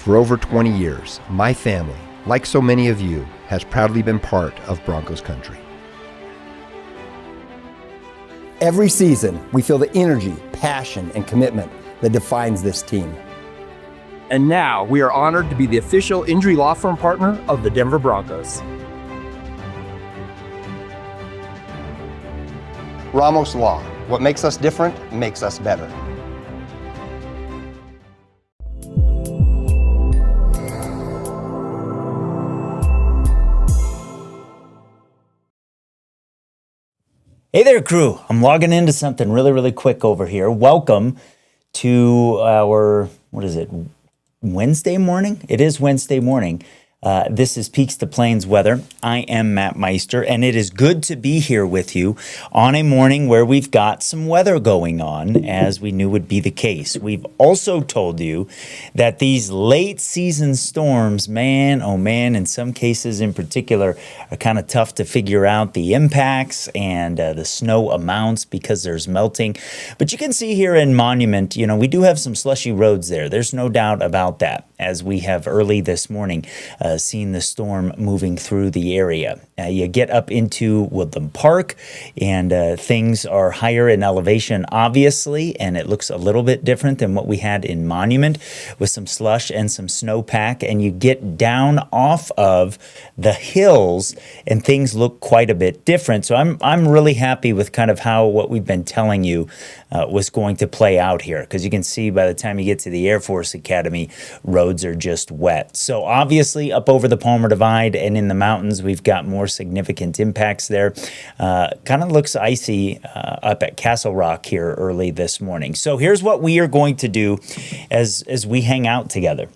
For over 20 years, my family, like so many of you, has proudly been part of Broncos country. Every season, we feel the energy, passion, and commitment that defines this team. And now we are honored to be the official injury law firm partner of the Denver Broncos. Ramos Law. What makes us different makes us better. Hey there, crew. I'm logging into something really quick over here. Welcome to our, Wednesday morning? It is Wednesday morning. This is Peaks to Plains weather. I am Matt Meister, and it is good to be here with you on a morning where we've got some weather going on, as we knew would be the case. We've also told you that these late season storms, man, oh man, in some cases in particular, are kind of tough to figure out the impacts and the snow amounts because there's melting. But you can see here in Monument, we do have some slushy roads there. There's no doubt about that, as we have early this morning seen the storm moving through the area. You get up into Woodland Park, and things are higher in elevation, obviously, and it looks a little bit different than what we had in Monument with some slush and some snowpack. And you get down off of the hills, and things look quite a bit different. So I'm really happy with kind of how what we've been telling you was going to play out here, because you can see by the time you get to the Air Force Academy, roads are just wet. So obviously up over the Palmer Divide and in the mountains, we've got more significant impacts there. Kind of looks icy up at Castle Rock here early this morning. So here's what we are going to do as we hang out together.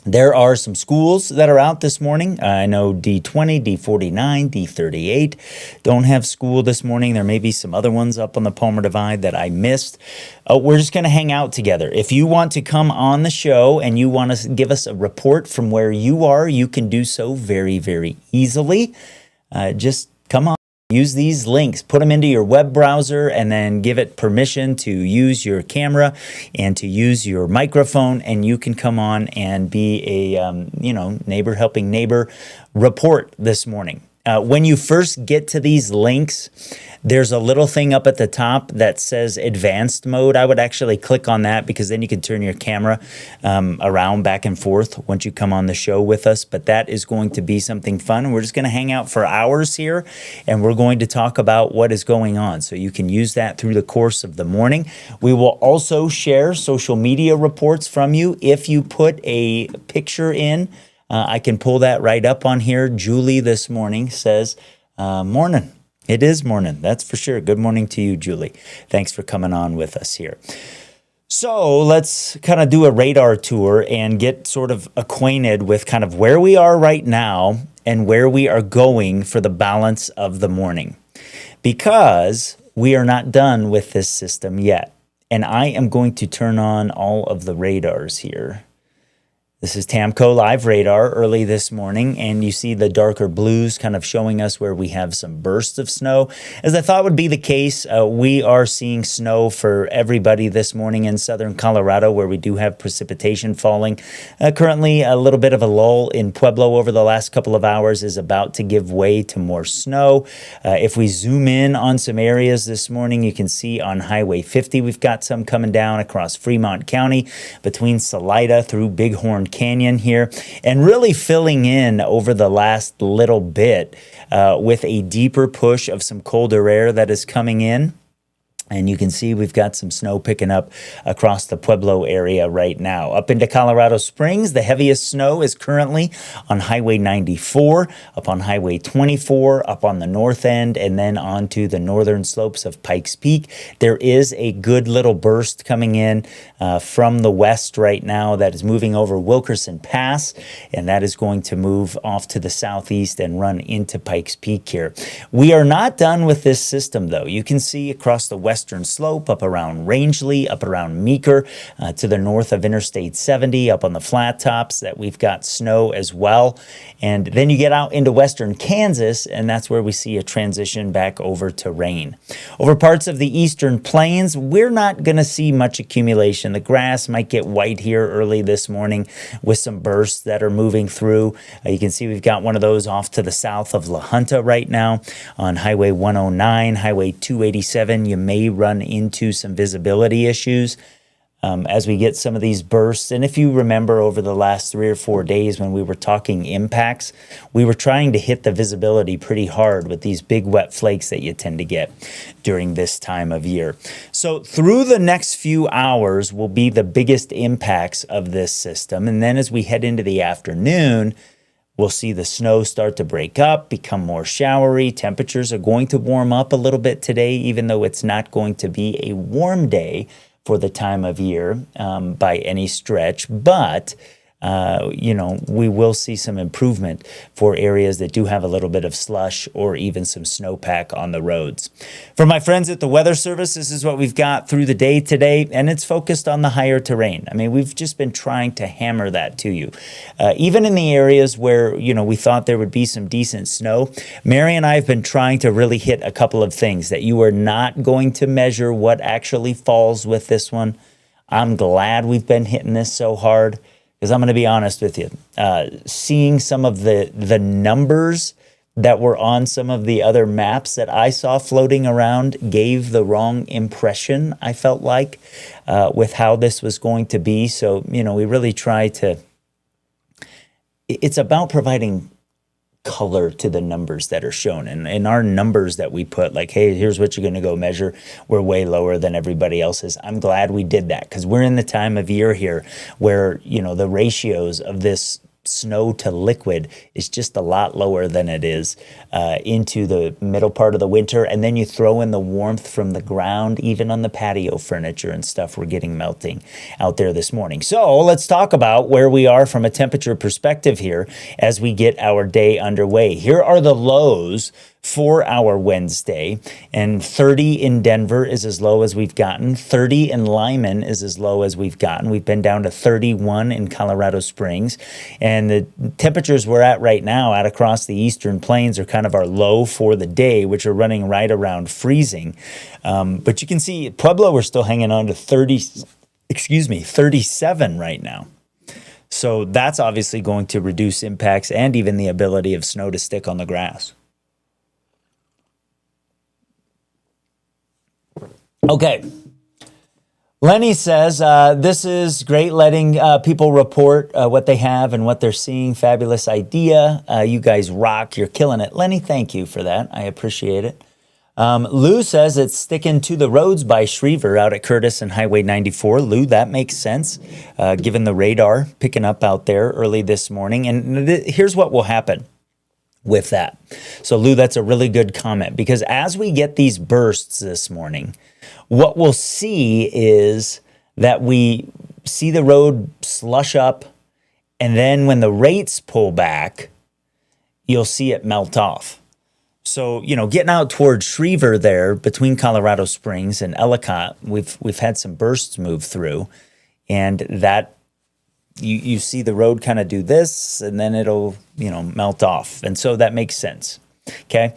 There are some schools that are out this morning. I know D20, D49, D38 don't have school this morning. There may be some other ones up on the Palmer Divide that I missed. We're just going to hang out together. If you want to come on the show and you want to give us a report from where you are, you can do so very easily. Just come on. Use these links, put them into your web browser, and then give it permission to use your camera and to use your microphone, and you can come on and be a, neighbor helping neighbor report this morning. When you first get to these links, there's a little thing up at the top that says advanced mode. I would actually click on that, because then you can turn your camera around back and forth once you come on the show with us. But that is going to be something fun. We're just going to hang out for hours here, and we're going to talk about what is going on. So you can use that through the course of the morning. We will also share social media reports from you. If you put a picture in, I can pull that right up on here. Julie this morning says, morning. It is morning, that's for sure. Good morning to you, Julie. Thanks for coming on with us here. So let's kind of do a radar tour and get sort of acquainted with kind of where we are right now and where we are going for the balance of the morning, because we are not done with this system yet. And I am going to turn on all of the radars here. This is Tamco Live Radar early this morning, and you see the darker blues kind of showing us where we have some bursts of snow. As I thought would be the case, we are seeing snow for everybody this morning in southern Colorado, where we do have precipitation falling. Currently, a little bit of a lull in Pueblo over the last couple of hours is about to give way to more snow. If we zoom in on some areas this morning, you can see on Highway 50, we've got some coming down across Fremont County between Salida through Bighorn Canyon here, and really filling in over the last little bit with a deeper push of some colder air that is coming in. And you can see we've got some snow picking up across the Pueblo area right now. Up into Colorado Springs, the heaviest snow is currently on Highway 94, up on Highway 24, up on the north end, and then onto the northern slopes of Pikes Peak. There is a good little burst coming in from the west right now that is moving over Wilkerson Pass, and that is going to move off to the southeast and run into Pikes Peak here. We are not done with this system, though. You can see across the west western slope, up around Rangeley, up around Meeker, to the north of Interstate 70, up on the flat tops that we've got snow as well. And then you get out into western Kansas, and that's where we see a transition back over to rain. Over parts of the eastern plains, we're not going to see much accumulation. The grass might get white here early this morning with some bursts that are moving through. You can see we've got one of those off to the south of La Junta right now on Highway 109, Highway 287. You may run into some visibility issues as we get some of these bursts. And if you remember over the last 3 or 4 days when we were talking impacts, we were trying to hit the visibility pretty hard with these big wet flakes that you tend to get during this time of year. So through the next few hours will be the biggest impacts of this system. And then as we head into the afternoon, we'll see the snow start to break up, become more showery. Temperatures are going to warm up a little bit today, even though it's not going to be a warm day for the time of year by any stretch. But we will see some improvement for areas that do have a little bit of slush or even some snowpack on the roads. For my friends at the Weather Service, this is what we've got through the day today, and it's focused on the higher terrain. I mean, we've just been trying to hammer that to you. Even in the areas where, we thought there would be some decent snow, Mary and I have been trying to really hit a couple of things that you are not going to measure what actually falls with this one. I'm glad we've been hitting this so hard. Because I'm going to be honest with you, seeing some of the numbers that were on some of the other maps that I saw floating around gave the wrong impression, I felt like, with how this was going to be. So, we really try to, it's about providing color to the numbers that are shown. And in our numbers that we put, like, hey, here's what you're going to go measure, we're way lower than everybody else's. I'm glad we did that because we're in the time of year here where, the ratios of this snow to liquid is just a lot lower than it is into the middle part of the winter. And then you throw in the warmth from the ground, even on the patio furniture and stuff we're getting melting out there this morning. So let's talk about where we are from a temperature perspective here as we get our day underway. Here are the lows for our Wednesday, and 30 in Denver is as low as we've gotten. 30 in Lyman is as low as we've gotten. We've been down to 31 in Colorado Springs, and the temperatures we're at right now out across the eastern plains are kind of our low for the day, which are running right around freezing. But you can see Pueblo, we're still hanging on to 37 right now. So that's obviously going to reduce impacts and even the ability of snow to stick on the grass. Okay. Lenny says, this is great letting people report what they have and what they're seeing. Fabulous idea. You guys rock. You're killing it. Lenny, thank you for that. I appreciate it. Lou says it's sticking to the roads by Schriever out at Curtis and Highway 94. Lou, that makes sense, given the radar picking up out there early this morning. And here's what will happen with that. So, Lou, that's a really good comment because as we get these bursts this morning, what we'll see is that we see the road slush up, and then when the rates pull back, you'll see it melt off. So, getting out towards Schriever there between Colorado Springs and Ellicott, we've had some bursts move through, and that you see the road kind of do this, and then it'll, melt off. And so that makes sense. Okay.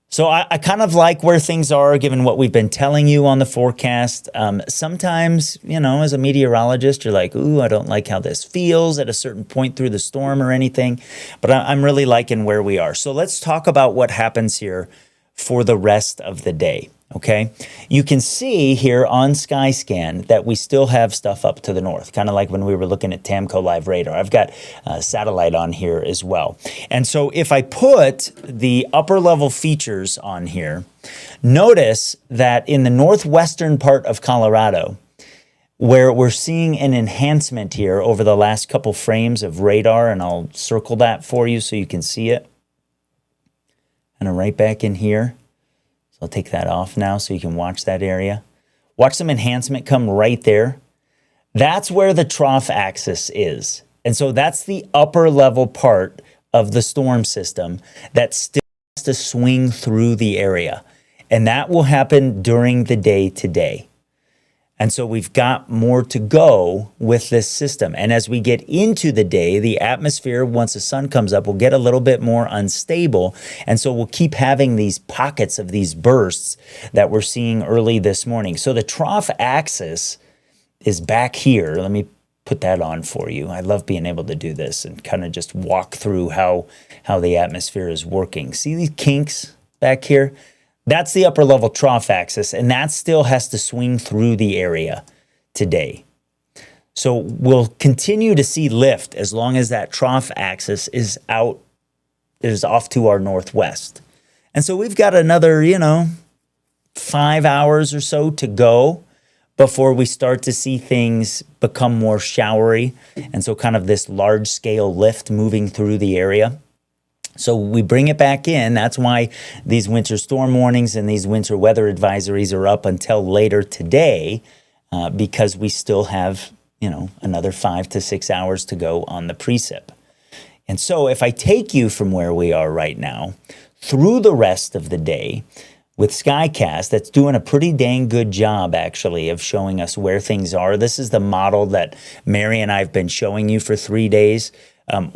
So I kind of like where things are given what we've been telling you on the forecast. Sometimes, as a meteorologist, you're like, ooh, I don't like how this feels at a certain point through the storm or anything. But I'm really liking where we are. So let's talk about what happens here for the rest of the day. Okay, you can see here on Skyscan that we still have stuff up to the north, kind of like when we were looking at Tamco Live Radar. I've got satellite on here as well. And so if I put the upper level features on here, notice that in the northwestern part of Colorado, where we're seeing an enhancement here over the last couple frames of radar, and I'll circle that for you so you can see it. And right back in here. So I'll take that off now so you can watch that area. Watch some enhancement come right there. That's where the trough axis is. And so that's the upper level part of the storm system that still has to swing through the area. And that will happen during the day today. And so we've got more to go with this system. And as we get into the day, the atmosphere, once the sun comes up, will get a little bit more unstable. And so we'll keep having these pockets of these bursts that we're seeing early this morning. So the trough axis is back here. Let me put that on for you. I love being able to do this and kind of just walk through how the atmosphere is working. See these kinks back here? That's the upper level trough axis, and that still has to swing through the area today. So we'll continue to see lift as long as that trough axis is off to our northwest. And so we've got another, 5 hours or so to go before we start to see things become more showery. And so kind of this large scale lift moving through the area. So we bring it back in. That's why these winter storm warnings and these winter weather advisories are up until later today, because we still have, another 5 to 6 hours to go on the precip. And so if I take you from where we are right now through the rest of the day with SkyCast, that's doing a pretty dang good job, actually, of showing us where things are. This is the model that Mary and I have been showing you for 3 days.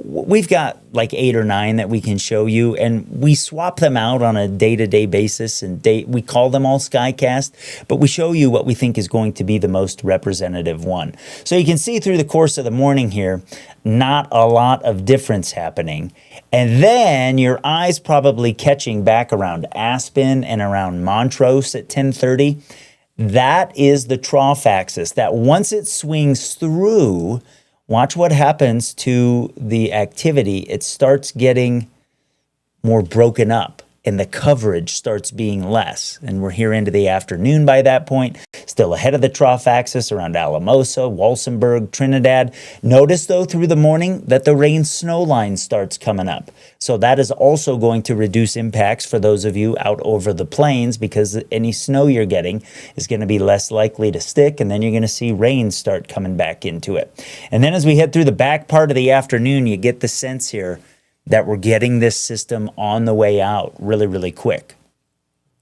We've got like 8 or 9 that we can show you, and we swap them out on a day-to-day basis, and we call them all SkyCast, but we show you what we think is going to be the most representative one. So you can see through the course of the morning here, not a lot of difference happening. And then your eyes probably catching back around Aspen and around Montrose at 10:30. That is the trough axis that once it swings through, watch what happens to the activity. It starts getting more broken up and the coverage starts being less. And we're here into the afternoon by that point, still ahead of the trough axis around Alamosa, Walsenburg, Trinidad. Notice though through the morning that the rain snow line starts coming up. So that is also going to reduce impacts for those of you out over the plains, because any snow you're getting is going to be less likely to stick, and then you're going to see rain start coming back into it. And then as we head through the back part of the afternoon, you get the sense here that we're getting this system on the way out really, really quick.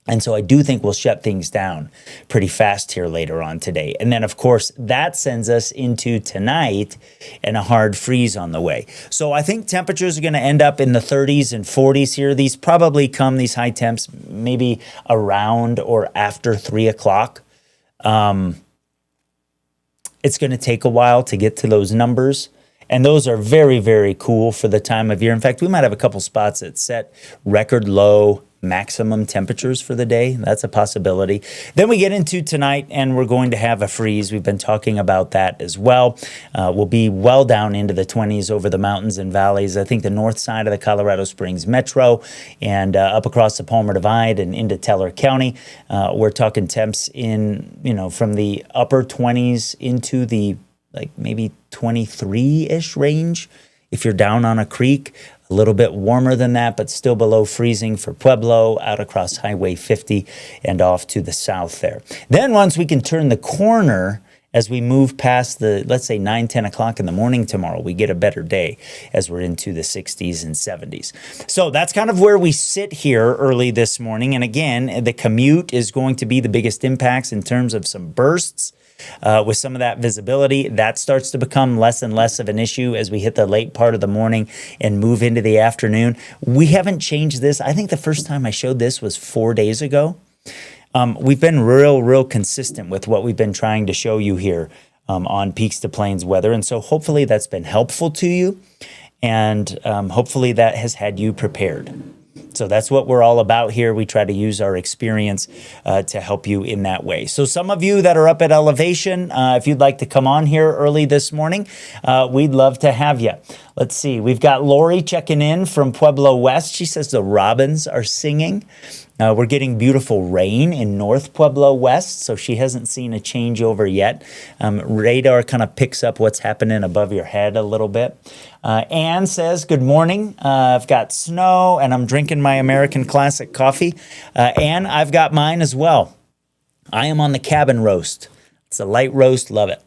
And so I do think we'll shut things down pretty fast here later on today. And then, of course, that sends us into tonight and a hard freeze on the way. So I think temperatures are going to end up in the 30s and 40s here. These probably come, these high temps, maybe around or after 3 o'clock. It's going to take a while to get to those numbers. And those are very, very cool for the time of year. In fact, we might have a couple spots that set record low maximum temperatures for the day. That's a possibility. Then we get into tonight and we're going to have a freeze. We've been talking about that as well. We'll be well down into the 20s over the mountains and valleys. I think the north side of the Colorado Springs Metro and up across the Palmer Divide and into Teller County. We're talking temps in, from the upper 20s into the maybe 23-ish range. If you're down on a creek, a little bit warmer than that, but still below freezing for Pueblo, out across Highway 50 and off to the south there. Then once we can turn the corner, as we move past the, let's say 9, 10 o'clock in the morning tomorrow, we get a better day as we're into the 60s and 70s. So that's kind of where we sit here early this morning. And again, the commute is going to be the biggest impacts in terms of some bursts. With some of that visibility, that starts to become less and less of an issue as we hit the late part of the morning and move into the afternoon. We haven't changed this. I think the first time I showed this was 4 days ago. We've been real consistent with what we've been trying to show you here on Peaks to Plains weather. And so hopefully that's been helpful to you. And hopefully that has had you prepared. So that's what we're all about here. We try to use our experience to help you in that way. So some of you that are up at elevation, if you'd like to come on here early this morning, we'd love to have you. Let's see. We've got Lori checking in from Pueblo West. She says the robins are singing. We're getting beautiful rain in North Pueblo West, so she hasn't seen a changeover yet. Radar kind of picks up what's happening above your head a little bit. Ann says, good morning. I've got snow and I'm drinking my American Classic coffee. Ann, I've got mine as well. I am on the cabin roast. It's a light roast. Love it.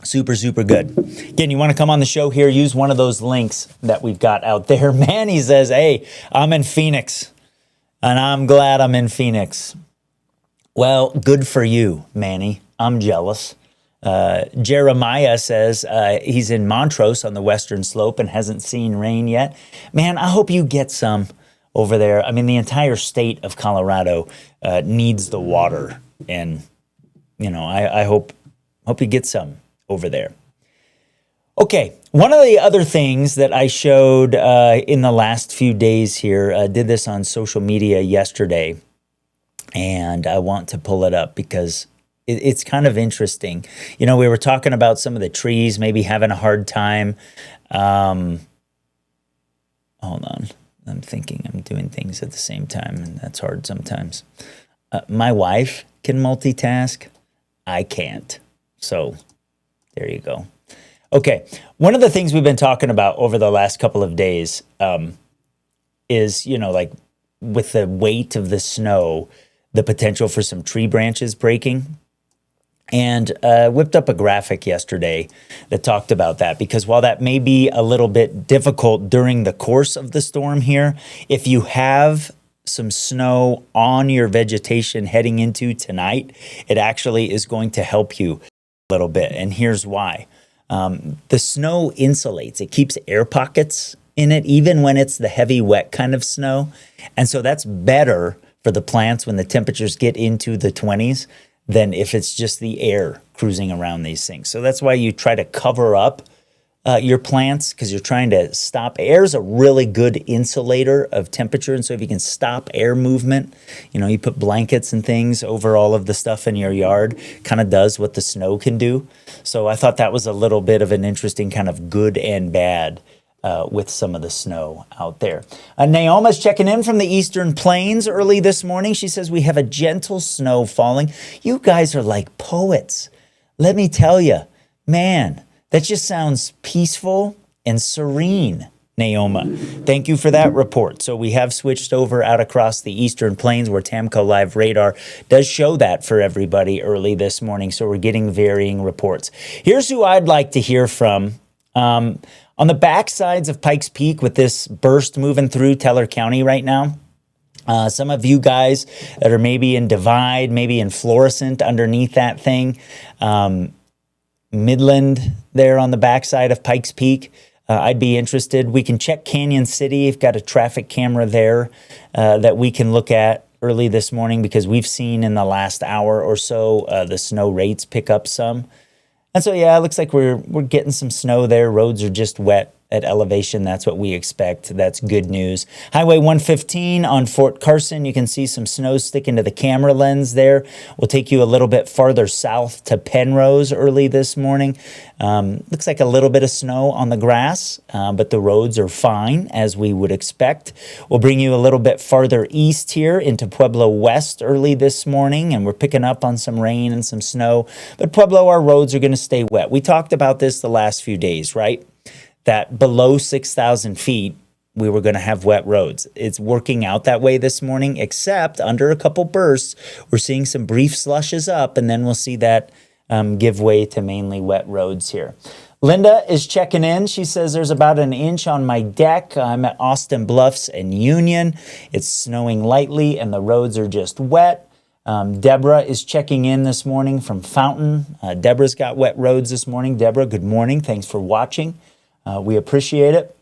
Super, super good. Again, you want to come on the show here, use one of those links that we've got out there. Manny says, hey, I'm in Phoenix, and I'm glad I'm in Phoenix. Well, good for you, Manny. I'm jealous. Jeremiah says he's in Montrose on the western slope and hasn't seen rain yet. Man, I hope you get some over there. I mean, the entire state of Colorado needs the water, and I hope you get some over there. Okay, one of the other things that I showed in the last few days here, did this on social media yesterday, and I want to pull it up because it's kind of interesting. We were talking about some of the trees maybe having a hard time. Hold on. I'm thinking I'm doing things at the same time, and that's hard sometimes. My wife can multitask. I can't. So there you go. Okay. One of the things we've been talking about over the last couple of days is, like with the weight of the snow, the potential for some tree branches breaking. And whipped up a graphic yesterday that talked about that, because while that may be a little bit difficult during the course of the storm here, if you have some snow on your vegetation heading into tonight, it actually is going to help you a little bit. And here's why. The snow insulates. It keeps air pockets in it, even when it's the heavy, wet kind of snow. And so that's better for the plants when the temperatures get into the 20s. Than if it's just the air cruising around these things. So that's why you try to cover up your plants, because you're trying to stop. Air is a really good insulator of temperature. And so if you can stop air movement, you put blankets and things over all of the stuff in your yard, kind of does what the snow can do. So I thought that was a little bit of an interesting kind of good and bad with some of the snow out there. Naoma's checking in from the Eastern Plains early this morning. She says, we have a gentle snow falling. You guys are like poets. Let me tell you, man, that just sounds peaceful and serene, Naoma. Thank you for that report. So we have switched over out across the Eastern Plains where TAMCO Live Radar does show that for everybody early this morning. So we're getting varying reports. Here's who I'd like to hear from. On the backsides of Pikes Peak with this burst moving through Teller County right now, some of you guys that are maybe in Divide, maybe in Florissant underneath that thing, Midland there on the backside of Pikes Peak, I'd be interested. We can check Canyon City. We've got a traffic camera there that we can look at early this morning, because we've seen in the last hour or so the snow rates pick up some. And so, yeah, it looks like we're getting some snow there. Roads are just wet at elevation. That's what we expect. That's good news. Highway 115 on Fort Carson. You can see some snow sticking to the camera lens there. We'll take you a little bit farther south to Penrose early this morning. Looks like a little bit of snow on the grass, but the roads are fine, as we would expect. We'll bring you a little bit farther east here into Pueblo West early this morning, and we're picking up on some rain and some snow. But Pueblo, our roads are going to stay wet. We talked about this the last few days, right? That below 6,000 feet, we were going to have wet roads. It's working out that way this morning, except under a couple bursts, we're seeing some brief slushes up, and then we'll see that give way to mainly wet roads here. Linda is checking in. She says there's about an inch on my deck. I'm at Austin Bluffs and Union. It's snowing lightly, and the roads are just wet. Deborah is checking in this morning from Fountain. Deborah's got wet roads this morning. Deborah, good morning. Thanks for watching. We appreciate it.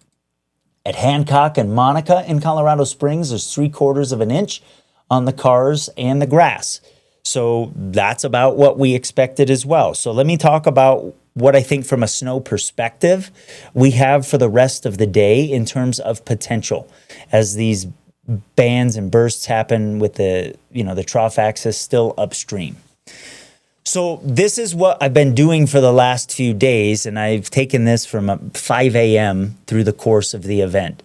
At Hancock and Monica in Colorado Springs, there's 3/4 of an inch on the cars and the grass. So that's about what we expected as well. So let me talk about what I think from a snow perspective we have for the rest of the day in terms of potential as these bands and bursts happen with the trough axis still upstream. So this is what I've been doing for the last few days, and I've taken this from 5 a.m. through the course of the event.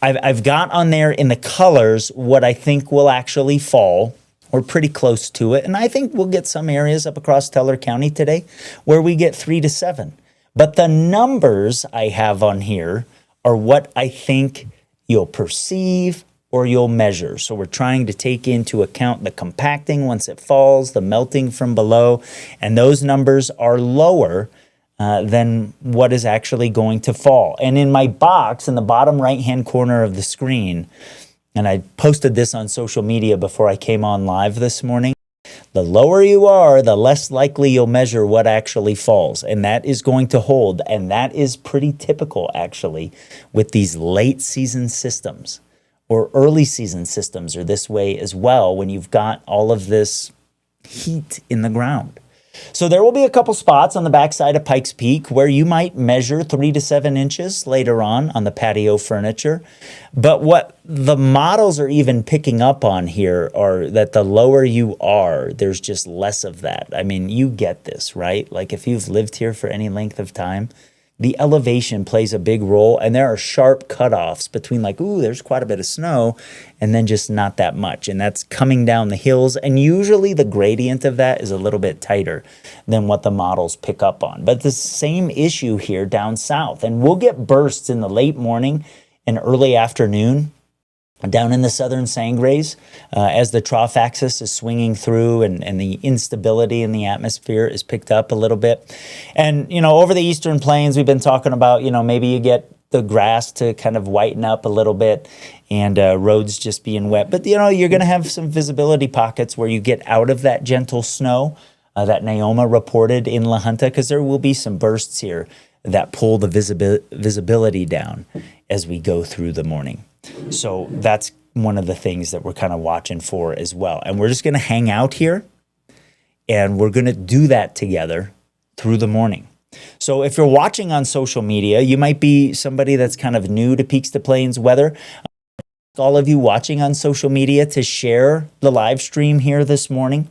I've got on there in the colors what I think will actually fall. We're pretty close to it, and I think we'll get some areas up across Teller County today where we get 3 to 7. But the numbers I have on here are what I think you'll perceive or you'll measure. So we're trying to take into account the compacting once it falls, the melting from below, and those numbers are lower than what is actually going to fall. And in my box in the bottom right-hand corner of the screen, and I posted this on social media before I came on live this morning, the lower you are, the less likely you'll measure what actually falls. And that is going to hold. And that is pretty typical, actually, with these late season systems or early season systems are this way as well when you've got all of this heat in the ground. So there will be a couple spots on the backside of Pikes Peak where you might measure 3 to 7 inches later on the patio furniture. But what the models are even picking up on here are that the lower you are, there's just less of that. I mean, you get this, right? Like if you've lived here for any length of time, the elevation plays a big role, and there are sharp cutoffs between like, ooh, there's quite a bit of snow, and then just not that much. And that's coming down the hills, and usually the gradient of that is a little bit tighter than what the models pick up on. But the same issue here down south, and we'll get bursts in the late morning and early afternoon down in the southern Sangres as the trough axis is swinging through and the instability in the atmosphere is picked up a little bit. And, you know, over the eastern plains, we've been talking about, you know, maybe you get the grass to kind of whiten up a little bit and roads just being wet. But, you know, you're going to have some visibility pockets where you get out of that gentle snow that Naoma reported in La Junta, because there will be some bursts here that pull the visibility down as we go through the morning. So that's one of the things that we're kind of watching for as well. And we're just going to hang out here and we're going to do that together through the morning. So if you're watching on social media, you might be somebody that's kind of new to Peaks to Plains weather. All of you watching on social media to share the live stream here this morning.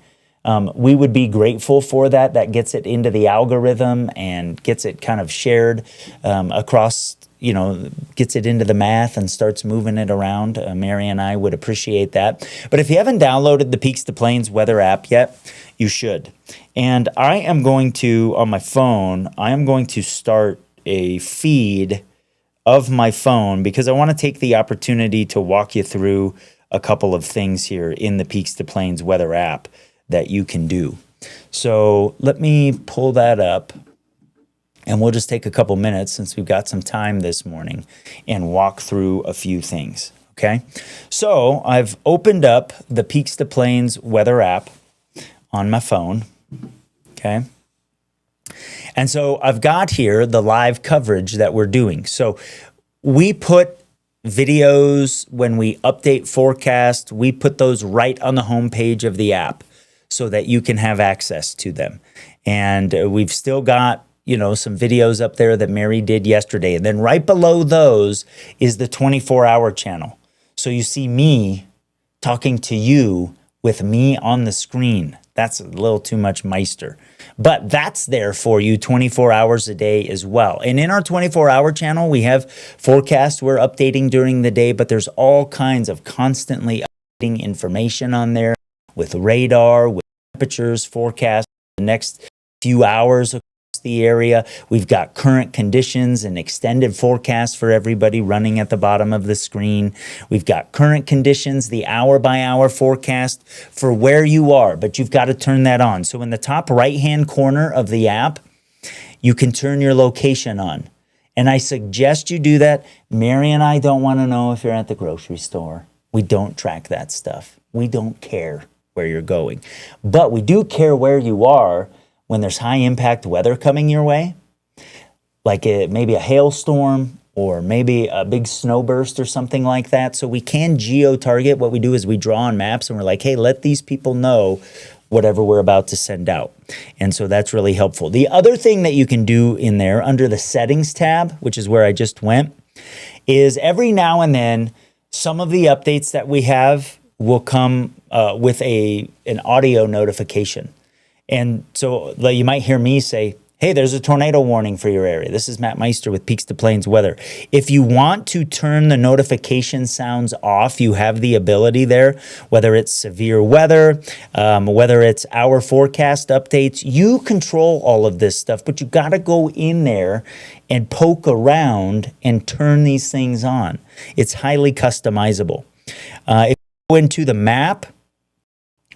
We would be grateful for that. That gets it into the algorithm and gets it kind of shared across, you know, gets it into the math and starts moving it around. Mary and I would appreciate that. But if you haven't downloaded the Peaks to Plains weather app yet, you should. And I am going to, on my phone, I am going to start a feed of my phone because I want to take the opportunity to walk you through a couple of things here in the Peaks to Plains weather app that you can do. So let me pull that up. And we'll just take a couple minutes since we've got some time this morning and walk through a few things, okay? So I've opened up the Peaks to Plains weather app on my phone, okay? And so I've got here the live coverage that we're doing. So we put videos when we update forecast, we put those right on the homepage of the app so that you can have access to them. And we've still got, you know, some videos up there that Mary did yesterday. And then right below those is the 24-hour channel. So you see me talking to you with me on the screen. That's a little too much Meister. But that's there for you 24 hours a day as well. And in our 24-hour channel, we have forecasts we're updating during the day, but there's all kinds of constantly updating information on there with radar, with temperatures, forecasts, the next few hours the area. We've got current conditions and extended forecast for everybody running at the bottom of the screen. We've got current conditions, the hour by hour forecast for where you are, but you've got to turn that on. So in the top right-hand corner of the app, you can turn your location on. And I suggest you do that. Mary and I don't want to know if you're at the grocery store. We don't track that stuff. We don't care where you're going. But we do care where you are when there's high impact weather coming your way, like maybe a hailstorm or maybe a big snowburst or something like that. So we can geo-target. What we do is we draw on maps and we're like, hey, let these people know whatever we're about to send out. And so that's really helpful. The other thing that you can do in there under the settings tab, which is where I just went, is every now and then some of the updates that we have will come with an audio notification. And so you might hear me say, hey, there's a tornado warning for your area. This is Matt Meister with Peaks to Plains Weather. If you want to turn the notification sounds off, you have the ability there, whether it's severe weather, whether it's our forecast updates. You control all of this stuff, but you got to go in there and poke around and turn these things on. It's highly customizable. If you go into the map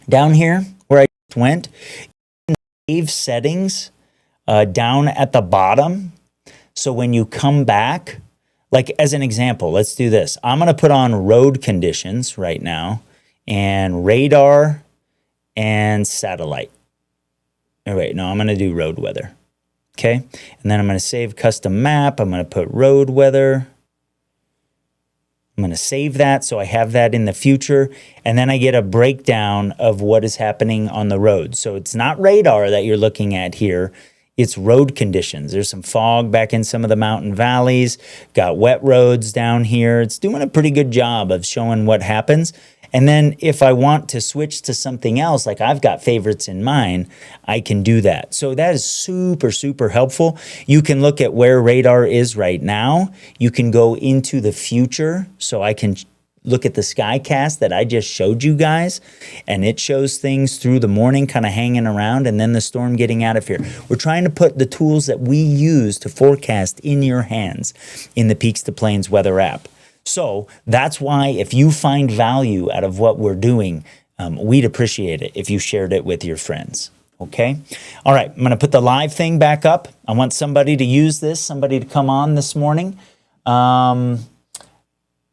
down here where I just went, save settings down at the bottom. So when you come back, like as an example, let's do this. I'm going to put on road conditions right now and radar and satellite. Oh, wait, no, I'm going to do road weather. Okay. And then I'm going to save custom map. I'm going to put road weather. I'm going to save that so I have that in the future. And then I get a breakdown of what is happening on the road. So it's not radar that you're looking at here. It's road conditions. There's some fog back in some of the mountain valleys, got wet roads down here. It's doing a pretty good job of showing what happens. And then if I want to switch to something else, like I've got favorites in mine, I can do that. So that is super, super helpful. You can look at where radar is right now. You can go into the future. So I can look at the Skycast that I just showed you guys, and it shows things through the morning kind of hanging around and then the storm getting out of here. We're trying to put the tools that we use to forecast in your hands in the Peaks to Plains weather app. So that's why if you find value out of what we're doing, we'd appreciate it if you shared it with your friends. Okay? All right, I'm going to put the live thing back up. I want somebody to use this, somebody to come on this morning.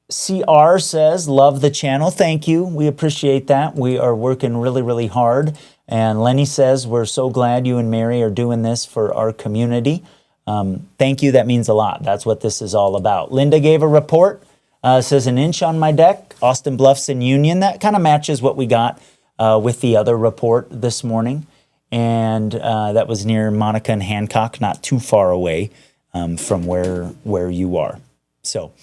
CR says, love the channel. Thank you. We appreciate that. We are working really, really hard. And Lenny says, we're so glad you and Mary are doing this for our community. Thank you. That means a lot. That's what this is all about. Linda gave a report. Says an inch on my deck, Austin Bluffs and Union. That kind of matches what we got with the other report this morning. And that was near Monica and Hancock, not too far away from where you are. So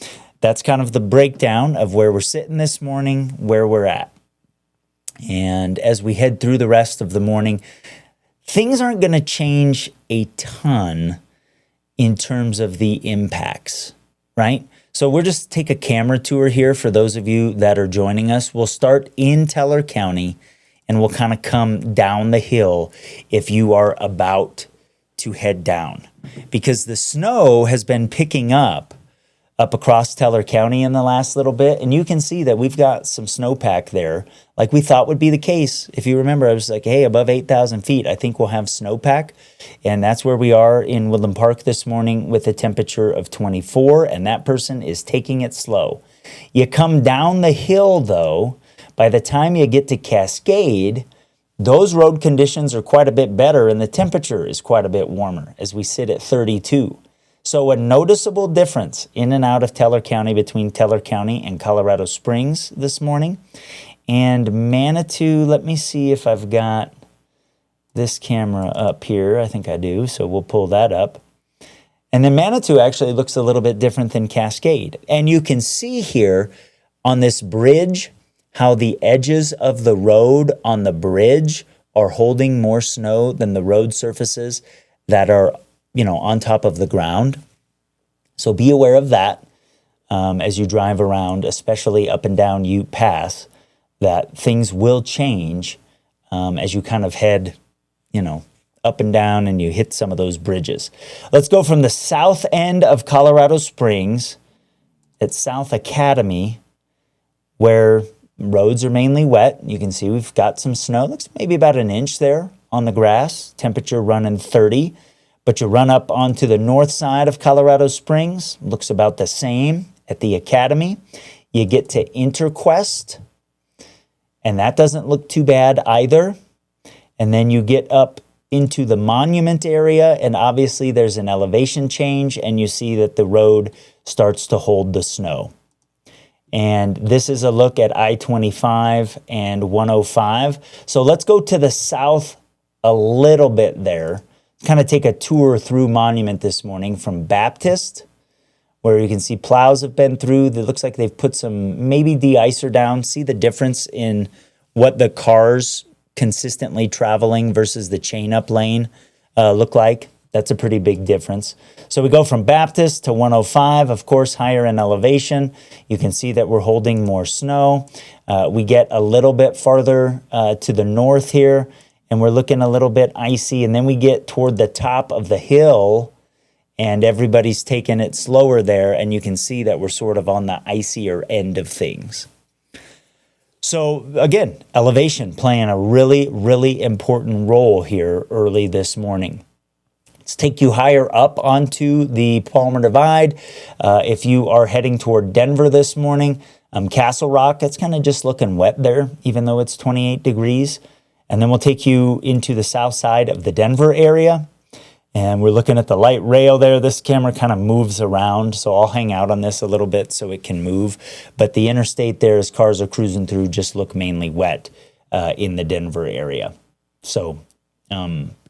that's kind of the breakdown of where we're sitting this morning, where we're at. And as we head through the rest of the morning, things aren't going to change a ton in terms of the impacts, right? So we'll just take a camera tour here for those of you that are joining us. We'll start in Teller County and we'll kind of come down the hill if you are about to head down. Because the snow has been picking up across Teller County in the last little bit. And you can see that we've got some snowpack there, like we thought would be the case. If you remember, I was like, hey, above 8,000 feet, I think we'll have snowpack. And that's where we are in Woodland Park this morning with a temperature of 24. And that person is taking it slow. You come down the hill, though, by the time you get to Cascade, those road conditions are quite a bit better and the temperature is quite a bit warmer as we sit at 32. So a noticeable difference in and out of Teller County between Teller County and Colorado Springs this morning. And Manitou, let me see if I've got this camera up here. I think I do, so we'll pull that up. And then Manitou actually looks a little bit different than Cascade. And you can see here on this bridge how the edges of the road on the bridge are holding more snow than the road surfaces that are on top of the ground. So be aware of that as you drive around, especially up and down Ute Pass, that things will change as you kind of head, up and down and you hit some of those bridges. Let's go from the south end of Colorado Springs at South Academy, where roads are mainly wet. You can see we've got some snow. Looks maybe about an inch there on the grass. Temperature running 30. But you run up onto the north side of Colorado Springs, looks about the same at the Academy. You get to Interquest, and that doesn't look too bad either. And then you get up into the Monument area, and obviously there's an elevation change, and you see that the road starts to hold the snow. And this is a look at I-25 and 105. So let's go to the south a little bit there. Kind of take a tour through Monument this morning from Baptist, where you can see plows have been through. It looks like they've put some maybe de-icer down. See the difference in what the cars consistently traveling versus the chain up lane look like. That's a pretty big difference. So we go from Baptist to 105, of course, higher in elevation. You can see that we're holding more snow. We get a little bit farther to the north here, and we're looking a little bit icy. And then we get toward the top of the hill, and everybody's taking it slower there. And you can see that we're sort of on the icier end of things. So again, elevation playing a really, really important role here early this morning. Let's take you higher up onto the Palmer Divide. If you are heading toward Denver this morning, Castle Rock, it's kind of just looking wet there, even though it's 28 degrees. And then we'll take you into the south side of the Denver area. And we're looking at the light rail there. This camera kind of moves around, so I'll hang out on this a little bit so it can move. But the interstate there, as cars are cruising through, just look mainly wet in the Denver area. So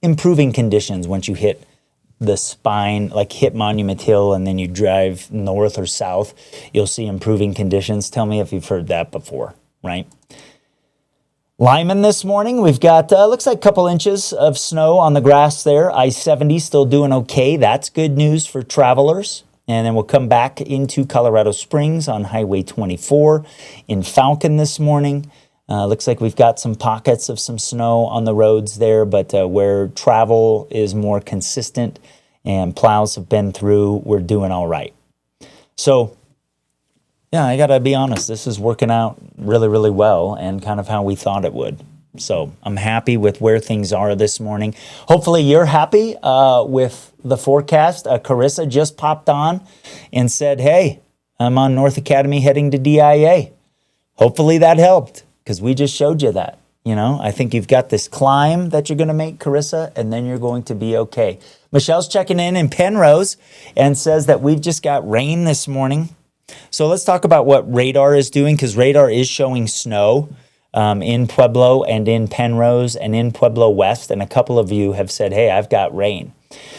improving conditions once you hit the spine, like hit Monument Hill, and then you drive north or south, you'll see improving conditions. Tell me if you've heard that before, right? Lyman this morning, we've got, looks like a couple inches of snow on the grass there. I-70 still doing okay. That's good news for travelers. And then we'll come back into Colorado Springs on Highway 24 in Falcon this morning. Looks like we've got some pockets of some snow on the roads there, but where travel is more consistent and plows have been through, we're doing all right. So, yeah, I got to be honest, this is working out really, really well and kind of how we thought it would. So I'm happy with where things are this morning. Hopefully you're happy with the forecast. Carissa just popped on and said, hey, I'm on North Academy heading to DIA. Hopefully that helped because we just showed you that. You know, I think you've got this climb that you're going to make, Carissa, and then you're going to be okay. Michelle's checking in Penrose and says that we've just got rain this morning. So let's talk about what radar is doing, because radar is showing snow in Pueblo and in Penrose and in Pueblo West. And a couple of you have said, hey, I've got rain.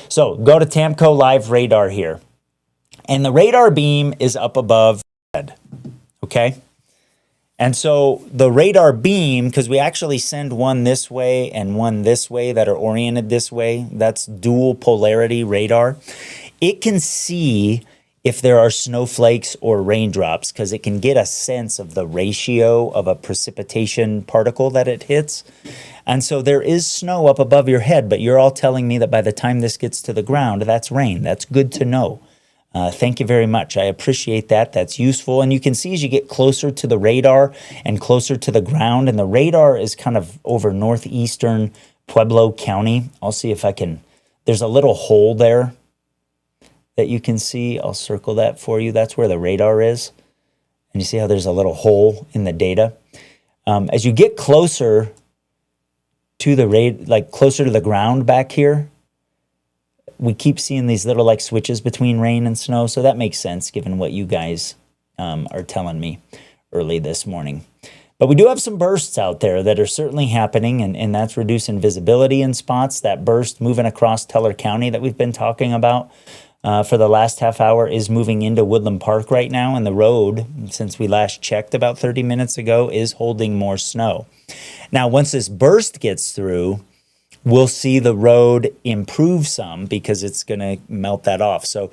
So go to Tamco Live Radar here. And the radar beam is up above head, okay? And so the radar beam, because we actually send one this way and one this way that are oriented this way, that's dual polarity radar. It can see if there are snowflakes or raindrops, because it can get a sense of the ratio of a precipitation particle that it hits. And so there is snow up above your head, but you're all telling me that by the time this gets to the ground, that's rain. That's good to know. Thank you very much. I appreciate that. That's useful. And you can see as you get closer to the radar and closer to the ground, and the radar is kind of over northeastern Pueblo County. I'll see if I can, there's a little hole there that you can see. I'll circle that for you. That's where the radar is. And you see how there's a little hole in the data. As you get closer to the closer to the ground back here, we keep seeing these little like switches between rain and snow. So that makes sense given what you guys are telling me early this morning. But we do have some bursts out there that are certainly happening, and that's reducing visibility in spots. That burst moving across Teller County that we've been talking about for the last half hour is moving into Woodland Park right now, and the road, since we last checked about 30 minutes ago, is holding more snow. Now, once this burst gets through, we'll see the road improve some because it's going to melt that off. So,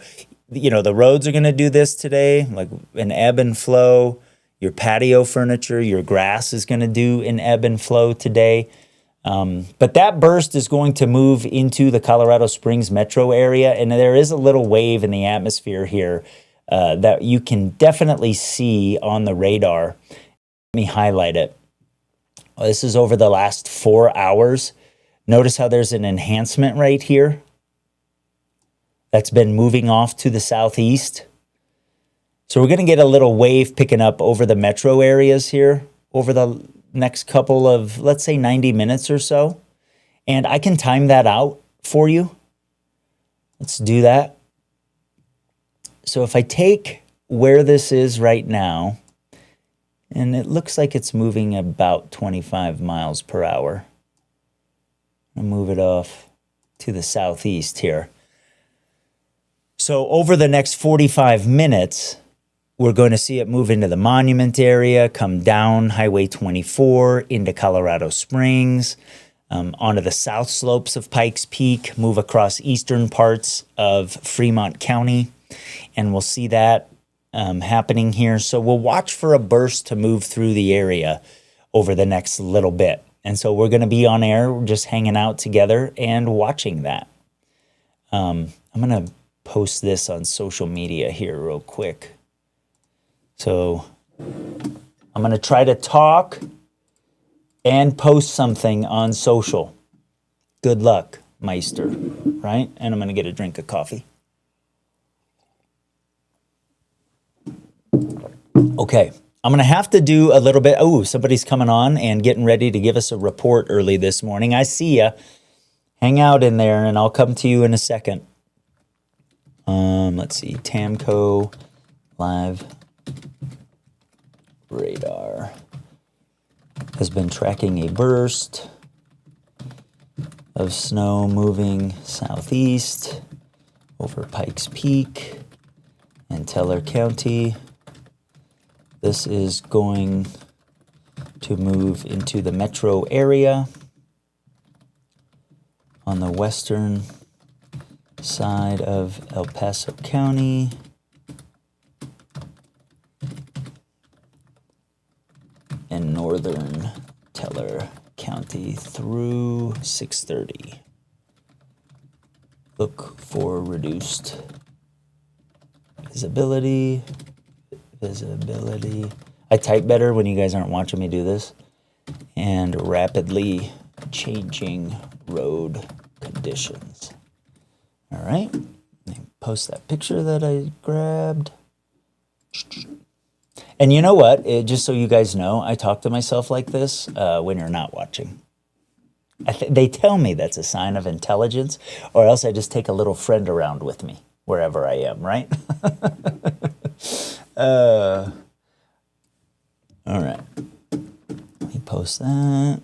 you know, the roads are going to do this today, like an ebb and flow. Your patio furniture, your grass is going to do an ebb and flow today. But that burst is going to move into the Colorado Springs metro area, and there is a little wave in the atmosphere here that you can definitely see on the radar. Let me highlight it. This is over the last 4 hours. Notice how there's an enhancement right here that's been moving off to the southeast. So we're going to get a little wave picking up over the metro areas here over the next couple of, let's say, 90 minutes or so. And I can time that out for you. Let's do that. So if I take where this is right now, and it looks like it's moving about 25 miles per hour. I'll move it off to the southeast here. So over the next 45 minutes, we're going to see it move into the Monument area, come down Highway 24 into Colorado Springs, onto the south slopes of Pikes Peak, move across eastern parts of Fremont County, and we'll see that happening here. So we'll watch for a burst to move through the area over the next little bit. And so we're going to be on air, we're just hanging out together and watching that. I'm going to post this on social media here real quick. So I'm going to try to talk and post something on social. Good luck. Meister, right? And I'm going to get a drink of coffee. Okay, I'm going to have to do a little bit. Oh, somebody's coming on and getting ready to give us a report early this morning. I see ya. Hang out in there, and I'll come to you in a second. Let's see. Tamco Live Radar has been tracking a burst of snow moving southeast over Pikes Peak and Teller County. This is going to move into the metro area on the western side of El Paso County. And northern Teller County through 6:30. Look for reduced visibility. I type better when you guys aren't watching me do this. And rapidly changing road conditions. All right. Let me post that picture that I grabbed. And you know what? Just so you guys know, I talk to myself like this when you're not watching. They tell me that's a sign of intelligence, or else I just take a little friend around with me wherever I am, right? All right. Let me post that.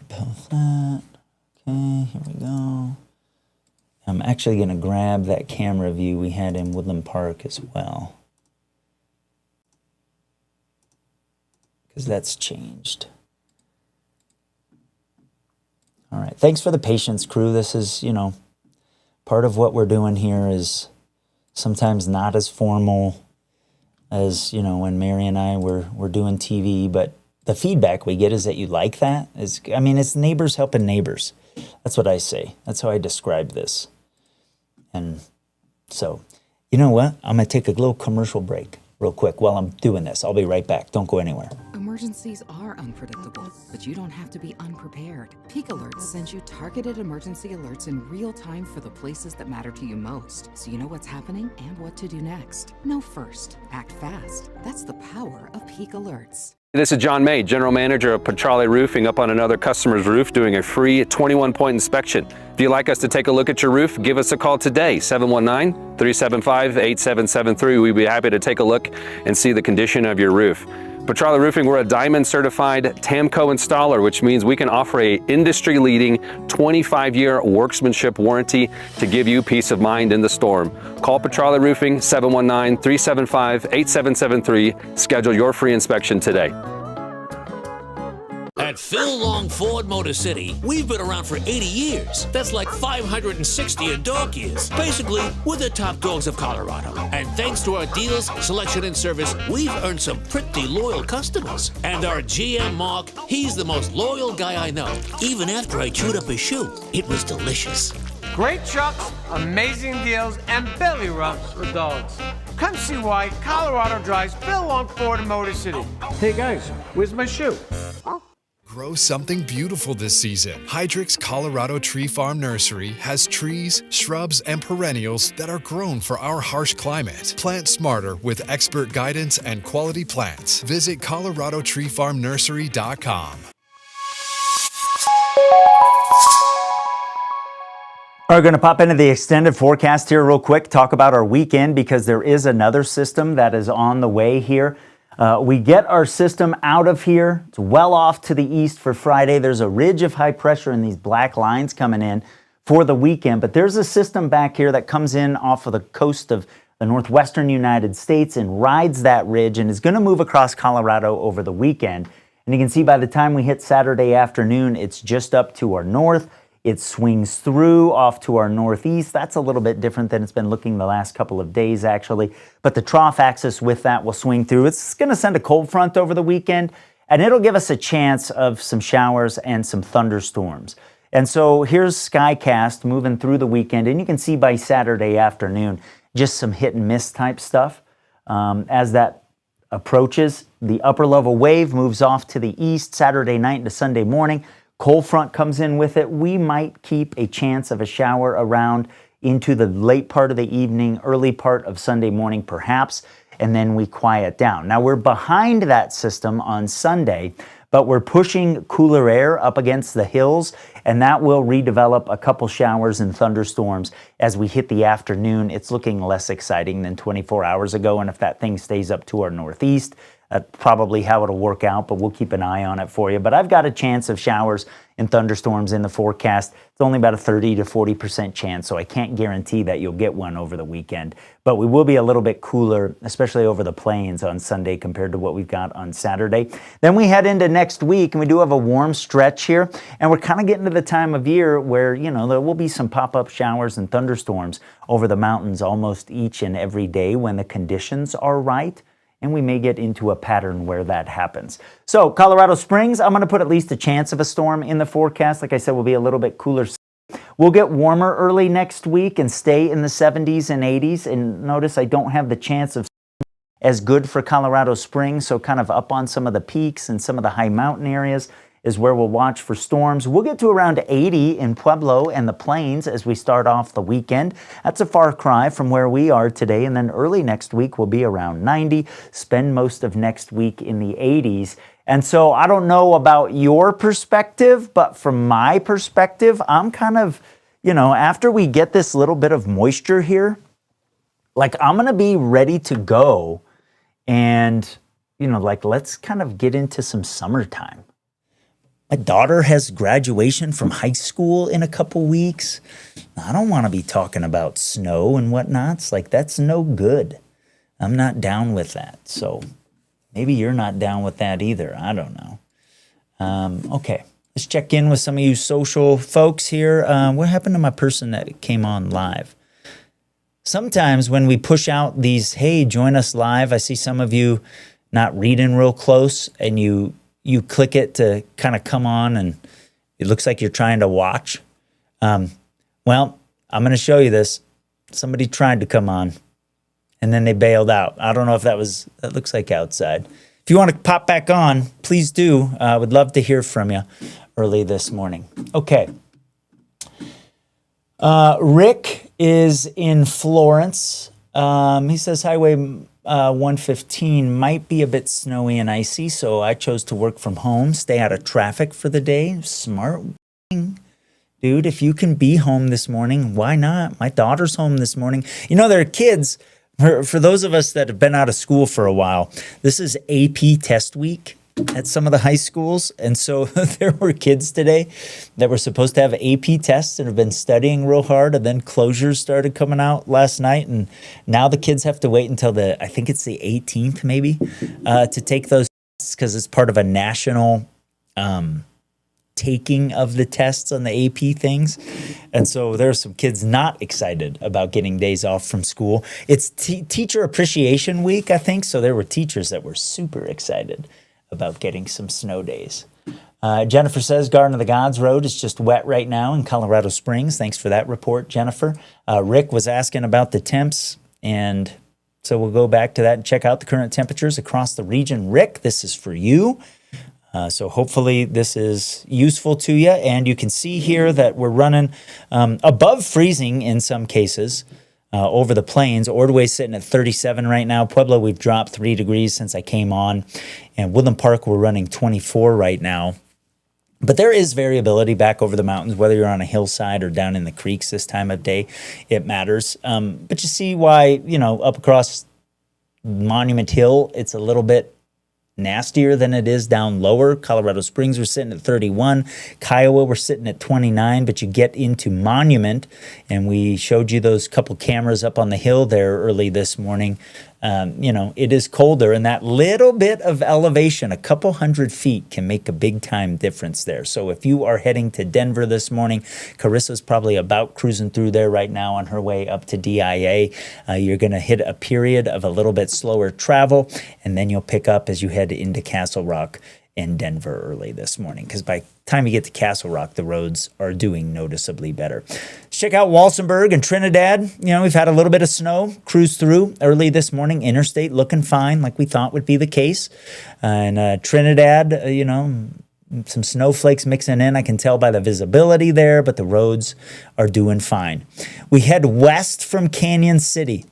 Okay, here we go. I'm actually going to grab that camera view we had in Woodland Park as well, because that's changed. All right. Thanks for the patience, crew. This is, part of what we're doing here is sometimes not as formal as, when Mary and I were doing TV, but the feedback we get is that you like that. It's neighbors helping neighbors. That's what I say. That's how I describe this. And so, you know what? I'm going to take a little commercial break real quick while I'm doing this. I'll be right back. Don't go anywhere. Emergencies are unpredictable, but you don't have to be unprepared. Peak Alerts sends you targeted emergency alerts in real time for the places that matter to you most, so you know what's happening and what to do next. Know first, act fast. That's the power of Peak Alerts. This is John May, General Manager of Petrale Roofing, up on another customer's roof doing a free 21-point inspection. If you'd like us to take a look at your roof, give us a call today, 719-375-8773. We'd be happy to take a look and see the condition of your roof. Petrale Roofing, we're a Diamond certified TAMCO installer, which means we can offer a industry-leading 25-year workmanship warranty to give you peace of mind in the storm. Call Petrale Roofing, 719-375-8773. Schedule your free inspection today. At Phil Long Ford Motor City, we've been around for 80 years. That's like 560 in dog years. Basically, we're the top dogs of Colorado. And thanks to our deals, selection, and service, we've earned some pretty loyal customers. And our GM Mark, he's the most loyal guy I know. Even after I chewed up his shoe, it was delicious. Great trucks, amazing deals, and belly rubs for dogs. Come see why Colorado drives Phil Long Ford Motor City. Hey guys, where's my shoe? Grow something beautiful this season. Hydrix Colorado Tree Farm Nursery has trees, shrubs, and perennials that are grown for our harsh climate. Plant smarter with expert guidance and quality plants. Visit coloradotreefarmnursery.com. We're going to pop into the extended forecast here real quick, talk about our weekend, because there is another system that is on the way here. We get our system out of here. It's well off to the east for Friday. There's a ridge of high pressure and these black lines coming in for the weekend. But there's a system back here that comes in off of the coast of the northwestern United States and rides that ridge and is going to move across Colorado over the weekend. And you can see by the time we hit Saturday afternoon, it's just up to our north. It swings through off to our northeast. That's a little bit different than it's been looking the last couple of days, actually. But the trough axis with that will swing through. It's going to send a cold front over the weekend, and it'll give us a chance of some showers and some thunderstorms. And so here's Skycast moving through the weekend, and you can see by Saturday afternoon just some hit and miss type stuff. As that approaches, the upper level wave moves off to the east Saturday night into Sunday morning. cold front comes in with it, we might keep a chance of a shower around into the late part of the evening, early part of Sunday morning perhaps, and then we quiet down. Now we're behind that system on Sunday, but we're pushing cooler air up against the hills, and that will redevelop a couple showers and thunderstorms as we hit the afternoon. It's looking less exciting than 24 hours ago, and if that thing stays up to our northeast, that's probably how it'll work out, but we'll keep an eye on it for you. But I've got a chance of showers and thunderstorms in the forecast. It's only about a 30 to 40% chance, so I can't guarantee that you'll get one over the weekend. But we will be a little bit cooler, especially over the plains on Sunday compared to what we've got on Saturday. Then we head into next week, and we do have a warm stretch here, and we're kind of getting to the time of year where, you know, there will be some pop-up showers and thunderstorms over the mountains almost each and every day when the conditions are right. And we may get into a pattern where that happens. So Colorado Springs, I'm going to put at least a chance of a storm in the forecast. Like I said, we'll be a little bit cooler. We'll get warmer early next week and stay in the 70s and 80s. And notice I don't have the chance of as good for Colorado Springs, so kind of up on some of the peaks and some of the high mountain areas is where we'll watch for storms. We'll get to around 80 in Pueblo and the plains as we start off the weekend. That's a far cry from where we are today. And then early next week we'll be around 90, spend most of next week in the 80s. And so I don't know about your perspective, but from my perspective, I'm kind of, you know, after we get this little bit of moisture here, like I'm going to be ready to go and, you know, like let's kind of get into some summertime. My daughter has graduation from high school in a couple weeks. I don't want to be talking about snow and whatnot. It's like, that's no good. I'm not down with that. So maybe you're not down with that either. I don't know. Okay, let's check in with some of you social folks here. What happened to my person that came on live? Sometimes when we push out these, hey, join us live, I see some of you not reading real close and you click it to kind of come on and it looks like you're trying to watch. Well, I'm going to show you this. Somebody tried to come on and then they bailed out. I don't know if that looks like outside. If you want to pop back on, please do. I would love to hear from you early this morning. Okay. Rick is in Florence. He says Highway 115 might be a bit snowy and icy, so I chose to work from home, stay out of traffic for the day. Smart dude, if you can be home this morning, why not? My daughter's home this morning. You know, there are kids, for those of us that have been out of school for a while, this is AP test week at some of the high schools. And so there were kids today that were supposed to have AP tests and have been studying real hard. And then closures started coming out last night. And now the kids have to wait until I think it's the 18th maybe, to take those tests because it's part of a national taking of the tests on the AP things. And so there are some kids not excited about getting days off from school. It's Teacher Appreciation Week, I think. So there were teachers that were super excited about getting some snow days. Jennifer says Garden of the Gods Road is just wet right now in Colorado Springs. Thanks for that report, Jennifer. Rick was asking about the temps, and so we'll go back to that and check out the current temperatures across the region. Rick, this is for you. So hopefully this is useful to you, and you can see here that we're running above freezing in some cases. Over the plains. Ordway's sitting at 37 right now. Pueblo, we've dropped 3 degrees since I came on. And Woodland Park, we're running 24 right now. But there is variability back over the mountains, whether you're on a hillside or down in the creeks this time of day. It matters. But you see why, you know, up across Monument Hill, it's a little bit nastier than it is down lower. Colorado Springs, we're sitting at 31. Kiowa, we're sitting at 29. But you get into Monument, and we showed you those couple cameras up on the hill there early this morning. You know, it is colder, and that little bit of elevation, a couple hundred feet, can make a big time difference there. So if you are heading to Denver this morning, Carissa's probably about cruising through there right now on her way up to DIA. You're going to hit a period of a little bit slower travel, and then you'll pick up as you head into Castle Rock in Denver early this morning, because by the time you get to Castle Rock, the roads are doing noticeably better. Let's check out Walsenburg and Trinidad. You know, we've had a little bit of snow cruise through early this morning. Interstate looking fine, like we thought would be the case. And Trinidad, you know, some snowflakes mixing in. I can tell by the visibility there, but the roads are doing fine. We head west from Canyon City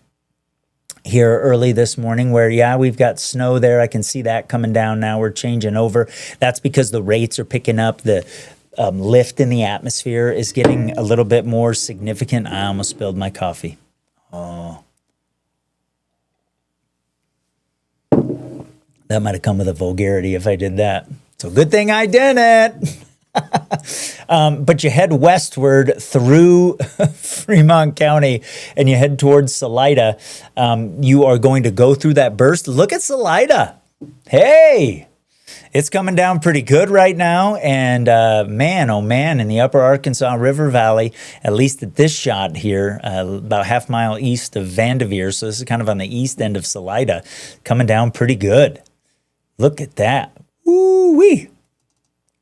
here early this morning where, yeah, we've got snow there. I can see that coming down now. We're changing over. That's because the rates are picking up. The lift in the atmosphere is getting a little bit more significant. I almost spilled my coffee. Oh. That might have come with a vulgarity if I did that. So good thing I didn't. But you head westward through Fremont County and you head towards Salida. You are going to go through that burst. Look at Salida. Hey, it's coming down pretty good right now. And man, oh man, in the upper Arkansas River Valley, at least at this shot here, about half mile east of Vanderveer. So this is kind of on the east end of Salida, coming down pretty good. Look at that. Woo-wee.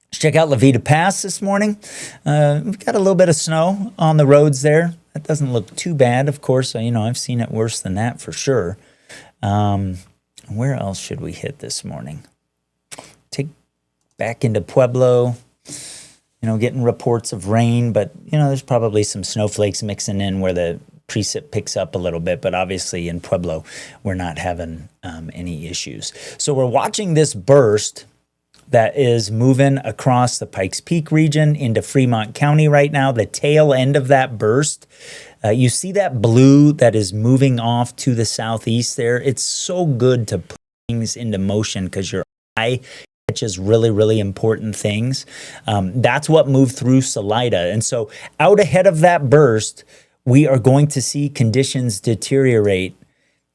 Let's check out Levita Pass this morning. We've got a little bit of snow on the roads there. That doesn't look too bad. Of course, I've seen it worse than that for sure. Where else should we hit this morning? Take back into Pueblo, getting reports of rain, but, there's probably some snowflakes mixing in where the precip picks up a little bit, but obviously in Pueblo, we're not having any issues. So we're watching this burst that is moving across the Pikes Peak region into Fremont County right now. The tail end of that burst, you see that blue that is moving off to the southeast there. It's so good to put things into motion because your eye catches really, really important things. That's what moved through Salida. And so out ahead of that burst, we are going to see conditions deteriorate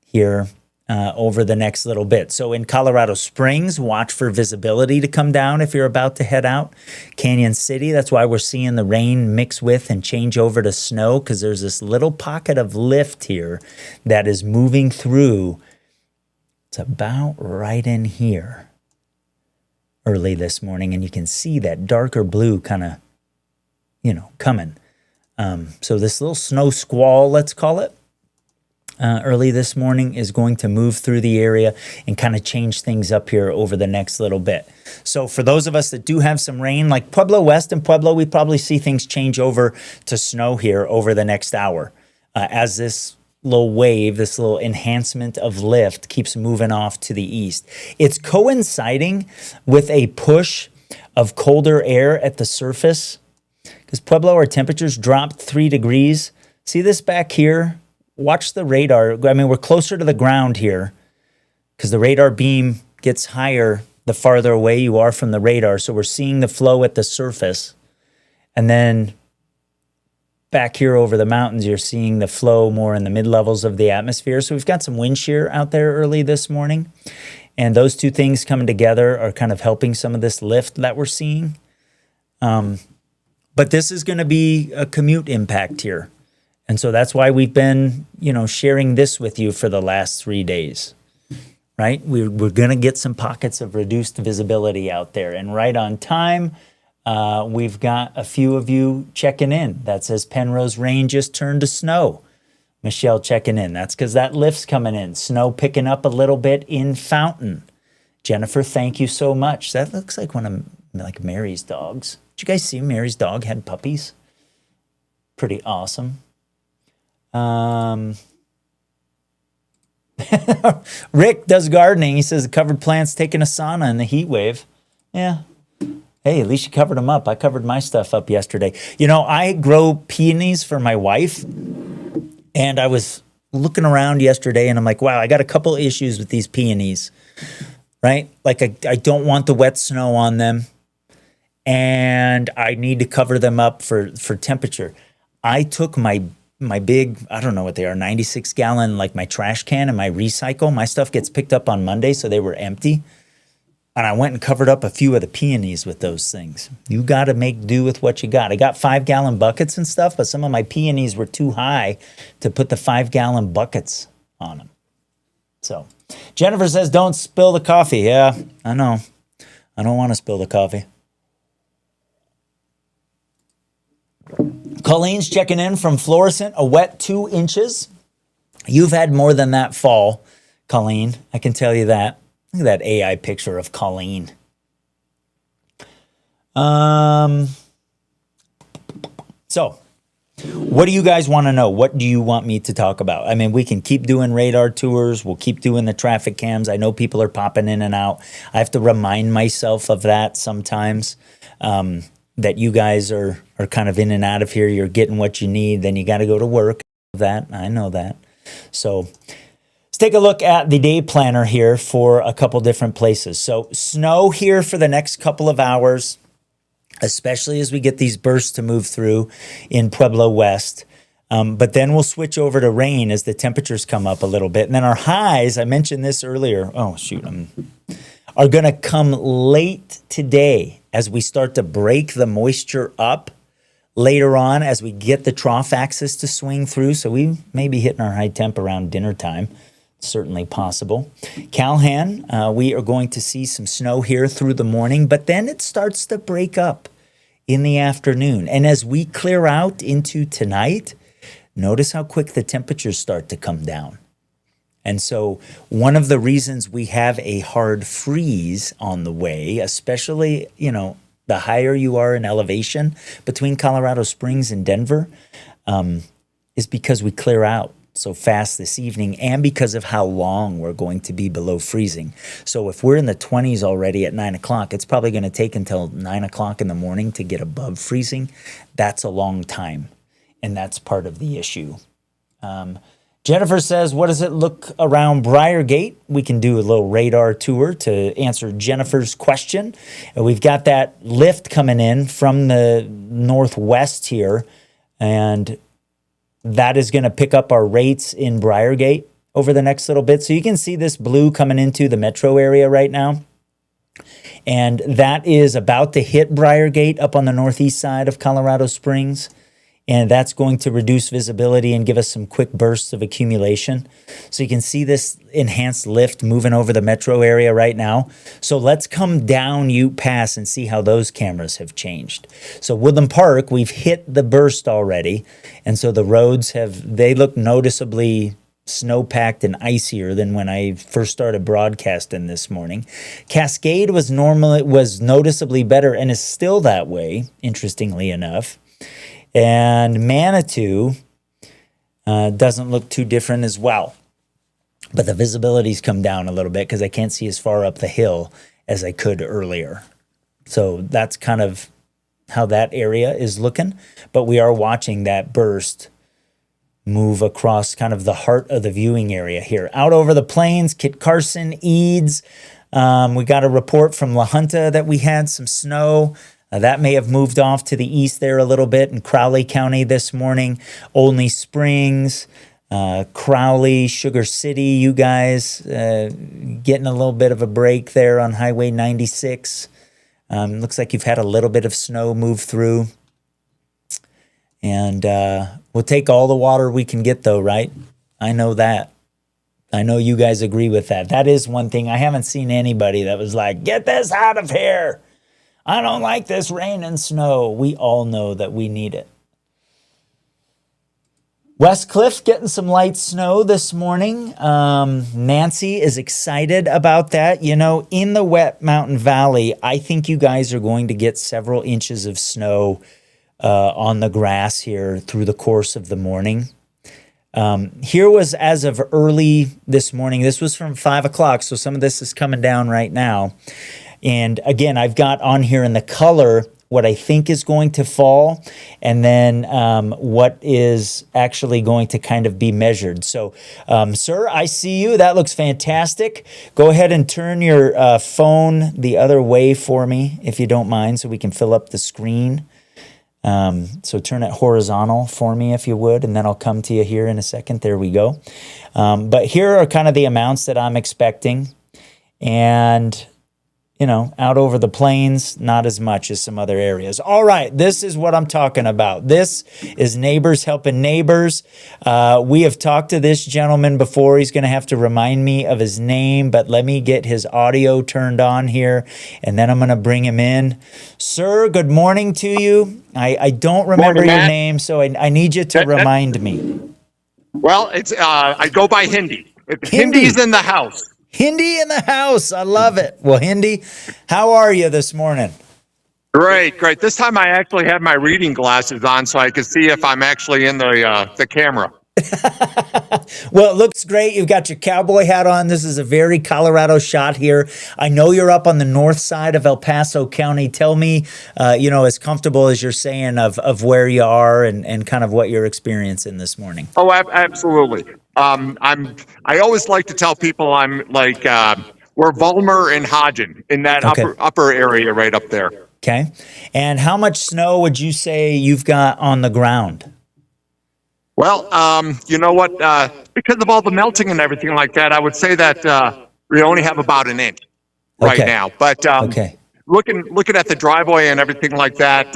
here over the next little bit. So in Colorado Springs, watch for visibility to come down if you're about to head out. Canyon City, that's why we're seeing the rain mix with and change over to snow, because there's this little pocket of lift here that is moving through. It's about right in here early this morning, and you can see that darker blue kind of, coming. So this little snow squall, let's call it, early this morning is going to move through the area and kind of change things up here over the next little bit. So for those of us that do have some rain, like Pueblo West and Pueblo, we probably see things change over to snow here over the next hour as this little wave, this little enhancement of lift keeps moving off to the east. It's coinciding with a push of colder air at the surface. Because Pueblo, our temperatures dropped 3 degrees. See this back here? Watch the radar. We're closer to the ground here because the radar beam gets higher the farther away you are from the radar. So we're seeing the flow at the surface. And then back here over the mountains, you're seeing the flow more in the mid-levels of the atmosphere. So we've got some wind shear out there early this morning. And those two things coming together are kind of helping some of this lift that we're seeing. But this is going to be a commute impact here. And so that's why we've been, sharing this with you for the last 3 days, right? We're going to get some pockets of reduced visibility out there. And right on time, we've got a few of you checking in. That says Penrose rain just turned to snow. Michelle checking in. That's because that lift's coming in. Snow picking up a little bit in Fountain. Jennifer, thank you so much. That looks like one of Mary's dogs. Did you guys see Mary's dog had puppies? Pretty awesome. Rick does gardening. He says the covered plants taking a sauna in the heat wave. Yeah. Hey, at least you covered them up. I covered my stuff up yesterday. I grow peonies for my wife, and I was looking around yesterday, and I'm like, wow, I got a couple issues with these peonies, right? Like I don't want the wet snow on them, and I need to cover them up for temperature. I took my big, I don't know what they are, 96 gallon, like my trash can and my recycle. My stuff gets picked up on Monday, so they were empty. And I went and covered up a few of the peonies with those things. You got to make do with what you got. I got 5-gallon buckets and stuff, but some of my peonies were too high to put the 5-gallon buckets on them. So Jennifer says, don't spill the coffee. Yeah, I know. I don't want to spill the coffee. Colleen's checking in from Florissant, a wet 2 inches. You've had more than that fall, Colleen. I can tell you that. Look at that AI picture of Colleen. So, what do you guys want to know? What do you want me to talk about? I mean, we can keep doing radar tours. We'll keep doing the traffic cams. I know people are popping in and out. I have to remind myself of that sometimes, that you guys are kind of in and out of here. You're getting what you need. Then you got to go to work. I know that. So let's take a look at the day planner here for a couple different places. So snow here for the next couple of hours, especially as we get these bursts to move through in Pueblo West. But then we'll switch over to rain as the temperatures come up a little bit. And then our highs, I mentioned this earlier. Oh, shoot. Are going to come late today as we start to break the moisture up later on as we get the trough axis to swing through. So we may be hitting our high temp around dinner time. Certainly possible. Calhan, we are going to see some snow here through the morning, but then it starts to break up in the afternoon. And as we clear out into tonight, notice how quick the temperatures start to come down. And so one of the reasons we have a hard freeze on the way, especially, the higher you are in elevation between Colorado Springs and Denver, is because we clear out so fast this evening and because of how long we're going to be below freezing. So if we're in the 20s already at 9 o'clock, it's probably going to take until 9 o'clock in the morning to get above freezing. That's a long time, and that's part of the issue. Jennifer says, what does it look around Briargate? We can do a little radar tour to answer Jennifer's question. We've got that lift coming in from the northwest here, and that is going to pick up our rates in Briargate over the next little bit. So you can see this blue coming into the metro area right now. And that is about to hit Briargate up on the northeast side of Colorado Springs. And that's going to reduce visibility and give us some quick bursts of accumulation. So you can see this enhanced lift moving over the metro area right now. So let's come down Ute Pass and see how those cameras have changed. So Woodland Park, we've hit the burst already. And so the roads they look noticeably snow-packed and icier than when I first started broadcasting this morning. Cascade was noticeably better and is still that way, interestingly enough. And Manitou doesn't look too different as well. But the visibility's come down a little bit because I can't see as far up the hill as I could earlier. So that's kind of how that area is looking. But we are watching that burst move across kind of the heart of the viewing area here. Out over the plains, Kit Carson, Eads. We got a report from La Junta that we had some snow. That may have moved off to the east there a little bit in Crowley County this morning. Olney Springs, Crowley, Sugar City, you guys getting a little bit of a break there on Highway 96. Looks like you've had a little bit of snow move through. And we'll take all the water we can get though, right? I know that. I know you guys agree with that. That is one thing. I haven't seen anybody that was like, get this out of here. I don't like this rain and snow. We all know that we need it. West Cliff getting some light snow this morning. Nancy is excited about that. In the Wet Mountain Valley, I think you guys are going to get several inches of snow on the grass here through the course of the morning. Here was as of early this morning. This was from 5 o'clock, so some of this is coming down right now. And again, I've got on here in the color what I think is going to fall, and then what is actually going to kind of be measured. So, sir, I see you. That looks fantastic. Go ahead and turn your phone the other way for me, if you don't mind, so we can fill up the screen. So turn it horizontal for me, if you would, and then I'll come to you here in a second. There we go. But here are kind of the amounts that I'm expecting. And out over the plains, not as much as some other areas. All right, this is what I'm talking about. This is Neighbors Helping Neighbors. We have talked to this gentleman before. He's going to have to remind me of his name, but let me get his audio turned on here, and then I'm going to bring him in. Sir, good morning to you. I don't remember your name, so I need you to remind me. Well, it's I go by Hindi. Hindi's in the house. Hindi in the house. I love it. Well, Hindi, how are you this morning? Great, great. This time I actually had my reading glasses on so I could see if I'm actually in the camera. Well, it looks great. You've got your cowboy hat on. This is a very Colorado shot here. I know you're up on the north side of El Paso County. Tell me, as comfortable as you're saying of where you are and kind of what you're experiencing this morning. Oh, absolutely. I always like to tell people I'm like we're Vollmer and Hodgen in that Okay. upper area right up there. Okay. And how much snow would you say you've got on the ground? Well, you know what? Because of all the melting and everything like that, I would say that we only have about an inch right Okay. now. But Okay. looking at the driveway and everything like that,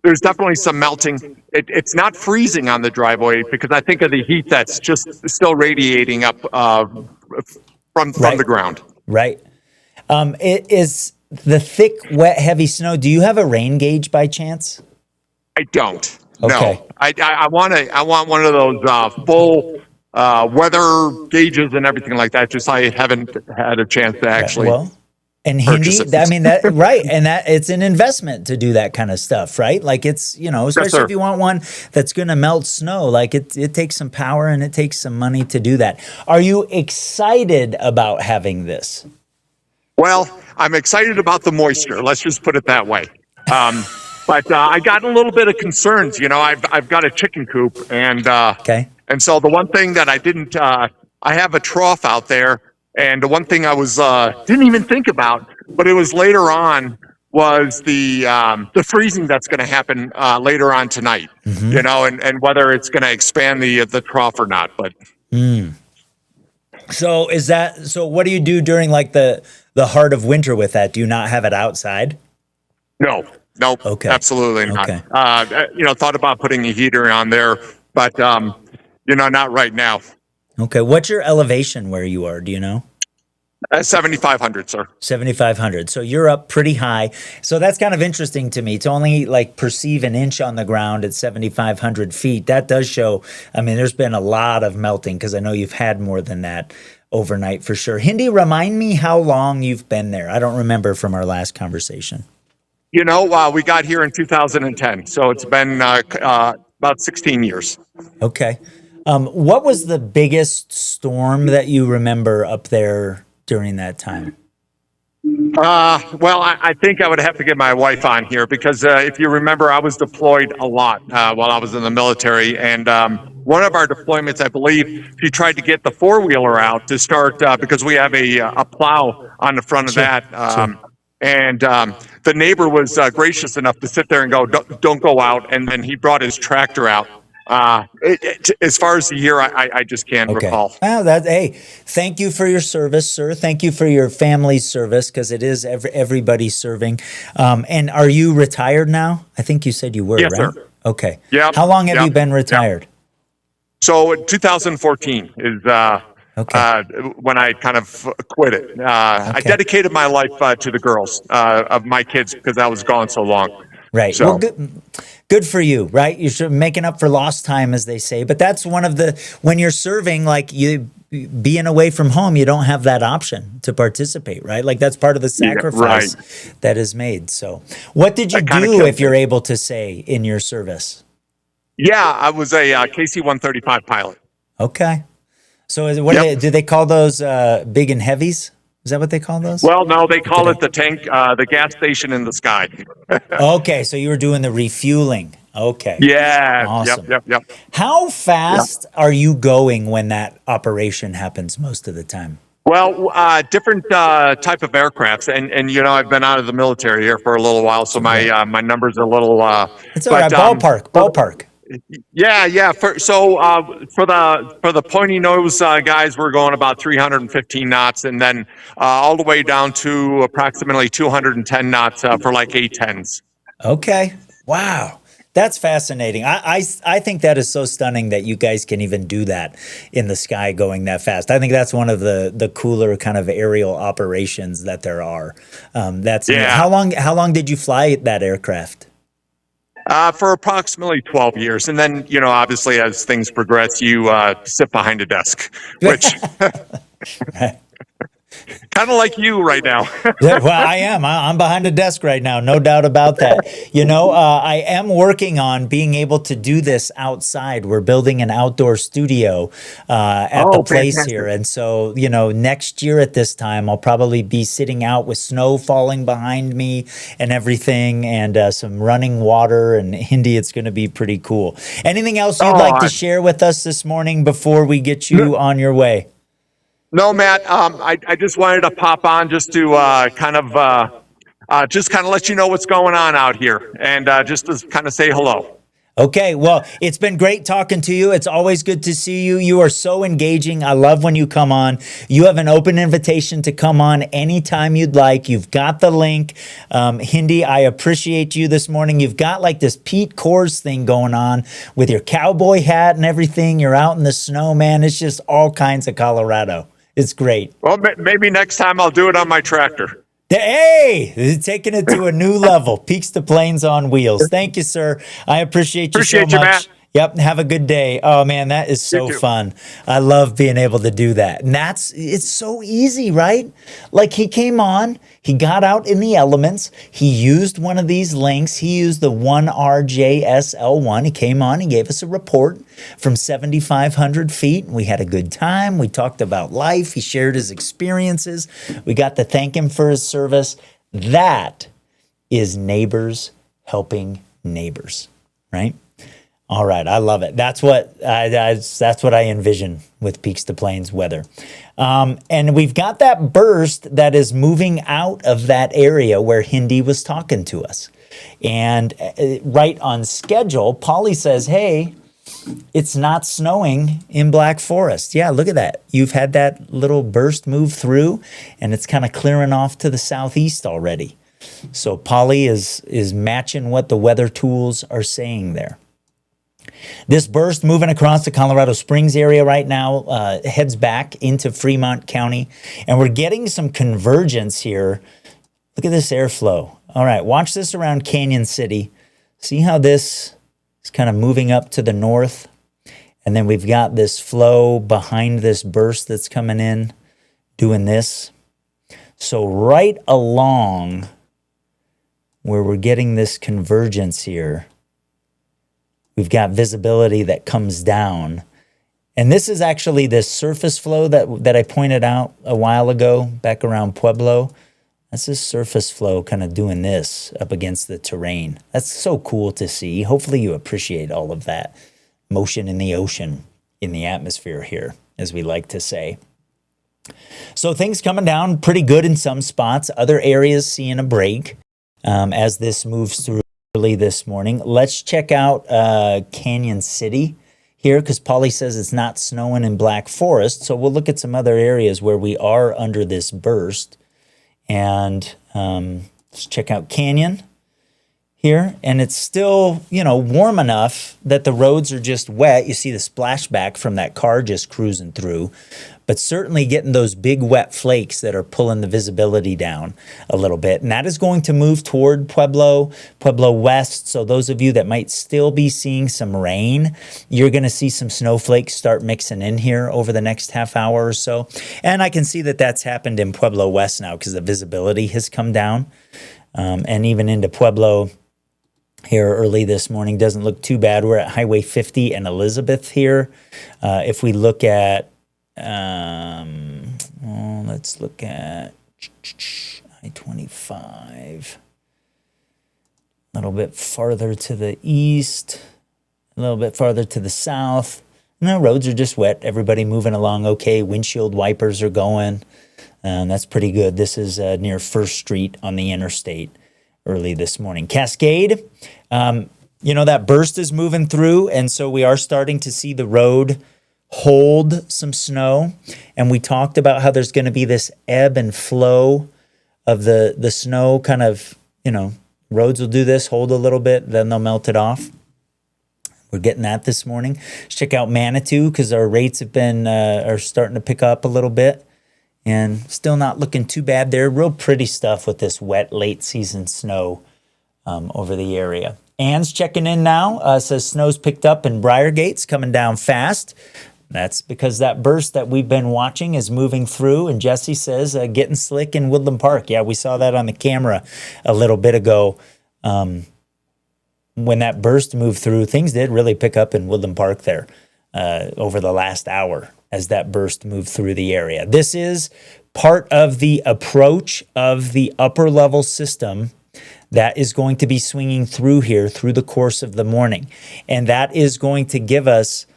there's definitely some melting. It's not freezing on the driveway because I think of the heat that's just still radiating up from Right. the ground. Right. It is the thick, wet, heavy snow. Do you have a rain gauge by chance? I don't. Okay. No, I want one of those full weather gauges and everything like that. Just I haven't had a chance to actually. Well, and Hindi, purchase it. I mean, that right, and that it's an investment to do that kind of stuff, right? Like it's, especially sir. if you want one that's going to melt snow, like it takes some power and it takes some money to do that. Are you excited about having this? Well, I'm excited about the moisture. Let's just put it that way. But I got a little bit of concerns. I've got a chicken coop, and Okay. and so the one thing that I didn't, I have a trough out there, and the one thing I was didn't even think about, but it was later on was the freezing that's going to happen later on tonight. Mm-hmm. And whether it's going to expand the trough or not. But So what do you do during like the heart of winter with that? Do you not have it outside? no, Okay. absolutely not. Okay. Thought about putting a heater on there, but not right now. Okay. What's your elevation where you are? Do you know? 7,500, sir. 7,500. So you're up pretty high. So that's kind of interesting to me to only like perceive an inch on the ground at 7,500 feet. That does show, I mean, there's been a lot of melting because I know you've had more than that overnight for sure. Hindi, remind me how long you've been there. I don't remember from our last conversation. We got here in 2010, so it's been about 16 years. Okay. What was the biggest storm that you remember up there during that time? Well, I think I would have to get my wife on here because if you remember, I was deployed a lot while I was in the military. And one of our deployments, I believe, she tried to get the four-wheeler out to start because we have a plow on the front of that. And the neighbor was gracious enough to sit there and go, don't go out. And then he brought his tractor out. As far as the year, I just can't recall. Well, hey, thank you for your service, sir. Thank you for your family's service because it is everybody serving. And are you retired now? I think you said you were, Yes, right? sir. Okay. Yeah. How long have you been retired? So 2014 is when I kind of quit it. I dedicated my life to the girls of my kids because I was gone so long. Right. So. Well, good for you, right? You're making up for lost time, as they say. But that's one of when you're serving, like you being away from home, you don't have that option to participate, right? Like that's part of the sacrifice that is made. So what did you do, if you're able to say, in your service? Yeah, I was a KC-135 pilot. Okay. So do they call those big and heavies? Is that what they call those? Well, no, they call it the tank, the gas station in the sky. Okay, so you were doing the refueling. Okay. Yeah. Awesome. Yep. How fast are you going when that operation happens most of the time? Well, different type of aircrafts, and I've been out of the military here for a little while, so my numbers are a little. It's all right. Ballpark. Yeah. For the pointy nose guys, we're going about 315 knots, and then all the way down to approximately 210 knots for like A-10s. Okay. Wow. That's fascinating. I think that is so stunning that you guys can even do that in the sky going that fast. I think that's one of the cooler kind of aerial operations that there are. How long did you fly that aircraft? For approximately 12 years. And then, obviously as things progress, you sit behind a desk, which... Kind of like you right now. Yeah, well, I am. I'm behind a desk right now, no doubt about that. I am working on being able to do this outside. We're building an outdoor studio at the place fantastic. here. And so, next year at this time, I'll probably be sitting out with snow falling behind me and everything and some running water. And Hindi, it's going to be pretty cool. Anything else you'd like to share with us this morning before we get you on your way? No, Matt. I just wanted to pop on just to kind of let you know what's going on out here, and just to kind of say hello. Okay, well, it's been great talking to you. It's always good to see you. You are so engaging. I love when you come on. You have an open invitation to come on anytime you'd like. You've got the link. Hindi, I appreciate you this morning. You've got like this Pete Kors thing going on with your cowboy hat and everything. You're out in the snow, man. It's just all kinds of Colorado. It's great. Well, maybe next time I'll do it on my tractor. Hey, taking it to a new level. Peaks to Plains on wheels. Thank you, sir. I appreciate you so much. Matt. Yep. Have a good day. Oh man, that is so fun. I love being able to do that. And it's so easy, right? Like he came on, he got out in the elements. He used one of these links. He used the 1RJSL1. He came on, he gave us a report from 7,500 feet. We had a good time. We talked about life. He shared his experiences. We got to thank him for his service. That is neighbors helping neighbors, right? All right, I love it. That's what I envision with Peaks to Plains weather. And we've got that burst that is moving out of that area where Hindi was talking to us. And right on schedule, Polly says, hey, it's not snowing in Black Forest. Yeah, look at that. You've had that little burst move through, and it's kind of clearing off to the southeast already. So Polly is matching what the weather tools are saying there. This burst moving across the Colorado Springs area right now heads back into Fremont County, and we're getting some convergence here. Look at this airflow. All right, watch this around Canyon City. See how this is kind of moving up to the north, and then we've got this flow behind this burst that's coming in, doing this. So right along where we're getting this convergence here, we've got visibility that comes down. And this is actually this surface flow that I pointed out a while ago back around Pueblo. That's this surface flow kind of doing this up against the terrain. That's so cool to see. Hopefully you appreciate all of that motion in the ocean, in the atmosphere here, as we like to say. So things coming down pretty good in some spots. Other areas seeing a break as this moves through early this morning. Let's check out Canyon City here, because Polly says it's not snowing in Black Forest. So we'll look at some other areas where we are under this burst. And let's check out Canyon here. And it's still, warm enough that the roads are just wet. You see the splashback from that car just cruising through. But certainly getting those big wet flakes that are pulling the visibility down a little bit. And that is going to move toward Pueblo West. So those of you that might still be seeing some rain, you're going to see some snowflakes start mixing in here over the next half hour or so. And I can see that that's happened in Pueblo West now because the visibility has come down. And even into Pueblo here early this morning doesn't look too bad. We're at Highway 50 and Elizabeth here. If we look at let's look at I-25. A little bit farther to the east, a little bit farther to the south. And the roads are just wet. Everybody moving along okay. Windshield wipers are going. That's pretty good. This is near First Street on the interstate early this morning. Cascade, that burst is moving through, and so we are starting to see the road hold some snow. And we talked about how there's going to be this ebb and flow of the snow kind of, roads will do this, hold a little bit, then they'll melt it off. We're getting that this morning. Let's check out Manitou because our rates have been are starting to pick up a little bit, and still not looking too bad there. Real pretty stuff with this wet late season snow over the area. Ann's checking in now. Says snow's picked up in Briargate's coming down fast. That's because that burst that we've been watching is moving through, and Jesse says getting slick in Woodland Park. Yeah, we saw that on the camera a little bit ago. When that burst moved through, things did really pick up in Woodland Park there over the last hour as that burst moved through the area. This is part of the approach of the upper level system that is going to be swinging through here through the course of the morning. And that is going to give us,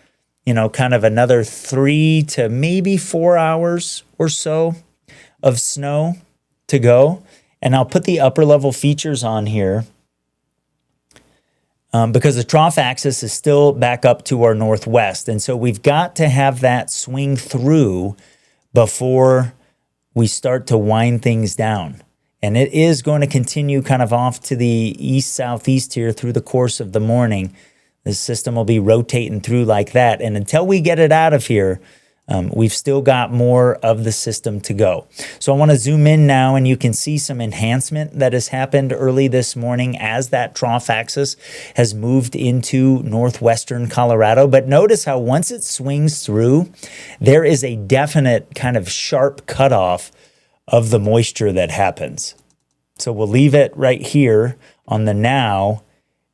kind of another 3 to maybe 4 hours or so of snow to go. And I'll put the upper level features on here because the trough axis is still back up to our northwest. And so we've got to have that swing through before we start to wind things down. And it is going to continue kind of off to the east-southeast here through the course of the morning. The system will be rotating through like that. And until we get it out of here, we've still got more of the system to go. So I want to zoom in now, and you can see some enhancement that has happened early this morning as that trough axis has moved into northwestern Colorado. But notice how once it swings through, there is a definite kind of sharp cutoff of the moisture that happens. So we'll leave it right here on the now.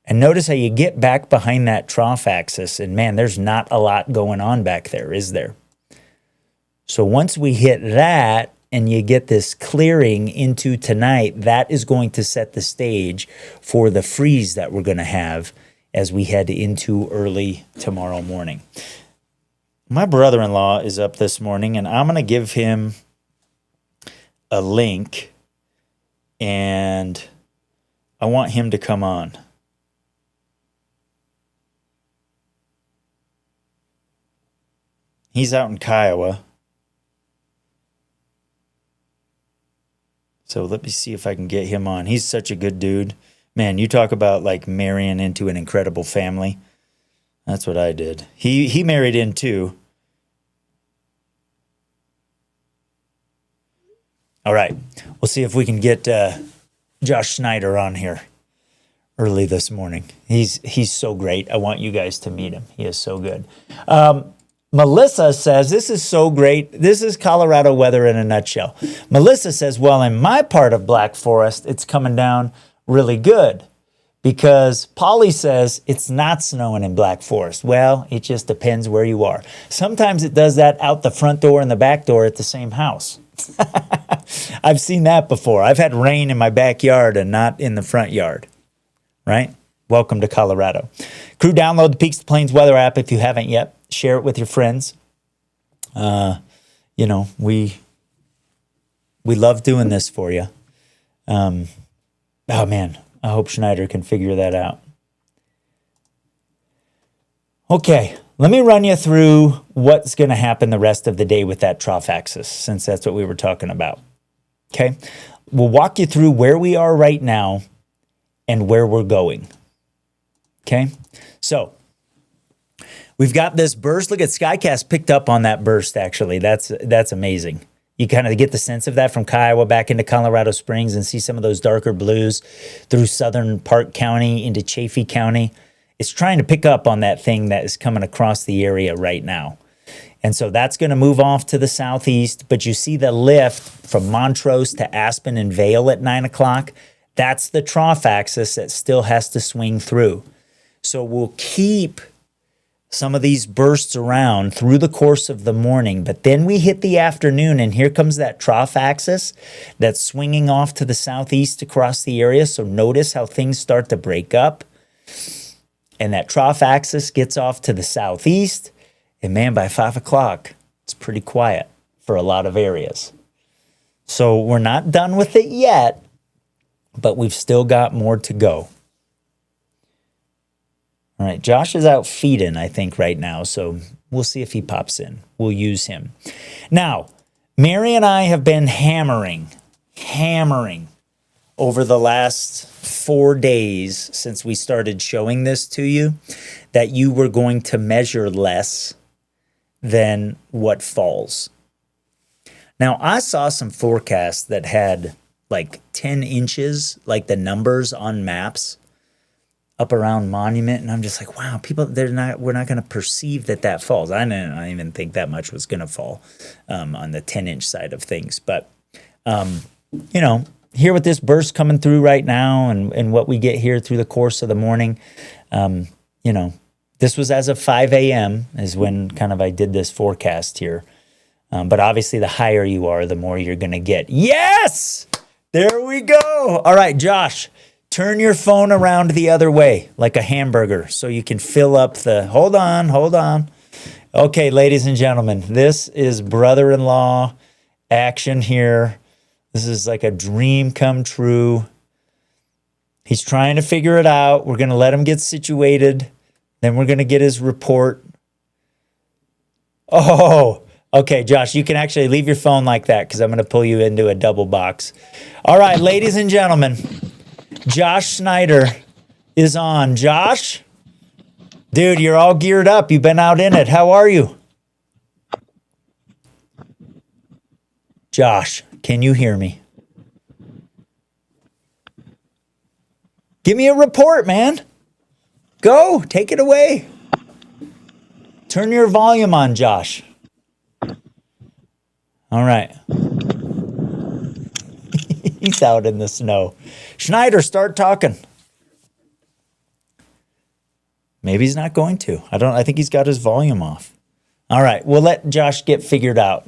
And notice how you get back behind that trough axis, and man, there's not a lot going on back there, is there? So once we hit that and you get this clearing into tonight, that is going to set the stage for the freeze that we're going to have as we head into early tomorrow morning. My brother-in-law is up this morning, and I'm going to give him a link, and I want him to come on. He's out in Kiowa. So let me see if I can get him on. He's such a good dude. Man, you talk about like marrying into an incredible family. That's what I did. He married in too. All right. We'll see if we can get Josh Schneider on here early this morning. He's so great. I want you guys to meet him. He is so good. Melissa says, this is so great. This is Colorado weather in a nutshell. Melissa says, well, in my part of Black Forest, it's coming down really good because Polly says it's not snowing in Black Forest. Well, it just depends where you are. Sometimes it does that out the front door and the back door at the same house. I've seen that before. I've had rain in my backyard and not in the front yard, right? Welcome to Colorado. Crew, download the Peaks to Plains weather app if you haven't yet. Share it with your friends. We love doing this for you. Oh man, I hope Schneider can figure that out. Okay, let me run you through what's going to happen the rest of the day with that trough axis, since that's what we were talking about. Okay, we'll walk you through where we are right now and where we're going. Okay, so we've got this burst. Look at Skycast picked up on that burst, actually. That's amazing. You kind of get the sense of that from Kiowa back into Colorado Springs and see some of those darker blues through southern Park County into Chaffee County. It's trying to pick up on that thing that is coming across the area right now. And so that's going to move off to the southeast. But you see the lift from Montrose to Aspen and Vail at 9 o'clock. That's the trough axis that still has to swing through. So we'll keep some of these bursts around through the course of the morning, but then we hit the afternoon and here comes that trough axis that's swinging off to the southeast across the area. So notice how things start to break up and that trough axis gets off to the southeast. And man, by 5 o'clock, it's pretty quiet for a lot of areas. So we're not done with it yet, but we've still got more to go. All right, Josh is out feeding, I think, right now, so we'll see if he pops in. We'll use him. Now, Mary and I have been hammering over the last 4 days since we started showing this to you that you were going to measure less than what falls. Now, I saw some forecasts that had like 10 inches, like the numbers on maps. up around Monument, and I'm just like, wow, people, we're not going to perceive that falls. I didn't even think that much was going to fall on the 10-inch side of things. But, here with this burst coming through right now and what we get here through the course of the morning, this was as of 5 a.m. is when kind of I did this forecast here. But obviously, the higher you are, the more you're going to get. Yes! There we go. All right, Josh, turn your phone around the other way like a hamburger so you can fill up the... Hold on. Okay, ladies and gentlemen, this is brother-in-law action here. This is like a dream come true. He's trying to figure it out. We're going to let him get situated. Then we're going to get his report. Oh, okay, Josh, you can actually leave your phone like that because I'm going to pull you into a double box. All right, ladies and gentlemen, Josh Snyder is on. Josh? Dude, you're all geared up. You've been out in it. How are you? Josh, can you hear me? Give me a report, man. Go, take it away. Turn your volume on, Josh. All right. He's out in the snow. Schneider, start talking. Maybe he's not going to. I think he's got his volume off. All right, we'll let Josh get figured out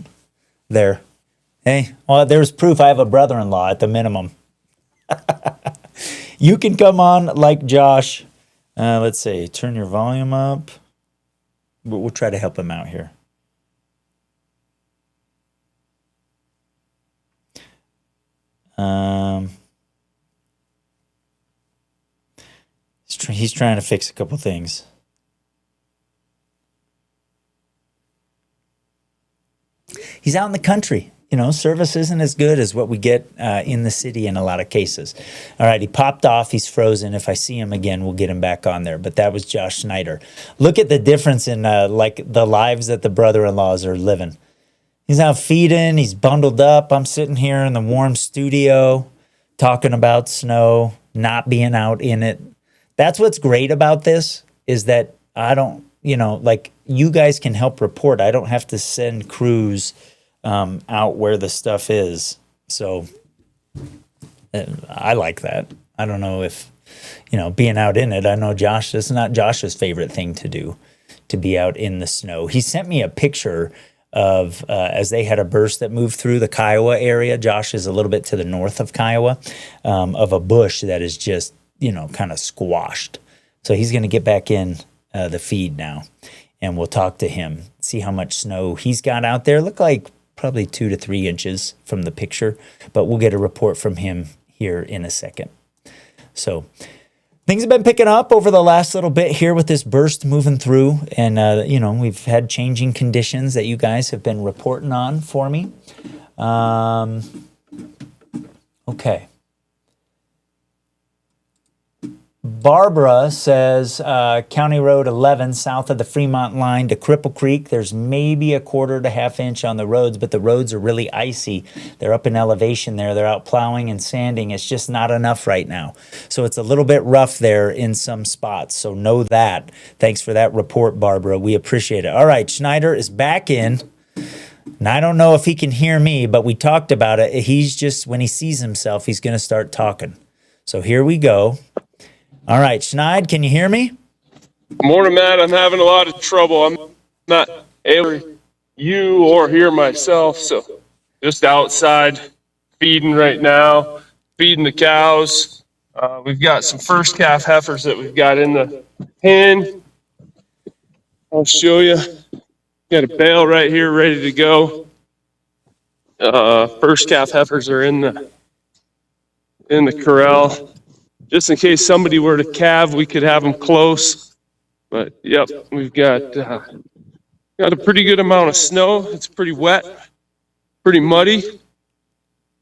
there. Hey, well, there's proof I have a brother-in-law at the minimum. You can come on like Josh. Let's see, turn your volume up. We'll try to help him out here. He's trying to fix a couple things. He's out in the country. Service isn't as good as what we get in the city in a lot of cases. All right, he popped off. He's frozen. If I see him again, we'll get him back on there. But that was Josh Snyder. Look at the difference in the lives that the brother-in-laws are living. He's out feeding. He's bundled up. I'm sitting here in the warm studio talking about snow, not being out in it. That's what's great about this is that I don't, you guys can help report. I don't have to send crews out where the stuff is. So I like that. I don't know if, being out in it, I know this is not Josh's favorite thing to do, to be out in the snow. He sent me a picture of, as they had a burst that moved through the Kiowa area. Josh is a little bit to the north of Kiowa, of a bush that is just, kind of squashed. So he's going to get back in the feed now, and we'll talk to him, see how much snow he's got out there. Look like probably 2 to 3 inches from the picture, but we'll get a report from him here in a second. So things have been picking up over the last little bit here with this burst moving through, and we've had changing conditions that you guys have been reporting on for me. Okay. Barbara says County Road 11 south of the Fremont line to Cripple Creek. There's maybe a 1/4 to 1/2 inch on the roads, but the roads are really icy. They're up in elevation there. They're out plowing and sanding. It's just not enough right now. So it's a little bit rough there in some spots. So know that. Thanks for that report, Barbara. We appreciate it. All right, Schneider is back in. And I don't know if he can hear me, but we talked about it. He's just, when he sees himself, he's going to start talking. So here we go. All right, Schneid, can you hear me? Morning, Matt. I'm having a lot of trouble. I'm not able to hear you or hear myself, so just outside feeding right now, feeding the cows. We've got some first calf heifers that we've got in the pen. I'll show you. Got a bale right here ready to go. First calf heifers are in the corral. Just in case somebody were to calve, we could have them close. But yep, we've got a pretty good amount of snow. It's pretty wet, pretty muddy.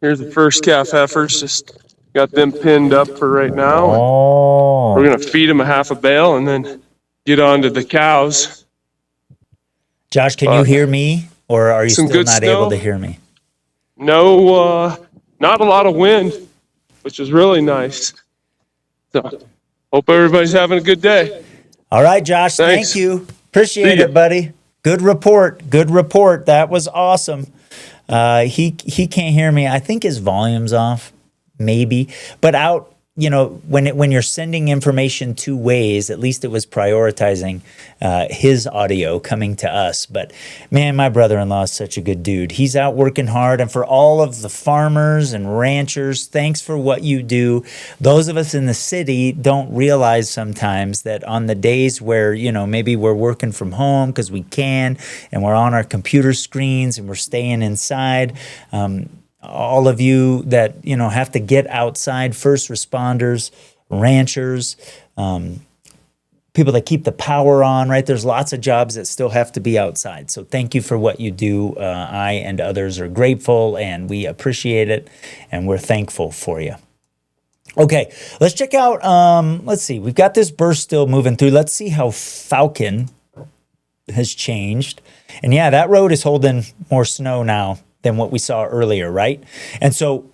Here's the first calf heifers. Just got them pinned up for right now. Oh. We're gonna feed them a 1/2 bale and then get on to the cows. Josh, can you hear me, or are you still not able to hear me? No, not a lot of wind, which is really nice. So Hope everybody's having a good day. All right, Josh. Thanks. Thank you. Appreciate See ya. it, buddy. Good report. Good report. That was awesome. He can't hear me. I think his volume's off, maybe. But out, when you're sending information two ways, at least it was prioritizing his audio coming to us. But man, my brother-in-law is such a good dude. He's out working hard, and for all of the farmers and ranchers, thanks for what you do. Those of us in the city don't realize sometimes that on the days where maybe we're working from home because we can, and we're on our computer screens and we're staying inside. All of you that have to get outside, first responders, ranchers, people that keep the power on, right? There's lots of jobs that still have to be outside. So thank you for what you do. I and others are grateful, and we appreciate it, and we're thankful for you. Okay, let's check out, let's see. We've got this burst still moving through. Let's see how Falcon has changed. And yeah, that road is holding more snow now than what we saw earlier, right? And so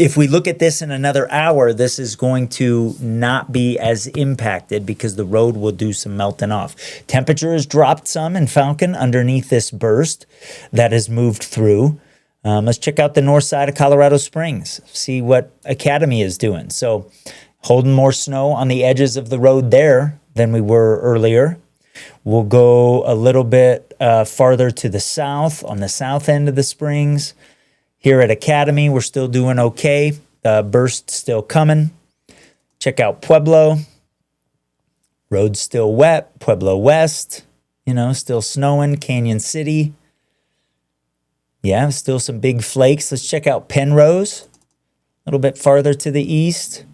if we look at this in another hour, this is going to not be as impacted because the road will do some melting off. Temperature has dropped some in Falcon underneath this burst that has moved through. Let's check out the north side of Colorado Springs, see what Academy is doing. So holding more snow on the edges of the road there than we were earlier. We'll go a little bit farther to the south, on the south end of the Springs. Here at Academy, we're still doing okay. Burst still coming. Check out Pueblo. Road's still wet. Pueblo West, still snowing. Canyon City. Yeah, still some big flakes. Let's check out Penrose. A little bit farther to the east.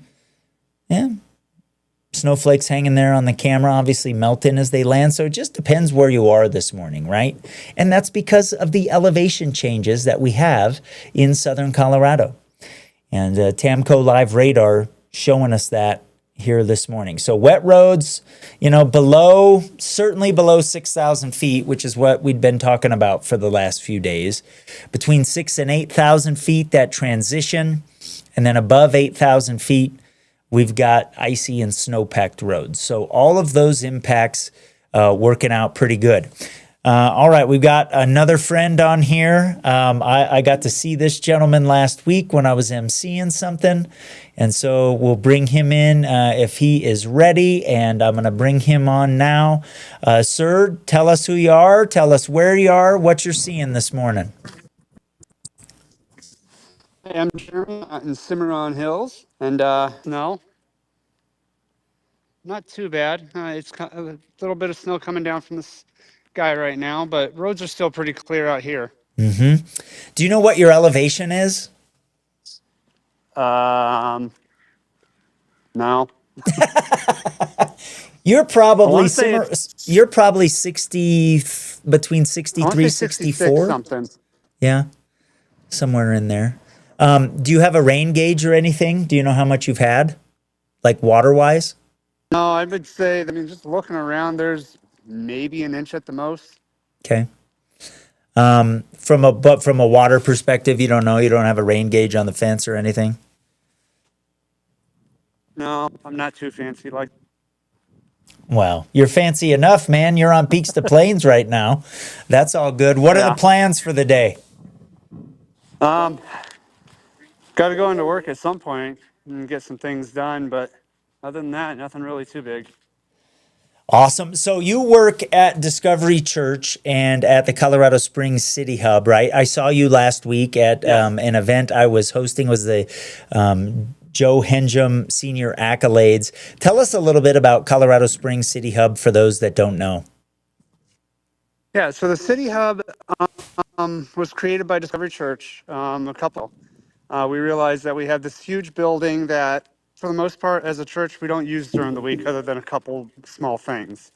Yeah. Snowflakes hanging there on the camera, obviously melting as they land. So it just depends where you are this morning, right? And that's because of the elevation changes that we have in southern Colorado. And Tamco Live Radar showing us that here this morning. So wet roads, certainly below 6,000 feet, which is what we'd been talking about for the last few days. Between 6,000 and 8,000 feet, that transition. And then above 8,000 feet, we've got icy and snow-packed roads. So all of those impacts working out pretty good. All right, we've got another friend on here. I got to see this gentleman last week when I was emceeing something. And so we'll bring him in if he is ready. And I'm going to bring him on now. Sir, tell us who you are. Tell us where you are, what you're seeing this morning. Hey, I'm Jeremy in Cimarron Hills, and no, not too bad. It's a little bit of snow coming down from the sky right now, but roads are still pretty clear out here. Mm-hmm. Do you know what your elevation is? No. You're probably you're probably 60, between 63, 64 something. Yeah, somewhere in there. Do you have a rain gauge or anything? Do you know how much you've had, like water-wise? No, I would say, just looking around, there's maybe an inch at the most. Okay. From a water perspective, you don't know. You don't have a rain gauge on the fence or anything. No, I'm not too fancy. Well, you're fancy enough, man. You're on Peaks to Plains right now. That's all good. What are the plans for the day? Got to go into work at some point and get some things done, but other than that, nothing really too big. Awesome. So you work at Discovery Church and at the Colorado Springs City Hub, right? I saw you last week at an event I was hosting. Was the Joe Henjum Senior Accolades. Tell us a little bit about Colorado Springs City Hub for those that don't know. Yeah, so the City Hub was created by Discovery Church, we realized that we have this huge building that, for the most part, as a church, we don't use during the week other than a couple small things.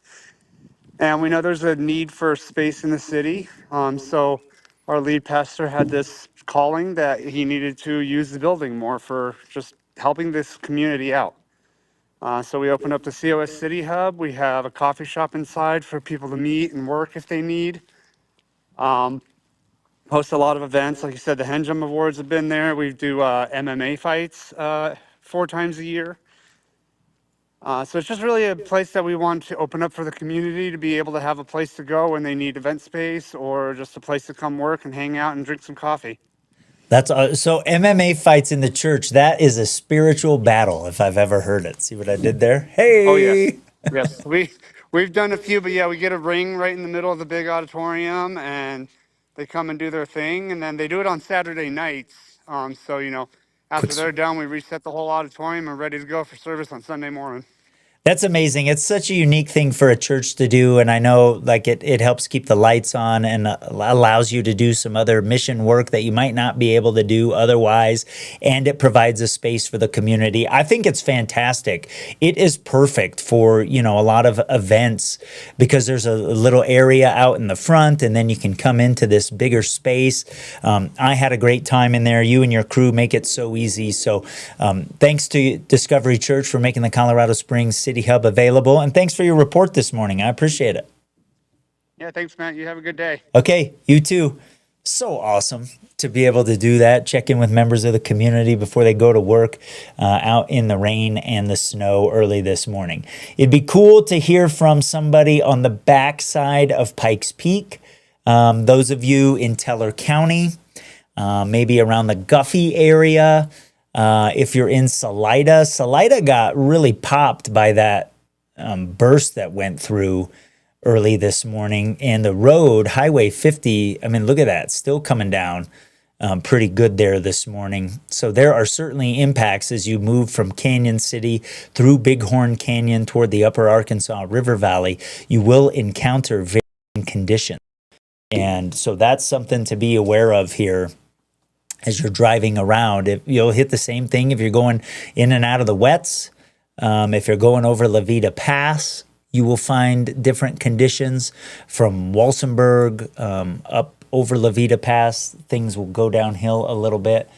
And we know there's a need for space in the city. So our lead pastor had this calling that he needed to use the building more for just helping this community out. So we opened up the COS City Hub. We have a coffee shop inside for people to meet and work if they need. Host a lot of events. Like you said, the Henjum Awards have been there. We do MMA fights 4 times a year. So it's just really a place that we want to open up for the community to be able to have a place to go when they need event space or just a place to come work and hang out and drink some coffee. That's so MMA fights in the church. That is a spiritual battle if I've ever heard it. See what I did there? Oh yes, Hey. yes. We've done a few, but yeah, we get a ring right in the middle of the big auditorium, and they come and do their thing, and then they do it on Saturday nights. So after they're done, we reset the whole auditorium and ready to go for service on Sunday morning. That's amazing. It's such a unique thing for a church to do. And I know like it helps keep the lights on and allows you to do some other mission work that you might not be able to do otherwise. And it provides a space for the community. I think it's fantastic. It is perfect for, a lot of events because there's a little area out in the front and then you can come into this bigger space. I had a great time in there. You and your crew make it so easy. So thanks to Discovery Church for making the Colorado Springs City Hub available. And thanks for your report this morning. I appreciate it. Yeah, thanks, Matt. You have a good day. Okay, you too. So awesome to be able to do that, check in with members of the community before they go to work out in the rain and the snow early this morning. It'd be cool to hear from somebody on the backside of Pikes Peak. Those of you in Teller County, maybe around the Guffey area. If you're in Salida got really popped by that burst that went through early this morning. And the road, Highway 50, I mean, look at that, still coming down pretty good there this morning. So there are certainly impacts as you move from Canyon City through Bighorn Canyon toward the upper Arkansas River Valley. You will encounter varying conditions. And so that's something to be aware of here as you're driving around. You'll hit the same thing if you're going in and out of the wets. If you're going over Levita Pass, you will find different conditions from Walsenburg up over Levita Pass. Things will go downhill a little bit.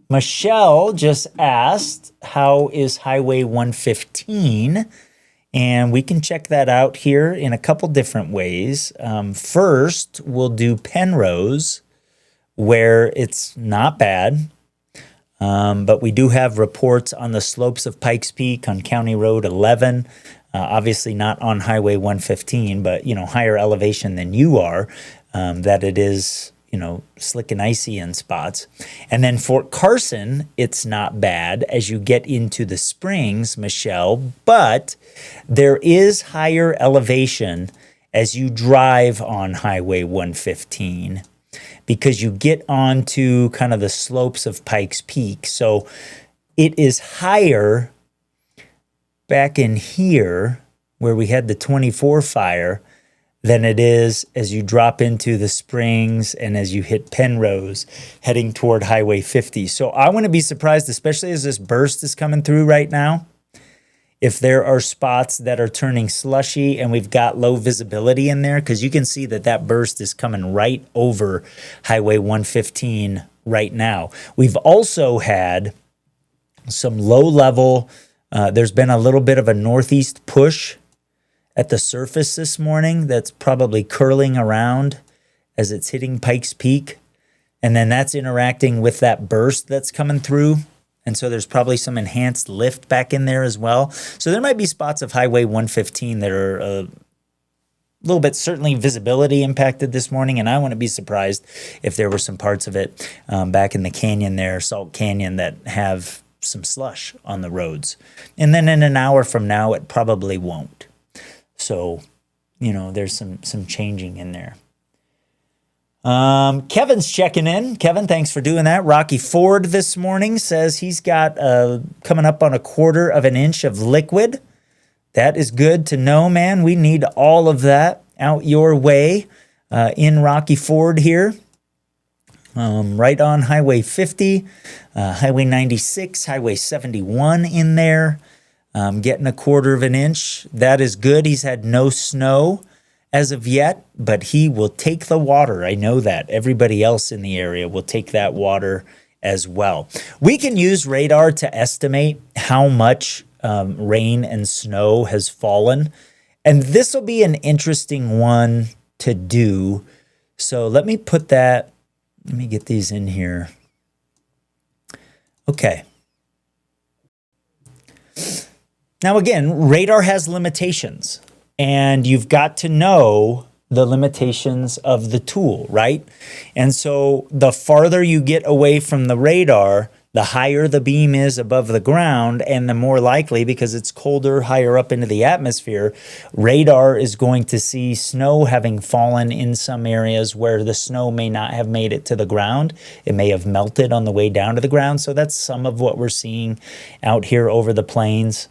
Michelle just asked, how is Highway 115? And we can check that out here in a couple different ways. First, we'll do Penrose, where it's not bad, but we do have reports on the slopes of Pikes Peak on County Road 11, obviously not on Highway 115, but, higher elevation than you are, that it is, slick and icy in spots. And then Fort Carson, it's not bad as you get into the Springs, Michelle, but there is higher elevation as you drive on Highway 115. Because you get onto kind of the slopes of Pikes Peak. So it is higher back in here where we had the 24 fire than it is as you drop into the Springs and as you hit Penrose heading toward Highway 50. So I wouldn't be surprised, especially as this burst is coming through right now, if there are spots that are turning slushy and we've got low visibility in there, because you can see that burst is coming right over Highway 115 right now. We've also had some low level, there's been a little bit of a northeast push at the surface this morning that's probably curling around as it's hitting Pikes Peak. And then that's interacting with that burst that's coming through. And so there's probably some enhanced lift back in there as well. So there might be spots of Highway 115 that are a little bit certainly visibility impacted this morning. And I wouldn't be surprised if there were some parts of it back in the canyon there, Salt Canyon, that have some slush on the roads. And then in an hour from now, it probably won't. So, there's some changing in there. Kevin's checking in. Kevin, thanks for doing that. Rocky Ford this morning says he's got coming up on 1/4 of an inch of liquid. That is good to know, man. We need all of that out your way in Rocky Ford here. Right on Highway 50, Highway 96, Highway 71 in there. Getting 1/4 of an inch. That is good. He's had no snow as of yet, but he will take the water. I know that. Everybody else in the area will take that water as well. We can use radar to estimate how much rain and snow has fallen. And this will be an interesting one to do. So let me put that, let me get these in here. Okay. Now, again, radar has limitations, and you've got to know the limitations of the tool, right? And so the farther you get away from the radar, the higher the beam is above the ground, and the more likely, because it's colder higher up into the atmosphere, radar is going to see snow having fallen in some areas where the snow may not have made it to the ground. It may have melted on the way down to the ground. So that's some of what we're seeing out here over the plains.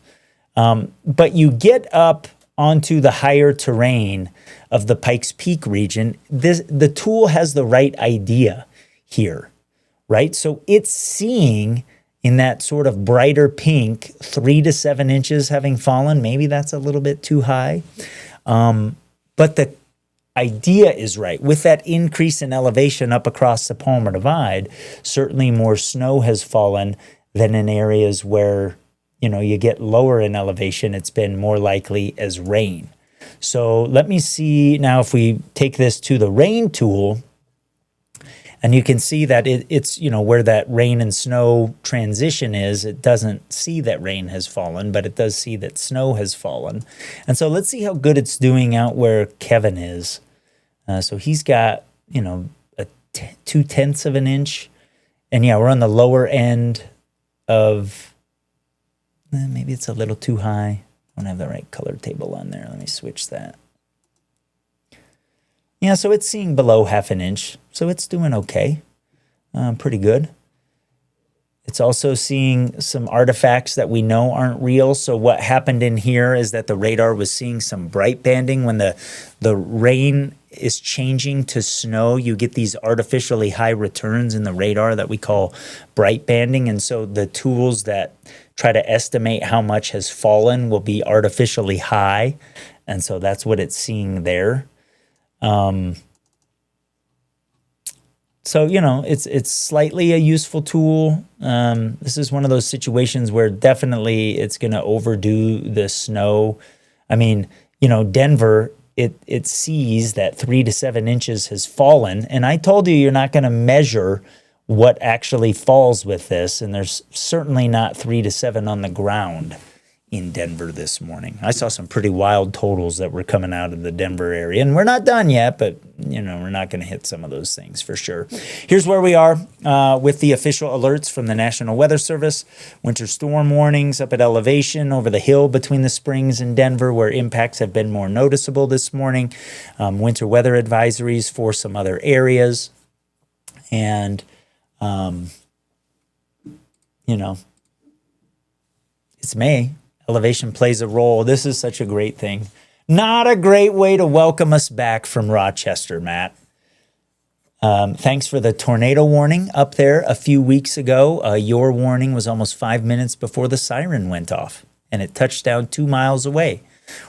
But you get up onto the higher terrain of the Pikes Peak region, the tool has the right idea here, right? So it's seeing in that sort of brighter pink 3 to 7 inches having fallen. Maybe that's a little bit too high. But the idea is right. With that increase in elevation up across the Palmer Divide, certainly more snow has fallen than in areas where you get lower in elevation. It's been more likely as rain. So let me see now if we take this to the rain tool, and you can see that it's where that rain and snow transition is. It doesn't see that rain has fallen, but it does see that snow has fallen. And so let's see how good it's doing out where Kevin is. So he's got, 2/10 of an inch. And yeah, we're on the lower end of, maybe it's a little too high. I don't have the right color table on there. Let me switch that. Yeah, so it's seeing below 1/2 inch. So it's doing okay. Pretty good. It's also seeing some artifacts that we know aren't real. So what happened in here is that the radar was seeing some bright banding. When the rain is changing to snow, you get these artificially high returns in the radar that we call bright banding. And so the tools that try to estimate how much has fallen will be artificially high. And so that's what it's seeing there. So, it's slightly a useful tool. This is one of those situations where definitely it's going to overdo the snow. I mean, Denver, it sees that 3 to 7 inches has fallen. And I told you you're not going to measure what actually falls with this. And there's certainly not 3 to 7 on the ground in Denver this morning. I saw some pretty wild totals that were coming out of the Denver area, and we're not done yet, but we're not going to hit some of those things for sure. Here's where we are with the official alerts from the National Weather Service. Winter storm warnings up at elevation over the hill between the Springs and Denver, where impacts have been more noticeable this morning. Winter weather advisories for some other areas. And, it's May. Elevation plays a role. This is such a great thing. Not a great way to welcome us back from Rochester, Matt. Thanks for the tornado warning up there a few weeks ago. Your warning was almost 5 minutes before the siren went off, and it touched down 2 miles away.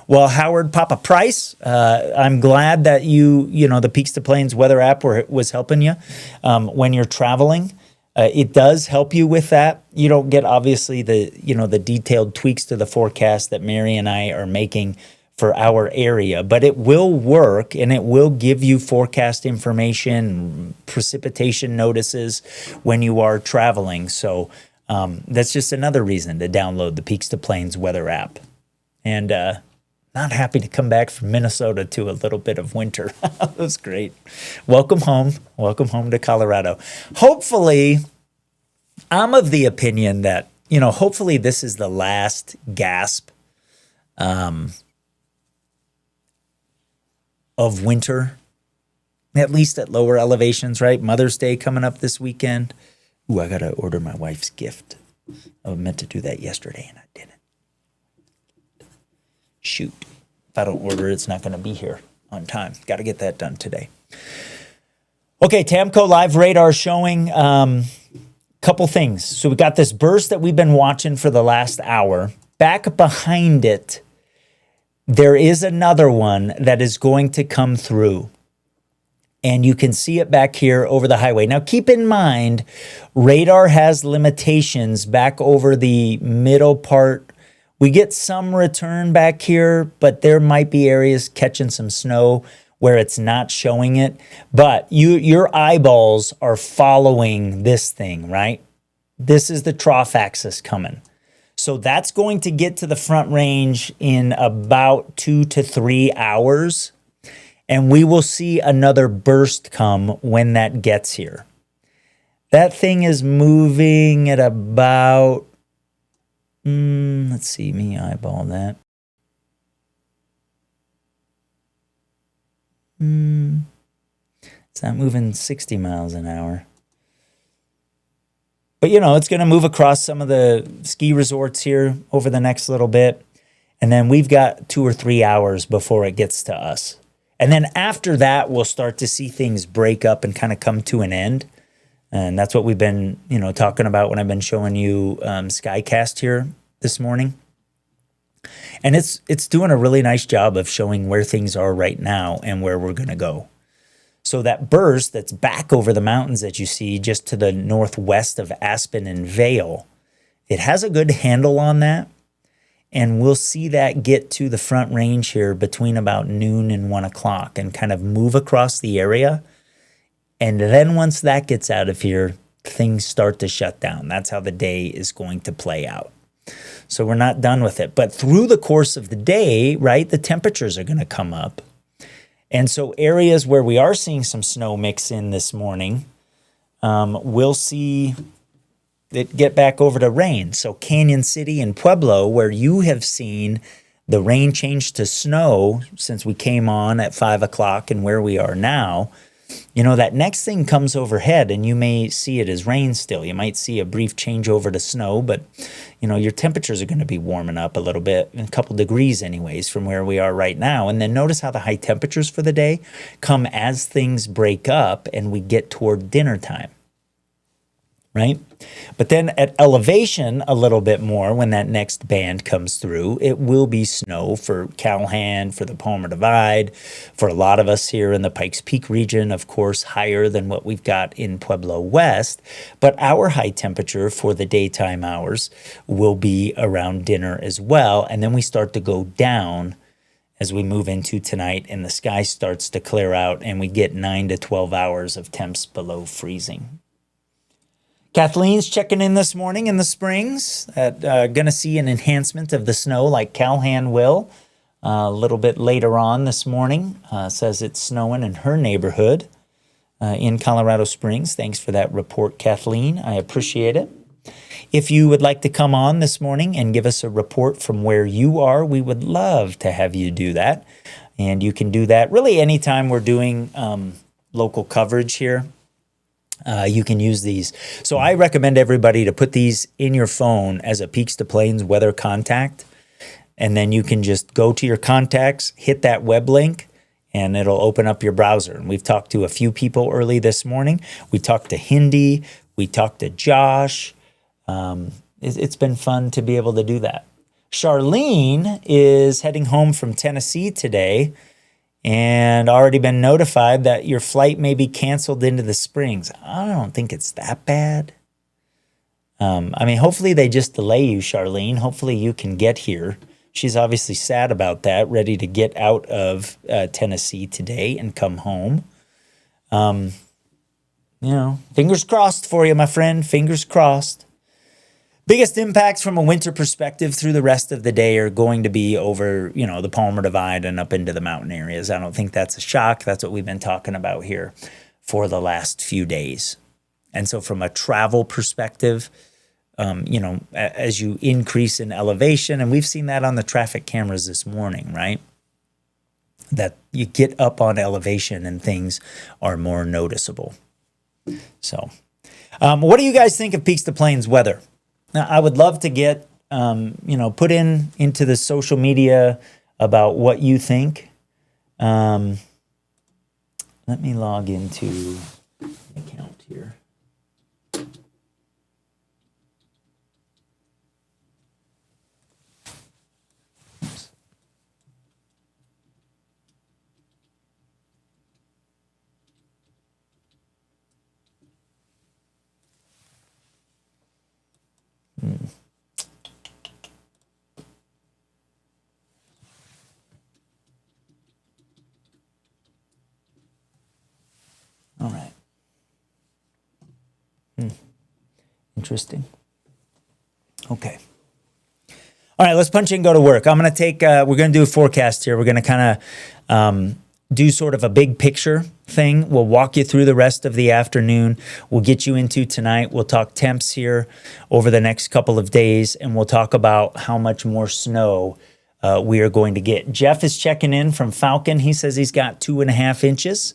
Well, Howard Papa Price, I'm glad that the Peaks to Plains weather app was helping you when you're traveling. It does help you with that. You don't get obviously the detailed tweaks to the forecast that Mary and I are making for our area, but it will work and it will give you forecast information, precipitation notices when you are traveling. So that's just another reason to download the Peaks to Plains weather app. And not happy to come back from Minnesota to a little bit of winter. That was great. Welcome home. Welcome home to Colorado. Hopefully, I'm of the opinion that, hopefully this is the last gasp of winter, at least at lower elevations, right? Mother's Day coming up this weekend. Ooh, I got to order my wife's gift. I meant to do that yesterday and I didn't. Shoot. If I don't order it, it's not going to be here on time. Got to get that done today. Okay, Tamco live radar showing couple things. So we got this burst that we've been watching for the last hour. Back behind it, there is another one that is going to come through. And you can see it back here over the highway. Now, keep in mind, radar has limitations back over the middle part. We get some return back here, but there might be areas catching some snow where it's not showing it. But your eyeballs are following this thing, right? This is the trough axis coming. So that's going to get to the Front Range in about 2 to 3 hours. And we will see another burst come when that gets here. That thing is moving at about, let's see, me eyeball that. It's not moving 60 miles an hour. But, you know, it's going to move across some of the ski resorts here over the next little bit. And then we've got 2 or 3 hours before it gets to us. And then after that, we'll start to see things break up and kind of come to an end. And that's what we've been, you know, talking about when I've been showing you Skycast here this morning. And it's doing a really nice job of showing where things are right now and where we're going to go. So that burst that's back over the mountains that you see just to the northwest of Aspen and Vail, it has a good handle on that. And we'll see that get to the Front Range here between about noon and 1 o'clock and kind of move across the area. And then once that gets out of here, things start to shut down. That's how the day is going to play out. So we're not done with it. But through the course of the day, right, the temperatures are going to come up. And so areas where we are seeing some snow mix in this morning, we'll see it get back over to rain. So Canyon City and Pueblo, where you have seen the rain change to snow since we came on at 5 o'clock and where we are now, you know, that next thing comes overhead and you may see it as rain still. You might see a brief change over to snow, but, you know, your temperatures are going to be warming up a little bit, a couple degrees anyways from where we are right now. And then notice how the high temperatures for the day come as things break up and we get toward dinner time. Right? But then at elevation a little bit more, when that next band comes through, it will be snow for Calhan, for the Palmer Divide, for a lot of us here in the Pikes Peak region, of course, higher than what we've got in Pueblo West. But our high temperature for the daytime hours will be around dinner as well. And then we start to go down as we move into tonight and the sky starts to clear out and we get 9 to 12 hours of temps below freezing. Kathleen's checking in this morning in the Springs. Going to see an enhancement of the snow like Calhan will a little bit later on this morning. Says it's snowing in her neighborhood in Colorado Springs. Thanks for that report, Kathleen. I appreciate it. If you would like to come on this morning and give us a report from where you are, we would love to have you do that. And you can do that really anytime we're doing local coverage here. You can use these. So I recommend everybody to put these in your phone as a Peaks to Plains weather contact. And then you can just go to your contacts, hit that web link, and it'll open up your browser. And we've talked to a few people early this morning. We talked to Hindi. We talked to Josh. It's been fun to be able to do that. Charlene is heading home from Tennessee today and already been notified that your flight may be canceled into the Springs. I don't think it's that bad. I mean, hopefully they just delay you, Charlene. Hopefully you can get here. She's obviously sad about that, ready to get out of Tennessee today and come home. You know, fingers crossed for you, my friend. Fingers crossed. Biggest impacts from a winter perspective through the rest of the day are going to be over, you know, the Palmer Divide and up into the mountain areas. I don't think that's a shock. That's what we've been talking about here for the last few days. And so from a travel perspective, you know, as you increase in elevation, and we've seen that on the traffic cameras this morning, right? That you get up on elevation and things are more noticeable. So what do you guys think of Peaks to Plains weather? Now, I would love to get, you know, put into the social media about what you think. Let me log into the account here. All right. Interesting. Okay. All right, let's punch in and go to work. I'm going to take, we're going to do a forecast here. We're going to kind of do sort of a big picture thing. We'll walk you through the rest of the afternoon. We'll get you into tonight. We'll talk temps here over the next couple of days, and we'll talk about how much more snow we are going to get. Jeff is checking in from Falcon. He says he's got 2.5 inches.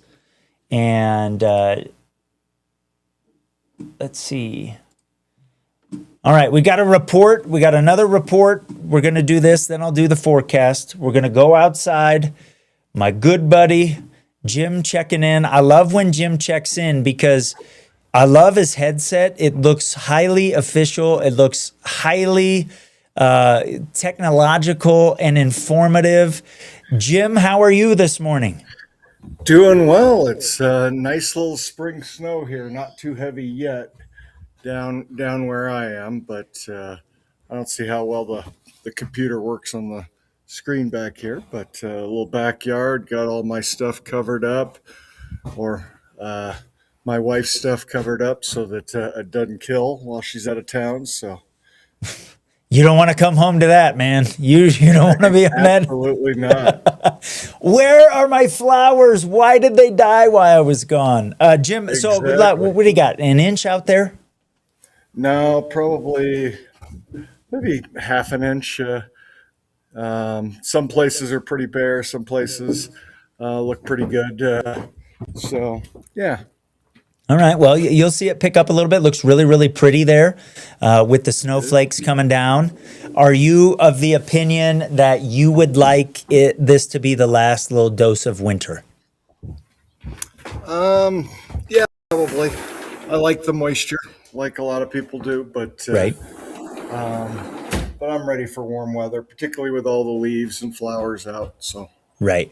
And let's see. All right, we got a report. We got another report. We're going to do this, then I'll do the forecast. We're going to go outside. My good buddy, Jim, checking in. I love when Jim checks in because I love his headset. It looks highly official. It looks highly technological and informative. Jim, how are you this morning? Doing well. It's a nice little spring snow here. Not too heavy yet down where I am, but I don't see how well the computer works on the screen back here. But a little backyard, got all my stuff covered up, or my wife's stuff covered up so that it doesn't kill while she's out of town. So you don't want to come home to that, man. You don't want to be on that. Absolutely not. Where are my flowers? Why did they die while I was gone? Jim, so Exactly. what do you got? An inch out there? No, probably maybe half an inch. Some places are pretty bare. Some places look pretty good. So, yeah. All right. Well, you'll see it pick up a little bit. Looks really, really pretty there with the snowflakes coming down. Are you of the opinion that you would like this to be the last little dose of winter? Yeah, probably. I like the moisture, like a lot of people do, but right. But I'm ready for warm weather, particularly with all the leaves and flowers out. So right.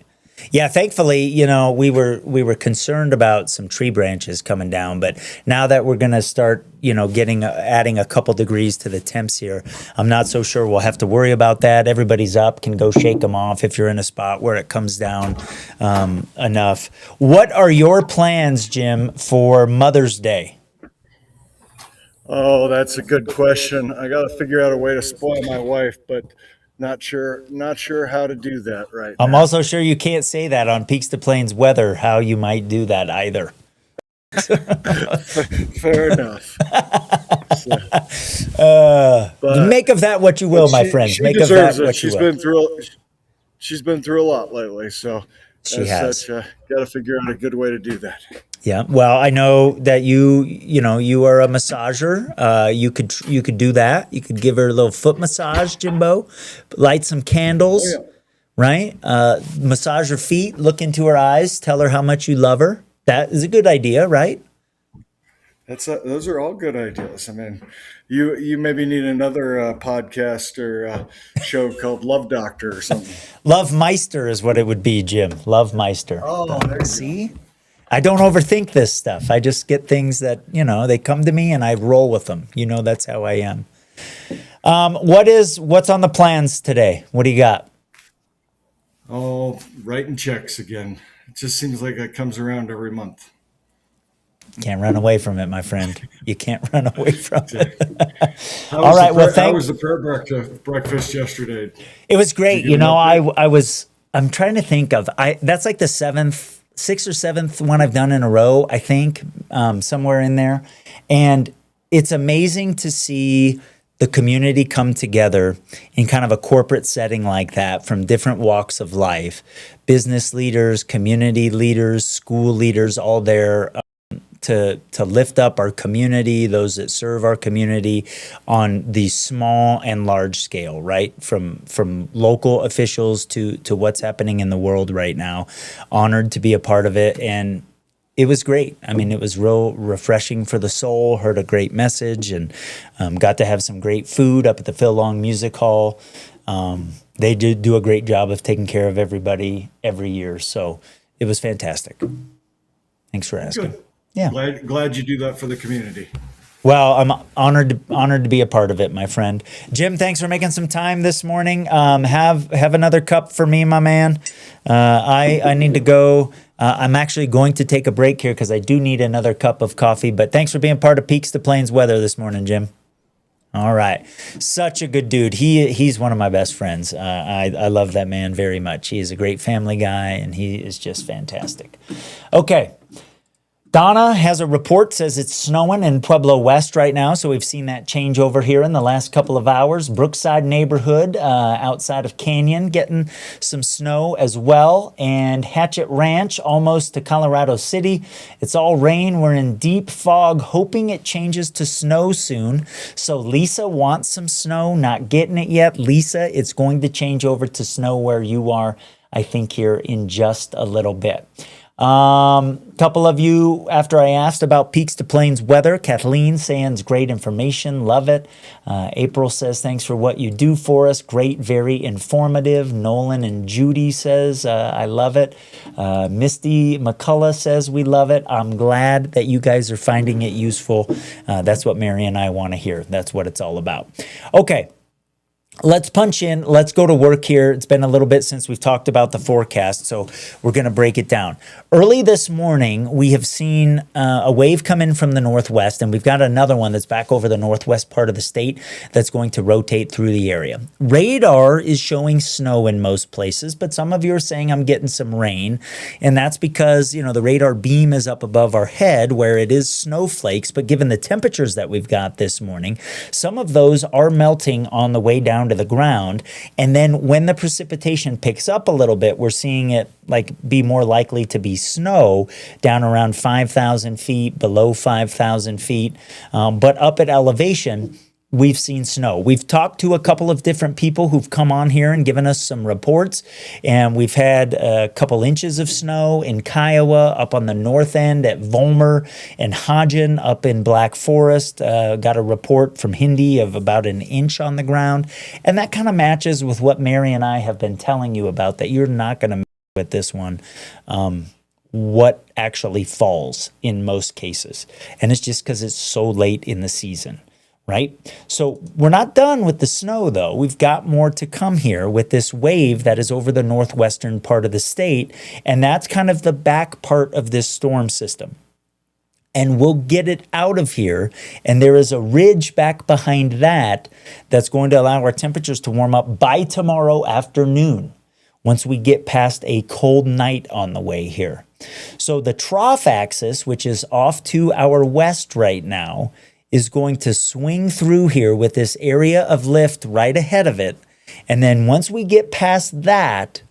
Yeah, thankfully, we were concerned about some tree branches coming down, but now that we're going to start, adding a couple degrees to the temps here, I'm not so sure we'll have to worry about that. Everybody's up, can go shake them off if you're in a spot where it comes down enough. What are your plans, Jim, for Mother's Day? Oh, that's a good question. I got to figure out a way to spoil my wife, but not sure how to do that right I'm now. also sure you can't say that on Peaks to Plains weather, how you might do that either. Fair enough. Make of that what you will, my friends. She Make of that deserves it. what you will. She's been through a lot lately, so She has. got to figure out a good way to do that. Yeah. Well, I know that you are a massager. You could do that. You could give her a little foot massage, Jimbo. Light some candles, right? Massage her feet. Look into her eyes. Tell her how much you love her. That is a good idea, right? Those are all good ideas. I mean, you maybe need another podcast or show called Love Doctor or something. Love Meister is what it would be, Jim. Love Meister. Oh, there you See? I don't overthink this stuff. I just get things that, they come to me and I roll with them. That's how I am. What's on the plans today? What do you got? Oh, writing checks again. It just seems like it comes around every month. Can't run away from it, my friend. You can't run away from it. How was the prayer breakfast yesterday? It was great. I'm trying to think of, that's like the sixth or seventh one I've done in a row, I think, somewhere in there. And it's amazing to see the community come together in kind of a corporate setting like that from different walks of life. Business leaders, community leaders, school leaders, all there to lift up our community, those that serve our community on the small and large scale, right? From local officials to what's happening in the world right now. Honored to be a part of it. And it was great. I mean, it was real refreshing for the soul. Heard a great message and got to have some great food up at the Phil Long Music Hall. They do a great job of taking care of everybody every year. So it was fantastic. Thanks for asking. Good. Yeah. Glad you do that for the community. Well, I'm honored to be a part of it, my friend. Jim, thanks for making some time this morning. Have another cup for me, my man. I need to go. I'm actually going to take a break here because I do need another cup of coffee. But thanks for being part of Peaks to Plains weather this morning, Jim. All right. Such a good dude. He's one of my best friends. I love that man very much. He is a great family guy, and he is just fantastic. Okay. Donna has a report, says it's snowing in Pueblo West right now, so we've seen that change over here in the last couple of hours. Brookside neighborhood outside of Canyon getting some snow as well, and Hatchet Ranch almost to Colorado City. It's all rain. We're in deep fog, hoping it changes to snow soon. So Lisa wants some snow, not getting it yet. Lisa, it's going to change over to snow where you are, I think, here in just a little bit. Couple of you, after I asked about Peaks to Plains weather, Kathleen saying great information, love it. April says thanks for what you do for us, great, very informative. Nolan and Judy says I love it. Misty McCullough says we love it. I'm glad that you guys are finding it useful. That's what Mary and I want to hear. That's what it's all about. Okay. Let's punch in. Let's go to work here. It's been a little bit since we've talked about the forecast, so we're going to break it down. Early this morning, we have seen a wave come in from the northwest, and we've got another one that's back over the northwest part of the state that's going to rotate through the area. Radar is showing snow in most places, but some of you are saying I'm getting some rain, and that's because, you know, the radar beam is up above our head where it is snowflakes, but given the temperatures that we've got this morning, some of those are melting on the way down to the ground. And then when the precipitation picks up a little bit, we're seeing it be more likely to be snow down around 5,000 feet, below 5,000 feet. But up at elevation, we've seen snow. We've talked to a couple of different people who've come on here and given us some reports, and we've had a couple inches of snow in Kiowa, up on the north end at Volmer, and Hodgen up in Black Forest. Got a report from Hindi of about an inch on the ground, and that kind of matches with what Mary and I have been telling you about, that you're not going to mess with this one. What actually falls in most cases, and it's just because it's so late in the season. Right? So we're not done with the snow, though. We've got more to come here with this wave that is over the northwestern part of the state, and that's kind of the back part of this storm system. And we'll get it out of here, and there is a ridge back behind that that's going to allow our temperatures to warm up by tomorrow afternoon once we get past a cold night on the way here. So the trough axis, which is off to our west right now, is going to swing through here with this area of lift right ahead of it. And then once we get past that,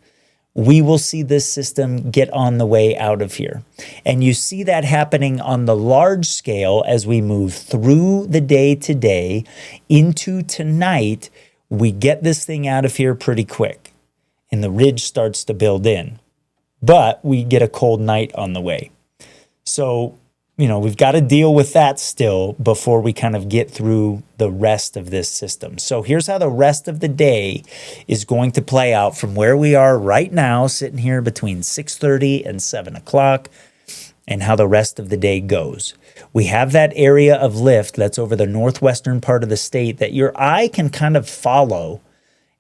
we will see this system get on the way out of here. And you see that happening on the large scale as we move through the day today into tonight. We get this thing out of here pretty quick, and the ridge starts to build in. But we get a cold night on the way. So, you know, we've got to deal with that still before we kind of get through the rest of this system. So here's how the rest of the day is going to play out from where we are right now, sitting here between 6:30 and 7 o'clock, and how the rest of the day goes. We have that area of lift that's over the northwestern part of the state that your eye can kind of follow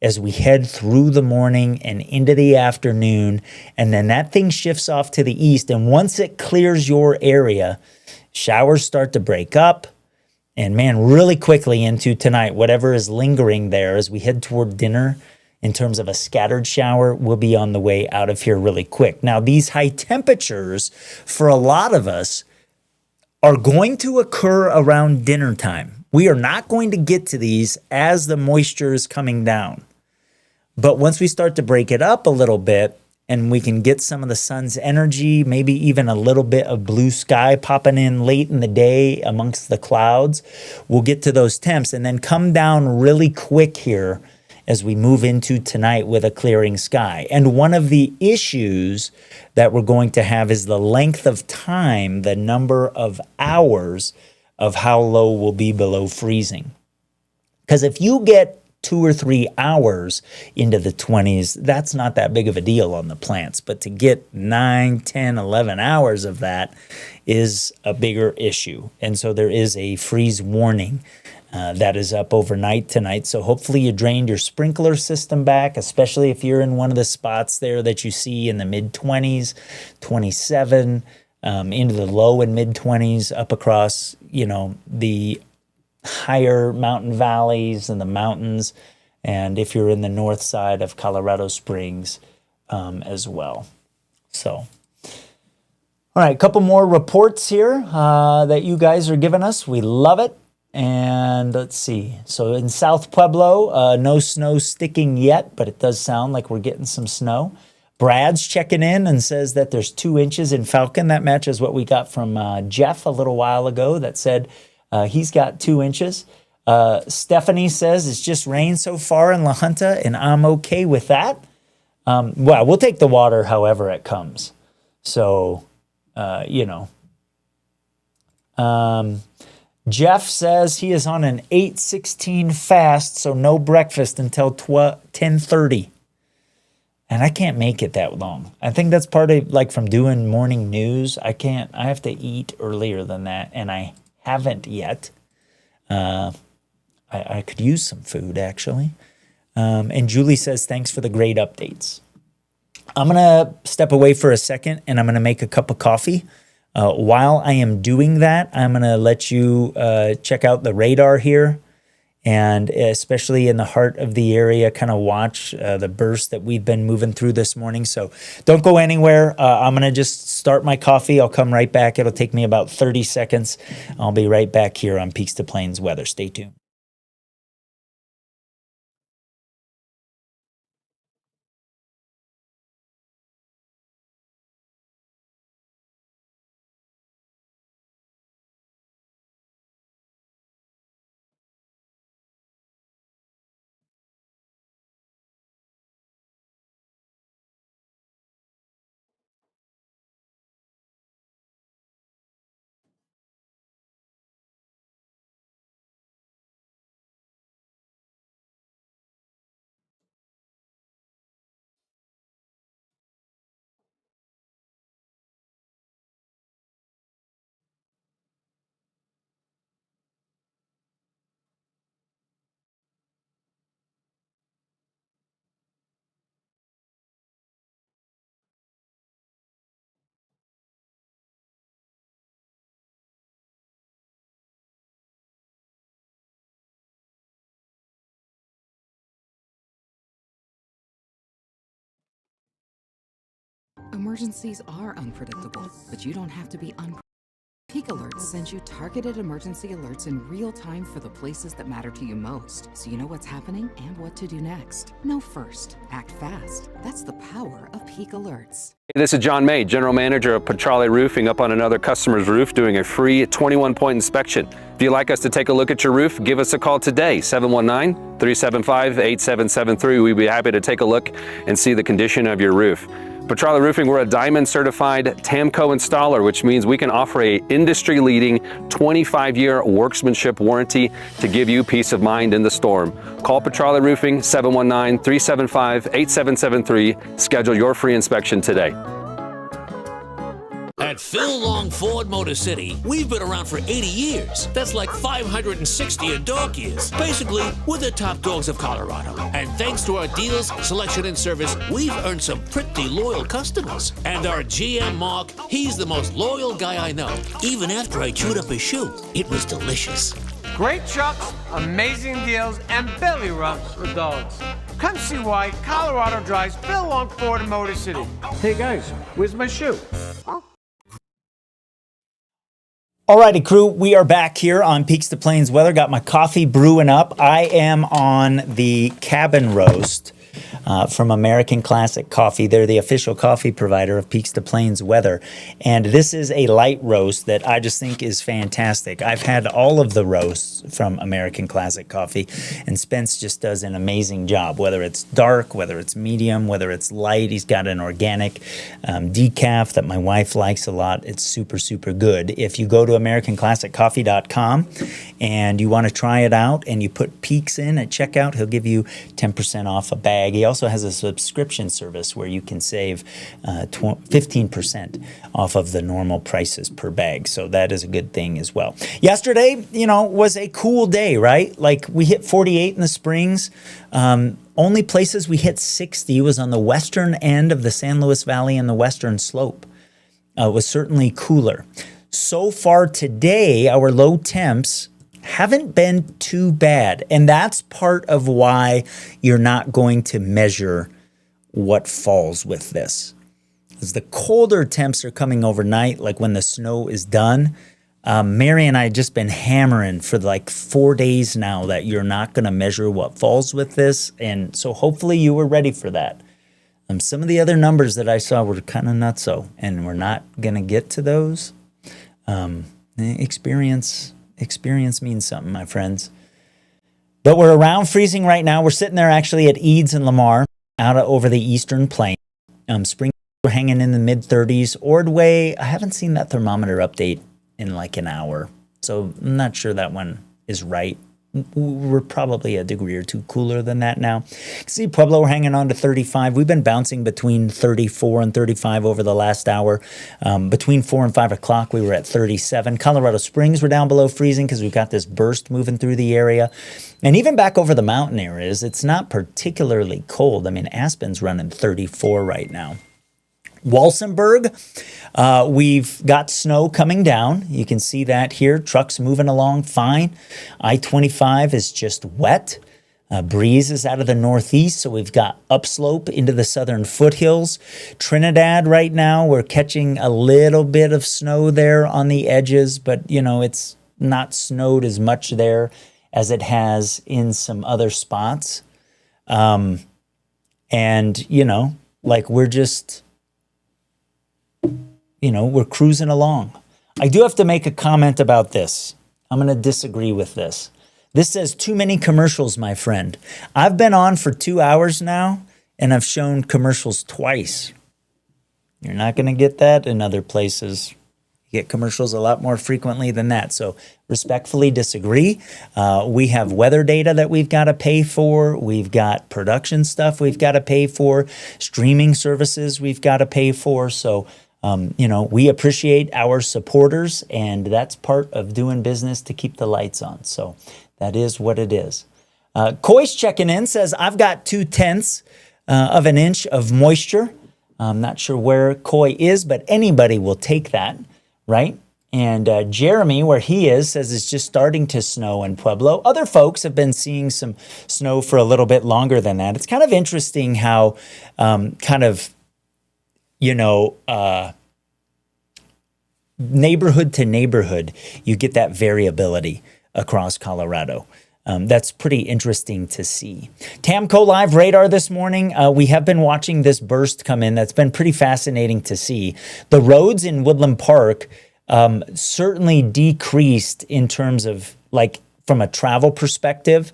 as we head through the morning and into the afternoon, and then that thing shifts off to the east, and once it clears your area, showers start to break up, and man, really quickly into tonight, whatever is lingering there as we head toward dinner in terms of a scattered shower will be on the way out of here really quick. Now, these high temperatures, for a lot of us, are going to occur around dinner time. We are not going to get to these as the moisture is coming down. But once we start to break it up a little bit and we can get some of the sun's energy, maybe even a little bit of blue sky popping in late in the day amongst the clouds, we'll get to those temps and then come down really quick here as we move into tonight with a clearing sky. And one of the issues that we're going to have is the length of time, the number of hours of how low we'll be below freezing. Because if you get 2 or 3 hours into the 20s, that's not that big of a deal on the plants. But to get 9, 10, 11 hours of that is a bigger issue. And so there is a freeze warning that is up overnight tonight. So hopefully you drained your sprinkler system back, especially if you're in one of the spots there that you see in the mid-20s, 27, into the low and mid-20s, up across, you know, the higher mountain valleys and the mountains, and if you're in the north side of Colorado Springs as well. So, all right, a couple more reports here that you guys are giving us. We love it. And let's see. So in South Pueblo, no snow sticking yet, but it does sound like we're getting some snow. Brad's checking in and says that there's 2 inches in Falcon. That matches what we got from Jeff a little while ago that said he's got 2 inches. Stephanie says it's just rained so far in La Junta, and I'm okay with that. Well, we'll take the water however it comes. So, you know. Jeff says he is on an 8:16 fast, so no breakfast until 10:30. And I can't make it that long. I think that's part of, like, from doing morning news. I have to eat earlier than that, and I haven't yet. I could use some food, actually. And Julie says, thanks for the great updates. I'm going to step away for a second, and I'm going to make a cup of coffee. While I am doing that, I'm going to let you check out the radar here, and especially in the heart of the area, kind of watch the burst that we've been moving through this morning. So don't go anywhere. I'm going to just start my coffee. I'll come right back. It'll take me about 30 seconds. I'll be right back here on Peaks to Plains Weather. Stay tuned. Emergencies are unpredictable, but you don't have to be unpredictable. Peak Alerts sends you targeted emergency alerts in real time for the places that matter to you most, so you know what's happening and what to do next. Know first, act fast. That's the power of Peak Alerts. This is John May, General Manager of Petrale Roofing, up on another customer's roof doing a free 21-point inspection. If you'd like us to take a look at your roof, give us a call today, 719-375-8773. We'd be happy to take a look and see the condition of your roof. Petrale Roofing, we're a Diamond certified TAMCO installer, which means we can offer a industry-leading 25-year workmanship warranty to give you peace of mind in the storm. Call Petrale Roofing, 719-375-8773. Schedule your free inspection today. At Phil Long Ford Motor City, we've been around for 80 years. That's like 560 dog years. Basically, we're the top dogs of Colorado. And thanks to our deals, selection, and service, we've earned some pretty loyal customers. And our GM Mark, he's the most loyal guy I know. Even after I chewed up his shoe, it was delicious. Great trucks, amazing deals, and belly rubs for dogs. Come see why Colorado drives Phil Long Ford Motor City. Hey guys, where's my shoe? Alrighty, crew, we are back here on Peaks to Plains Weather. Got my coffee brewing up. I am on the cabin roast from American Classic Coffee. They're the official coffee provider of Peaks to Plains Weather. And this is a light roast that I just think is fantastic. I've had all of the roasts from American Classic Coffee, and Spence just does an amazing job, whether it's dark, whether it's medium, whether it's light. He's got an organic decaf that my wife likes a lot. It's super, super good. If you go to AmericanClassicCoffee.com and you want to try it out and you put Peaks in at checkout, he'll give you 10% off a bag. He also has a subscription service where you can save 15% off of the normal prices per bag. So that is a good thing as well. Yesterday, was a cool day, right? Like we hit 48 in the Springs. Only places we hit 60 was on the western end of the San Luis Valley and the western slope. It was certainly cooler. So far today, our low temps haven't been too bad. And that's part of why you're not going to measure what falls with this. As the colder temps are coming overnight, like when the snow is done, Mary and I have just been hammering for like 4 days now that you're not going to measure what falls with this. And so hopefully you were ready for that. Some of the other numbers that I saw were kind of nutso, and we're not going to get to those. Experience means something, my friends. But we're around freezing right now. We're sitting there actually at Eads and Lamar out over the eastern plain. Spring, we're hanging in the mid-30s. Ordway, I haven't seen that thermometer update in like an hour, so I'm not sure that one is right. We're probably a degree or two cooler than that now. See, Pueblo, we're hanging on to 35. We've been bouncing between 34 and 35 over the last hour. Between 4 and 5 o'clock, we were at 37. Colorado Springs, we're down below freezing because we've got this burst moving through the area. And even back over the mountain areas, it's not particularly cold. I mean, Aspen's running 34 right now. Walsenburg, we've got snow coming down. You can see that here. Trucks moving along fine. I-25 is just wet. Breeze is out of the northeast, so we've got upslope into the southern foothills. Trinidad right now, we're catching a little bit of snow there on the edges, but, you know, it's not snowed as much there as it has in some other spots. And, you know, like we're just... You know, we're cruising along. I do have to make a comment about this. I'm going to disagree with this. This says too many commercials, my friend. I've been on for 2 hours now, and I've shown commercials twice. You're not going to get that in other places. You get commercials a lot more frequently than that. So respectfully disagree. We have weather data that we've got to pay for. We've got production stuff we've got to pay for. Streaming services we've got to pay for. So you know, we appreciate our supporters, and that's part of doing business to keep the lights on. So that is what it is. Coy's checking in, says, I've got 0.2 of an inch of moisture. I'm not sure where Coy is, but anybody will take that, right? And Jeremy, where he is, says it's just starting to snow in Pueblo. Other folks have been seeing some snow for a little bit longer than that. It's kind of interesting how neighborhood to neighborhood, you get that variability across Colorado. That's pretty interesting to see. Tamco Live radar this morning. We have been watching this burst come in. That's been pretty fascinating to see. The roads in Woodland Park certainly decreased in terms of, like, from a travel perspective.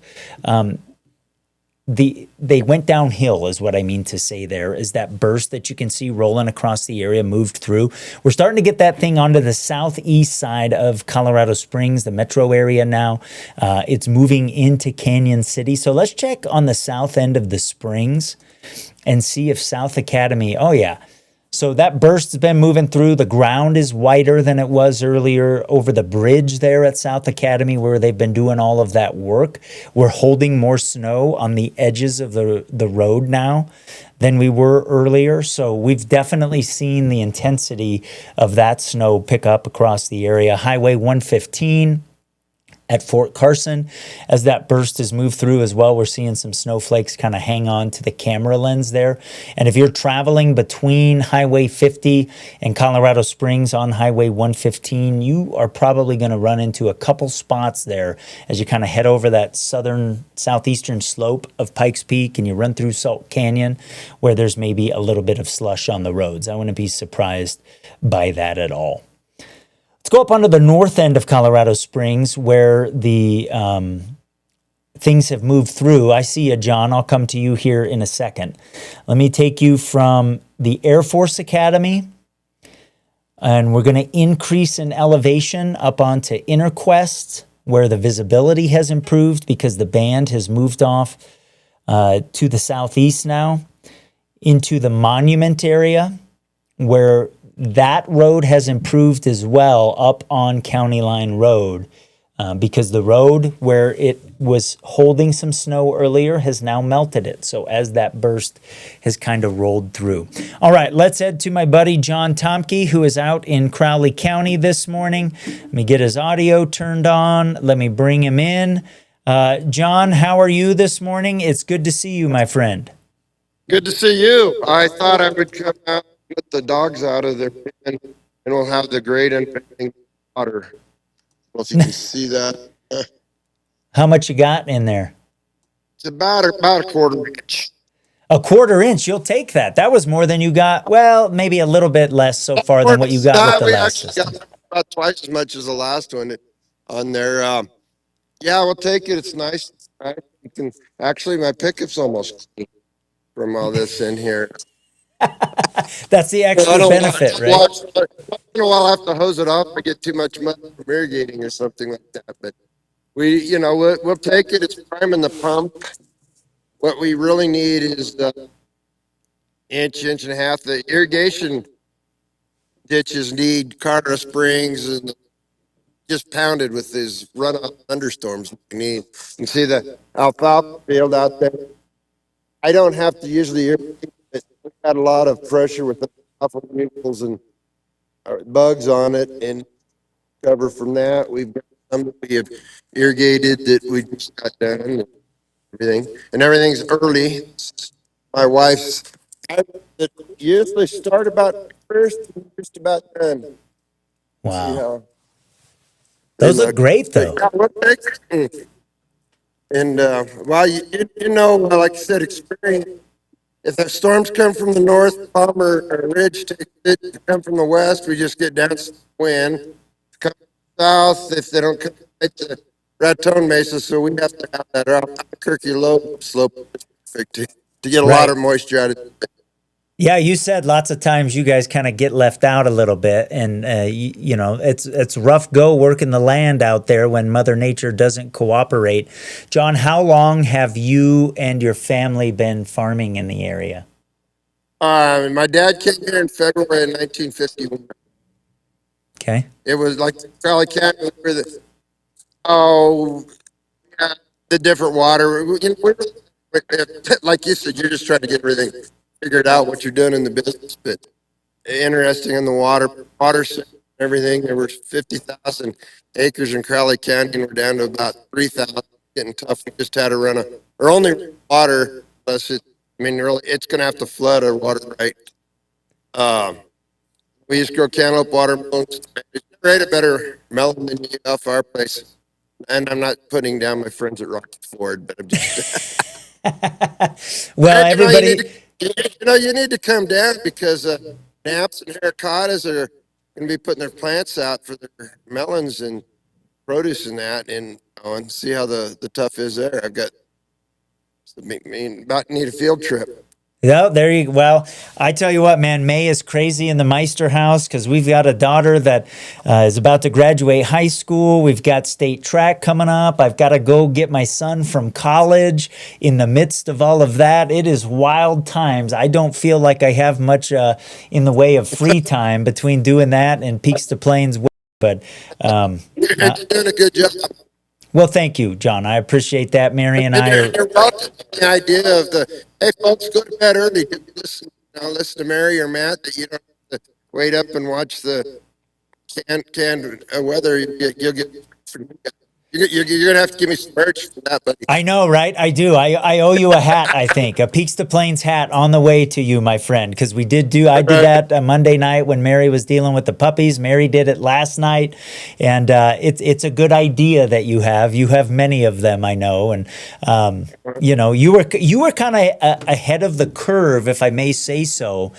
They went downhill is what I mean to say there, is that burst that you can see rolling across the area moved through. We're starting to get that thing onto the southeast side of Colorado Springs, the metro area now. It's moving into Canyon City. So let's check on the south end of the Springs and see if South Academy, oh yeah. So that burst has been moving through. The ground is whiter than it was earlier over the bridge there at South Academy where they've been doing all of that work. We're holding more snow on the edges of the road now than we were earlier. So we've definitely seen the intensity of that snow pick up across the area. Highway 115 at Fort Carson, as that burst has moved through as well, we're seeing some snowflakes kind of hang on to the camera lens there. And if you're traveling between Highway 50 and Colorado Springs on Highway 115, you are probably going to run into a couple spots there as you kind of head over that southeastern slope of Pikes Peak and you run through Salt Canyon, where there's maybe a little bit of slush on the roads. I wouldn't be surprised by that at all. Let's go up onto the north end of Colorado Springs where the things have moved through. I see you, John. I'll come to you here in a second. Let me take you from the Air Force Academy, and we're going to increase in elevation up onto Interquest, where the visibility has improved because the band has moved off to the southeast now, into the Monument area, where that road has improved as well up on County Line Road. because the road where it was holding some snow earlier has now melted it. So as that burst has kind of rolled through. All right, let's head to my buddy John Tomke, who is out in Crowley County this morning. Let me get his audio turned on. Let me bring him in. John, how are you this morning? It's good to see you, my friend. Good to see you. I thought I would come out and let the dogs out of their pen, and we'll have the great unveiling water. I don't know if you can see that. How much you got in there? It's about a quarter inch. A quarter inch, you'll take that. That was more than you got. Well, maybe a little bit less so far than what you got with the We last actually system. got about twice as much as the last one on there. Yeah, we'll take it. It's nice. You can actually, my pickup's almost clean from all this in here. That's the extra benefit, right? Once in a while, I have to hose it off. I get too much mud from irrigating or something like that. But we'll take it. It's priming the pump. What we really need is the inch and a half. The irrigation ditches need Carter Springs and just pounded with these runoff thunderstorms we need. You can see the alfalfa field out there. I don't have to usually irrigate, but we've had a lot of pressure with the alfalfa beetles and bugs on it, and cover from that. We've got some that we have irrigated that we just got done and everything's early. My wife's that usually start about first and just about done. Wow. Those look great though. And well, you know, like I said, experience. If the storms come from the north, Palmer or Ridge takes it. If they come from the west, we just get down wind. Come south, if they don't come right to Raton Mesa, so we have to have that Albuquerque low slope perfect to get a lot of moisture out of it. Yeah, you said lots of times you guys kind of get left out a little bit, and you know it's rough go working the land out there when Mother Nature doesn't cooperate. John, how long have you and your family been farming in the area? My dad came here in February of 1951. Okay. It was like Crowley County, where the different water. Like you said, you're just trying to get everything figured out what you're doing in the business, but interesting in the water and everything. There were 50,000 acres in Crowley County, and we're down to about 3,000. Getting tough. We just had to run our only water. Unless really, it's going to have to flood our water right. We used to grow cantaloupe watermelons. Never ate a better melon than you off our place. And I'm not putting down my friends at Rocky Ford, but I'm just. Well, everybody. You need to come down because Naps and Hericottas are going to be putting their plants out for their melons and produce and that, and see how the tough is there. I've got, about to need a field trip. Yeah, there you go. Well, I tell you what, man, May is crazy in the Meister house because we've got a daughter that is about to graduate high school. We've got state track coming up. I've got to go get my son from college. In the midst of all of that, it is wild times. I don't feel like I have much in the way of free time between doing that and Peaks to Plains. But you're doing a good job. Well, thank you, John. I appreciate that. Mary and I are. You're welcome. The idea of hey, folks, go to bed early. Listen to Mary or Matt, that you don't have to wait up and watch the canned weather. You'll get. You're going to have to give me some merch for that, buddy. I know, right? I do. I owe you a hat, I think. A Peaks to Plains hat on the way to you, my friend, because I did that Monday night when Mary was dealing with the puppies. Mary did it last night, and it's a good idea that you have. You have many of them, I know, and you were kind of ahead of the curve, if I may say so,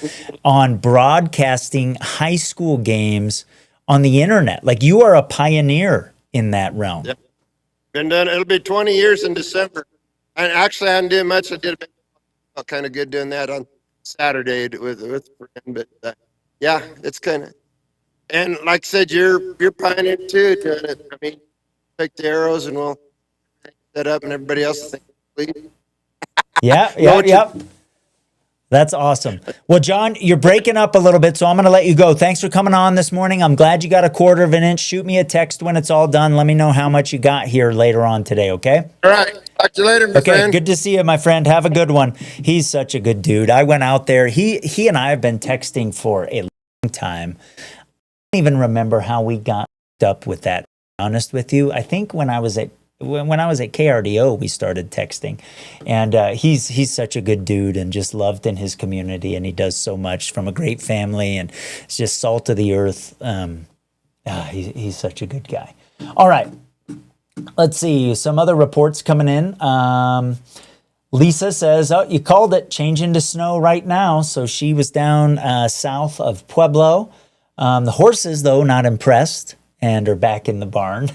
on broadcasting high school games on the internet. Like, you are a pioneer in that realm. Yep. Been done. It'll be 20 years in December. And actually, I didn't do much. I did kind of good doing that on Saturday with a friend. But yeah, it's kind of. And like I said, you're pioneer too doing it. I mean, pick the arrows and we'll set up, and everybody else will think. Yeah. That's awesome. Well, John, you're breaking up a little bit, so I'm going to let you go. Thanks for coming on this morning. I'm glad you got a 1/4 of an inch. Shoot me a text when it's all done. Let me know how much you got here later on today, okay? All right. Talk to you later, my Okay, friend. good to see you, my friend. Have a good one. He's such a good dude. I went out there. He and I have been texting for a long time. I don't even remember how we got up with that, to be honest with you. I think when I was at KRDO, we started texting, and he's such a good dude and just loved in his community, and he does so much, from a great family, and it's just salt of the earth. He's such a good guy. All right, let's see some other reports coming in. Lisa says, "Oh, you called it. Changing to snow right now." So she was down south of Pueblo. The horses, though, not impressed and are back in the barn.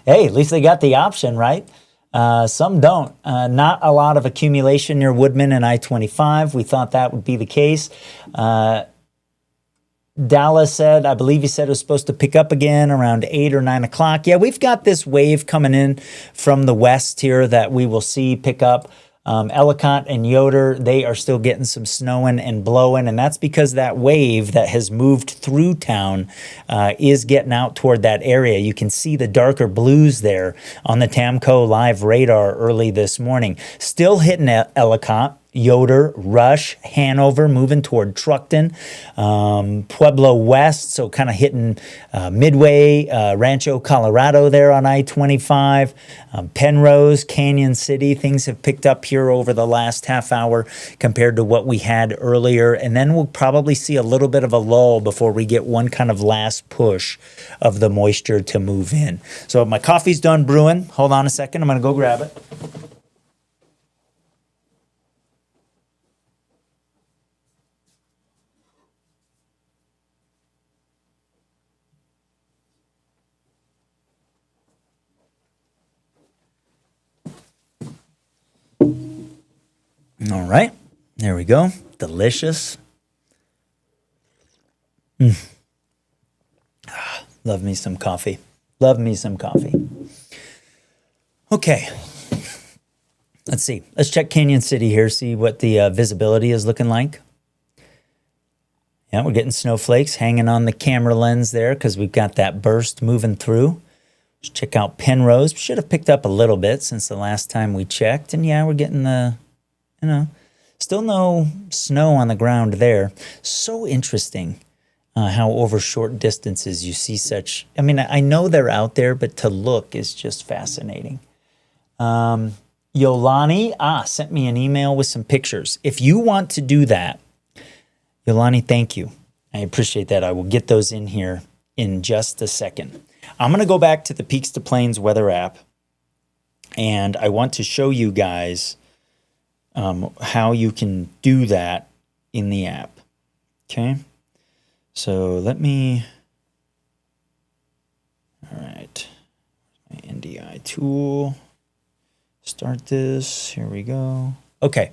Hey, at least they got the option, right? Some don't. Not a lot of accumulation near Woodman and I-25. We thought that would be the case. Dallas said, I believe he said it was supposed to pick up again around 8 or 9 o'clock. Yeah, we've got this wave coming in from the west here that we will see pick up. Ellicott and Yoder, they are still getting some snowing and blowing, and that's because that wave that has moved through town is getting out toward that area. You can see the darker blues there on the Tamco live radar early this morning. Still hitting Ellicott, Yoder, Rush, Hanover, moving toward Truckton, Pueblo West, so kind of hitting Midway, Rancho Colorado there on I-25, Penrose, Canyon City. Things have picked up here over the last half hour compared to what we had earlier, and then we'll probably see a little bit of a lull before we get one kind of last push of the moisture to move in. So my coffee's done brewing. Hold on a second. I'm going to go grab it. All right, there we go. Delicious. Love me some coffee. Love me some coffee. Okay, let's see. Let's check Canyon City here, see what the visibility is looking like. Yeah, we're getting snowflakes hanging on the camera lens there because we've got that burst moving through. Let's check out Penrose. Should have picked up a little bit since the last time we checked. And yeah, we're getting the, still no snow on the ground there. So interesting how over short distances you see such, I know they're out there, but to look is just fascinating. Yolani sent me an email with some pictures. If you want to do that, Yolani, thank you. I appreciate that. I will get those in here in just a second. I'm going to go back to the Peaks to Plains weather app, and I want to show you guys how you can do that in the app. Okay, so let me, all right, my NDI tool, start this, here we go. Okay,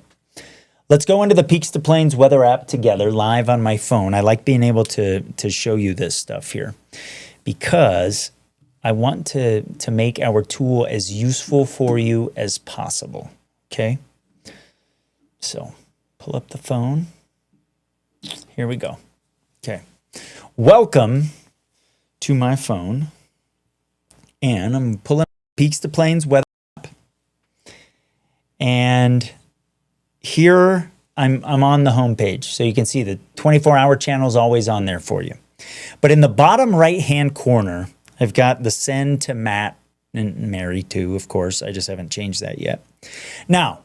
let's go into the Peaks to Plains weather app together live on my phone. I like being able to show you this stuff here because I want to make our tool as useful for you as possible, okay? So pull up the phone. Here we go. Okay. Welcome to my phone. And I'm pulling up Peaks to Plains weather app. And here I'm on the home page. So you can see the 24-hour channel is always on there for you. But in the bottom right-hand corner, I've got the send to Matt and Mary too, of course. I just haven't changed that yet. Now,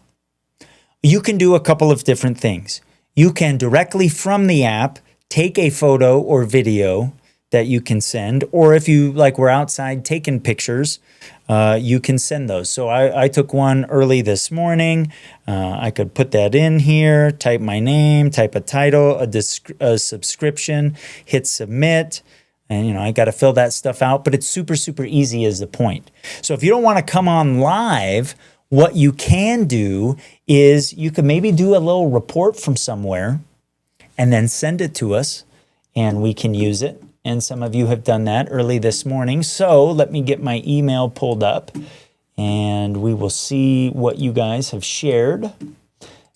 you can do a couple of different things. You can directly from the app take a photo or video that you can send, or if you were outside taking pictures, you can send those. So I took one early this morning. I could put that in here, type my name, type a title, a subscription, hit submit. And, I got to fill that stuff out, but it's super, super easy is the point. So if you don't want to come on live, what you can do is you can maybe do a little report from somewhere and then send it to us and we can use it. And some of you have done that early this morning. So let me get my email pulled up and we will see what you guys have shared.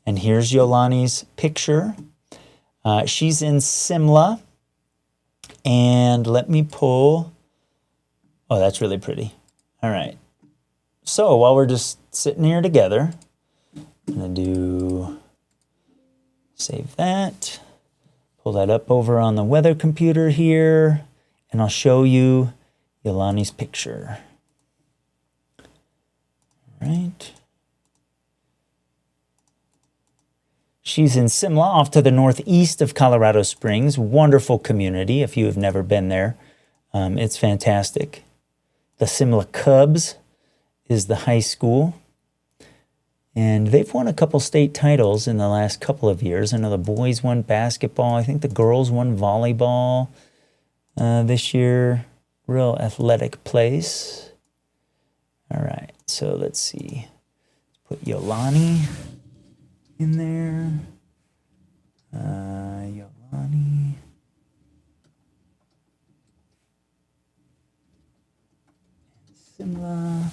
And here's Yolani's picture. She's in Simla. And let me pull. Oh, that's really pretty. All right. So while we're just sitting here together, I'm going to do save that. Pull that up over on the weather computer here. And I'll show you Yolani's picture. All right. She's in Simla, off to the northeast of Colorado Springs. Wonderful community if you have never been there. It's fantastic. The Simla Cubs is the high school. And they've won a couple state titles in the last couple of years. I know the boys won basketball. I think the girls won volleyball this year. Real athletic place. All right, so let's see. Let's put Yolani in there. Yolani. Simla.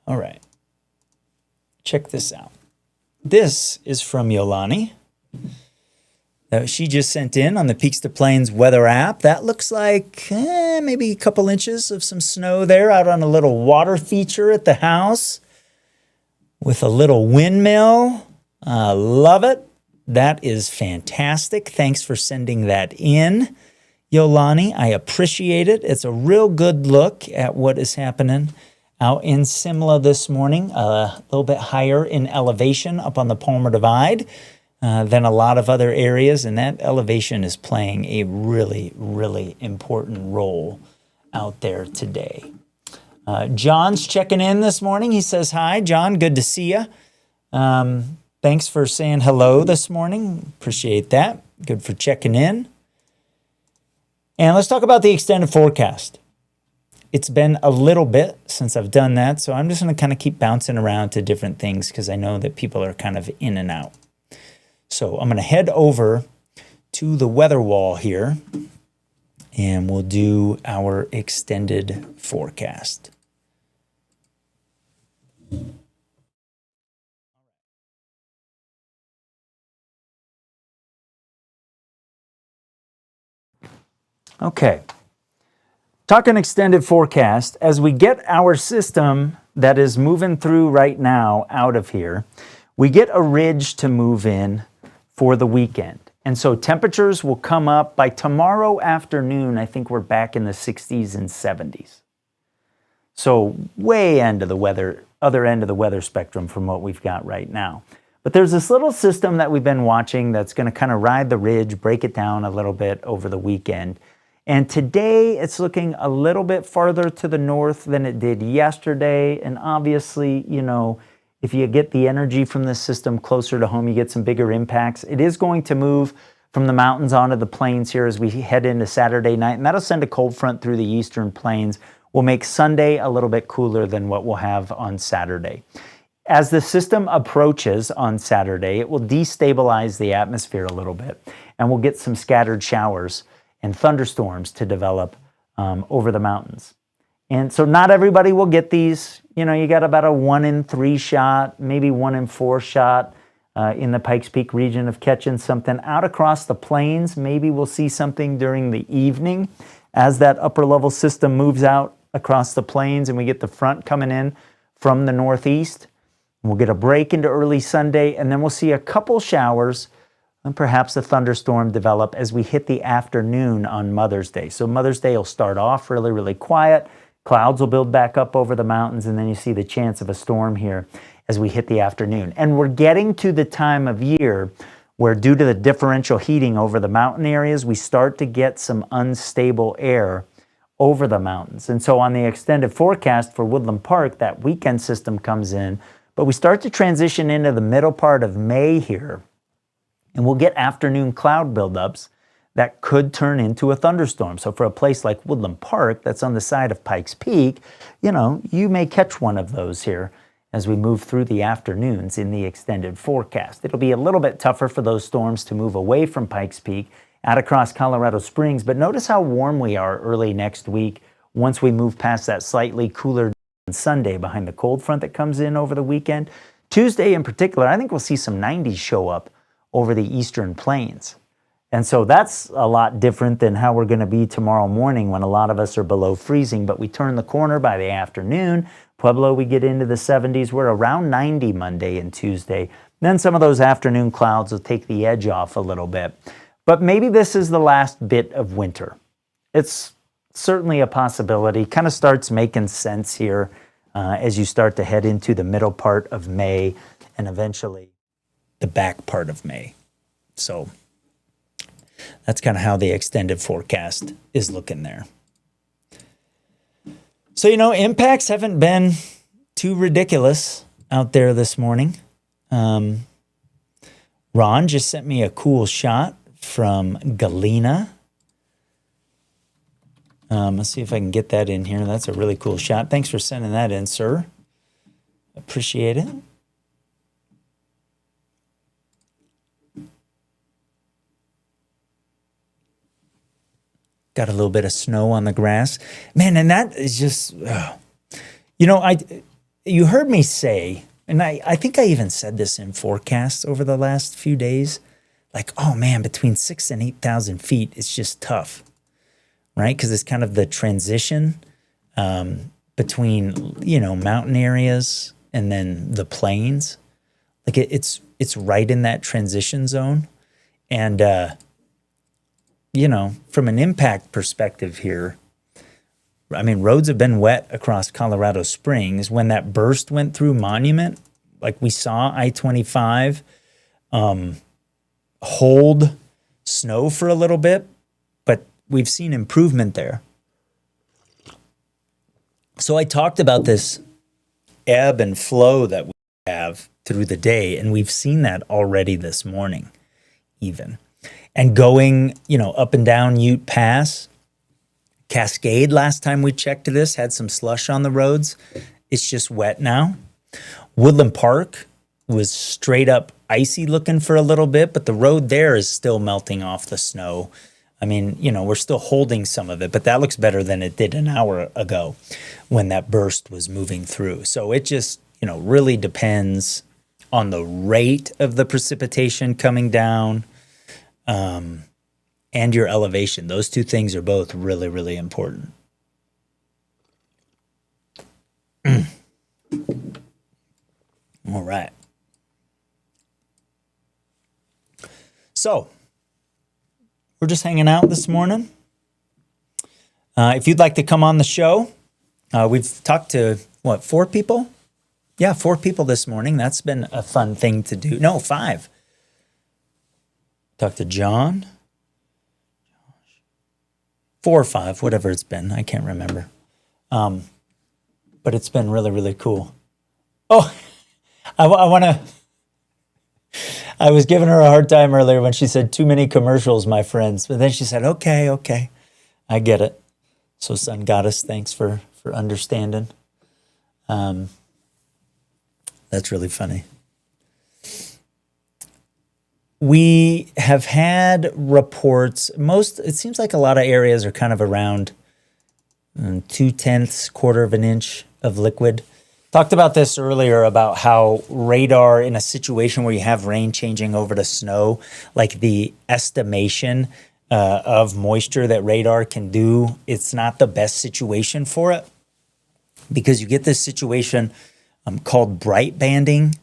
All right. Check this out. This is from Yolani. That she just sent in on the Peaks to Plains weather app. That looks like maybe a couple inches of some snow there out on a little water feature at the house with a little windmill. Love it. That is fantastic. Thanks for sending that in, Yolani. I appreciate it. It's a real good look at what is happening out in Simla this morning. A little bit higher in elevation up on the Palmer Divide than a lot of other areas. And that elevation is playing a really, really important role out there today. John's checking in this morning. He says, hi, John, good to see you. Thanks for saying hello this morning. Appreciate that. Good for checking in. And let's talk about the extended forecast. It's been a little bit since I've done that, so I'm just going to kind of keep bouncing around to different things because I know that people are kind of in and out. So I'm going to head over to the weather wall here, and we'll do our extended forecast. Okay, talking extended forecast, as we get our system that is moving through right now out of here, we get a ridge to move in for the weekend. And so temperatures will come up by tomorrow afternoon. I think we're back in the 60s and 70s. So way end of the weather, other end of the weather spectrum from what we've got right now. But there's this little system that we've been watching that's going to kind of ride the ridge, break it down a little bit over the weekend. And today it's looking a little bit farther to the north than it did yesterday. And obviously, you know, if you get the energy from this system closer to home, you get some bigger impacts. It is going to move from the mountains onto the plains here as we head into Saturday night. And that'll send a cold front through the eastern plains. Will make Sunday a little bit cooler than what we'll have on Saturday. As the system approaches on Saturday, it will destabilize the atmosphere a little bit. And we'll get some scattered showers and thunderstorms to develop over the mountains. And so not everybody will get these. You know, you got about a 1 in 3 shot, maybe 1 in 4 shot in the Pikes Peak region of catching something. Out across the plains, maybe we'll see something during the evening as that upper level system moves out across the plains and we get the front coming in from the northeast. We'll get a break into early Sunday, and then we'll see a couple showers and perhaps a thunderstorm develop as we hit the afternoon on Mother's Day. So Mother's Day will start off really, really quiet. Clouds will build back up over the mountains, and then you see the chance of a storm here as we hit the afternoon. And we're getting to the time of year where, due to the differential heating over the mountain areas, we start to get some unstable air over the mountains. And so on the extended forecast for Woodland Park, that weekend system comes in, but we start to transition into the middle part of May here, and we'll get afternoon cloud buildups that could turn into a thunderstorm. So for a place like Woodland Park that's on the side of Pikes Peak, you know, you may catch one of those here as we move through the afternoons in the extended forecast. It'll be a little bit tougher for those storms to move away from Pikes Peak out across Colorado Springs, but notice how warm we are early next week once we move past that slightly cooler Sunday behind the cold front that comes in over the weekend. Tuesday in particular, I think we'll see some 90s show up over the eastern plains. And so that's a lot different than how we're going to be tomorrow morning when a lot of us are below freezing. But we turn the corner by the afternoon. Pueblo, we get into the 70s. We're around 90 Monday and Tuesday. Then some of those afternoon clouds will take the edge off a little bit. But maybe this is the last bit of winter. It's certainly a possibility. Kind of starts making sense here as you start to head into the middle part of May and eventually the back part of May. So that's kind of how the extended forecast is looking there. So, impacts haven't been too ridiculous out there this morning. Ron just sent me a cool shot from Galena. Let's see if I can get that in here. That's a really cool shot. Thanks for sending that in, sir. Appreciate it. Got a little bit of snow on the grass. Man, and that is just, you heard me say, and I think I even said this in forecasts over the last few days, like, oh man, between 6,000 and 8,000 feet, it's just tough, right? Because it's kind of the transition between, mountain areas and then the plains. Like it's right in that transition zone. And, from an impact perspective here, I mean, roads have been wet across Colorado Springs. When that burst went through Monument, like we saw I-25 hold snow for a little bit, but we've seen improvement there. So I talked about this ebb and flow that we have through the day, and we've seen that already this morning even. And going, up and down Ute Pass, Cascade, last time we checked this, had some slush on the roads. It's just wet now. Woodland Park was straight up icy looking for a little bit, but the road there is still melting off the snow. I mean, we're still holding some of it, but that looks better than it did an hour ago when that burst was moving through. So it just, really depends on the rate of the precipitation coming down. And your elevation. Those two things are both really, really important. All right. So, we're just hanging out this morning. If you'd like to come on the show, we've talked to, 4 people? Yeah, 4 people this morning. That's been a fun thing to do. No, 5. Talked to John. 4 or 5, whatever it's been. I can't remember. But it's been really, really cool. Oh, I was giving her a hard time earlier when she said too many commercials, my friends. But then she said, okay. I get it. So Sun Goddess, thanks for understanding. That's really funny. We have had reports, it seems like a lot of areas are kind of around 0.2, quarter of an inch of liquid. Talked about this earlier about how radar in a situation where you have rain changing over to snow, like the estimation of moisture that radar can do, it's not the best situation for it because you get this situation called bright banding,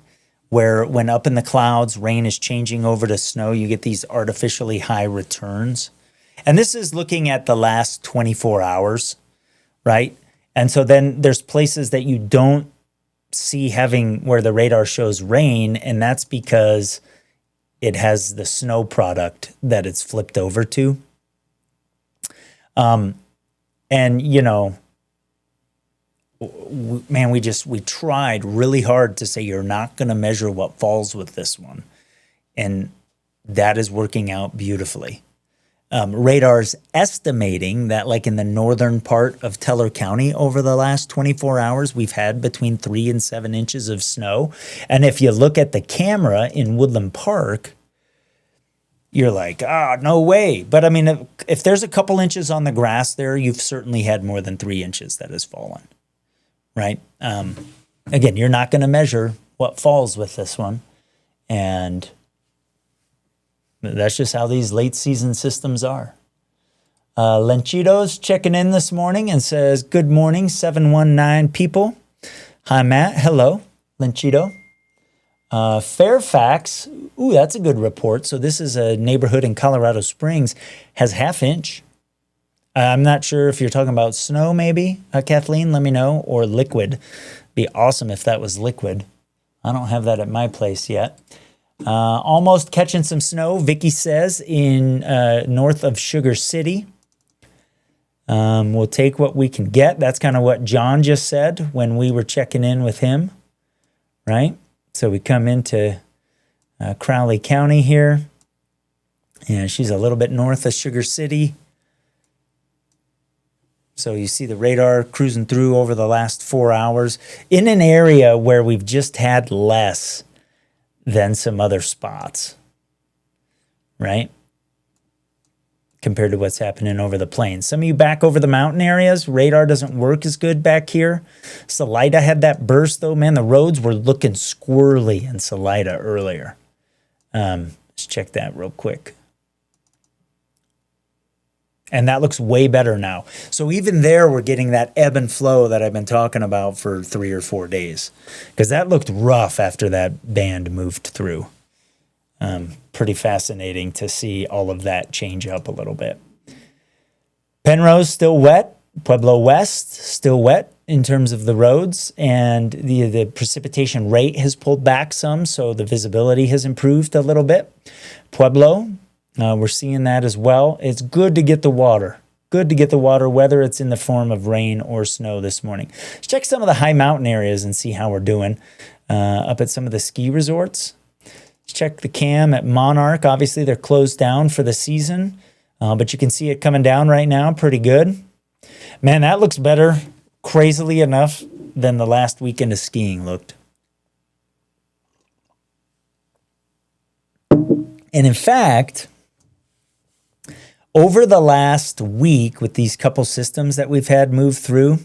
where when up in the clouds, rain is changing over to snow, you get these artificially high returns. And this is looking at the last 24 hours, right? And so then there's places that you don't see having where the radar shows rain, and that's because it has the snow product that it's flipped over to. We tried really hard to say you're not going to measure what falls with this one. And that is working out beautifully. Radar's estimating that like in the northern part of Teller County over the last 24 hours, we've had between 3 and 7 inches of snow. And if you look at the camera in Woodland Park, you're like, no way. But I mean, if there's a couple inches on the grass there, you've certainly had more than 3 inches that has fallen. Right? Again, you're not going to measure what falls with this one. And that's just how these late season systems are. Lenchito's checking in this morning and says, good morning, 719 people. Hi, Matt. Hello, Lenchito. Fairfax, ooh, that's a good report. So this is a neighborhood in Colorado Springs, has half-inch. I'm not sure if you're talking about snow maybe, Kathleen, let me know, or liquid. Be awesome if that was liquid. I don't have that at my place yet. Almost catching some snow, Vicky says, in north of Sugar City. We'll take what we can get. That's kind of what John just said when we were checking in with him, right? So we come into Crowley County here, and she's a little bit north of Sugar City. So you see the radar cruising through over the last 4 hours in an area where we've just had less than some other spots, right? Compared to what's happening over the plains. Some of you back over the mountain areas, radar doesn't work as good back here. Salida had that burst though, man. The roads were looking squirrely in Salida earlier. Let's check that real quick. And that looks way better now. So even there, we're getting that ebb and flow that I've been talking about for 3 or 4 days. Because that looked rough after that band moved through. Pretty fascinating to see all of that change up a little bit. Penrose still wet. Pueblo West still wet in terms of the roads. And the precipitation rate has pulled back some, so the visibility has improved a little bit. Pueblo, we're seeing that as well. It's good to get the water. Good to get the water, whether it's in the form of rain or snow this morning. Let's check some of the high mountain areas and see how we're doing up at some of the ski resorts. Let's check the cam at Monarch. Obviously, they're closed down for the season, but you can see it coming down right now pretty good. Man, that looks better, crazily enough, than the last weekend of skiing looked. And in fact, over the last week with these couple systems that we've had move through,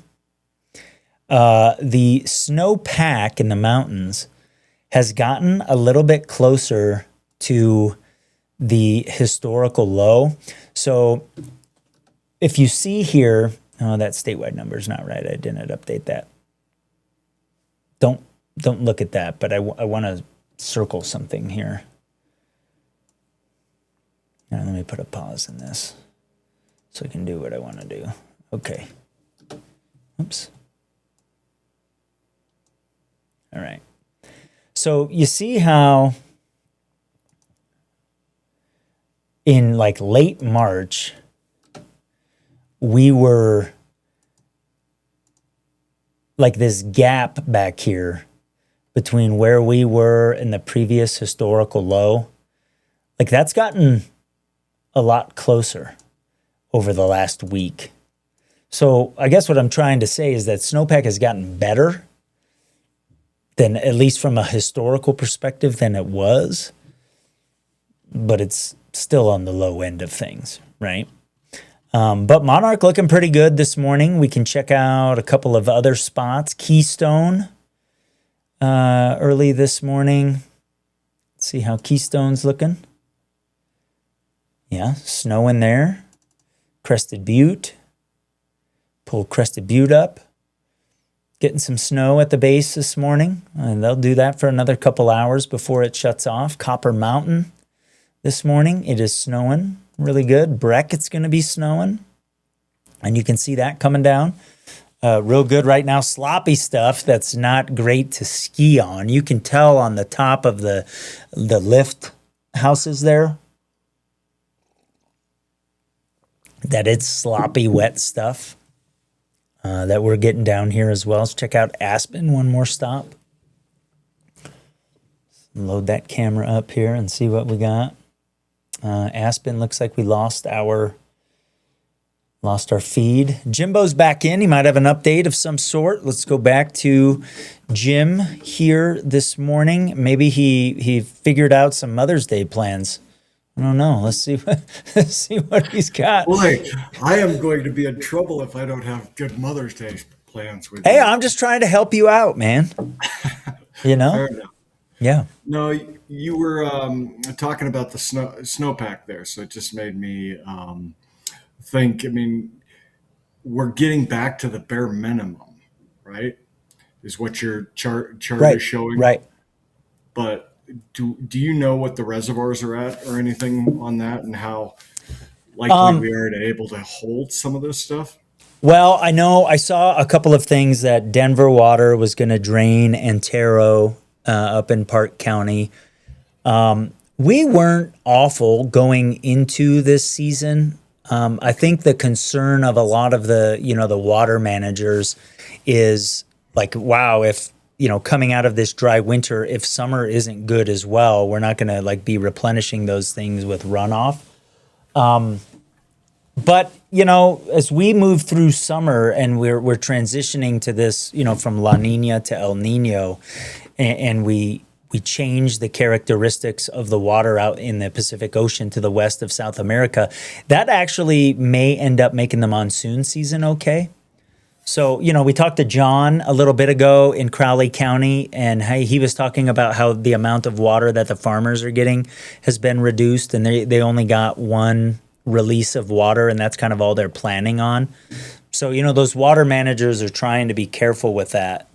the snowpack in the mountains has gotten a little bit closer to the historical low. So if you see here, oh, that statewide number is not right. I didn't update that. Don't look at that, but I want to circle something here. All right, let me put a pause in this so I can do what I want to do. Okay. Oops. All right. So you see how in like late March, we were like this gap back here between where we were and the previous historical low. Like that's gotten a lot closer over the last week. So I guess what I'm trying to say is that snowpack has gotten better than, at least from a historical perspective, than it was, but it's still on the low end of things, right? But Monarch looking pretty good this morning. We can check out a couple of other spots. Keystone early this morning. Let's see how Keystone's looking. Yeah, snow in there. Crested Butte. Pull Crested Butte up. Getting some snow at the base this morning. And they'll do that for another couple hours before it shuts off. Copper Mountain this morning. It is snowing really good. Brackett's going to be snowing. And you can see that coming down. Real good right now. Sloppy stuff that's not great to ski on. You can tell on the top of the lift houses there that it's sloppy, wet stuff that we're getting down here as well. Let's check out Aspen, one more stop. Load that camera up here and see what we got. Aspen looks like we lost our feed. Jimbo's back in. He might have an update of some sort. Let's go back to Jim here this morning. Maybe he figured out some Mother's Day plans. I don't know. Let's see what he's got. Boy, I am going to be in trouble if I don't have good Mother's Day plans with Hey, you. I'm just trying to help you out, man. You know? Fair enough. Yeah. No, you were talking about the snowpack there, so it just made me think. I mean, we're getting back to the bare minimum, right? Is what your chart is Right. showing. Right. But do you know what the reservoirs are at or anything on that, and how likely we are to able to hold some of this stuff? Well, I know I saw a couple of things that Denver Water was going to drain Antero up in Park County. We weren't awful going into this season. I think the concern of a lot of the water managers is like, wow, if coming out of this dry winter, if summer isn't good as well, we're not going to like be replenishing those things with runoff. But as we move through summer and we're transitioning to this, from La Nina to El Nino, and we change the characteristics of the water out in the Pacific Ocean to the west of South America, that actually may end up making the monsoon season okay. So, we talked to John a little bit ago in Crowley County, and he was talking about how the amount of water that the farmers are getting has been reduced, and they only got one release of water, and that's kind of all they're planning on. So, those water managers are trying to be careful with that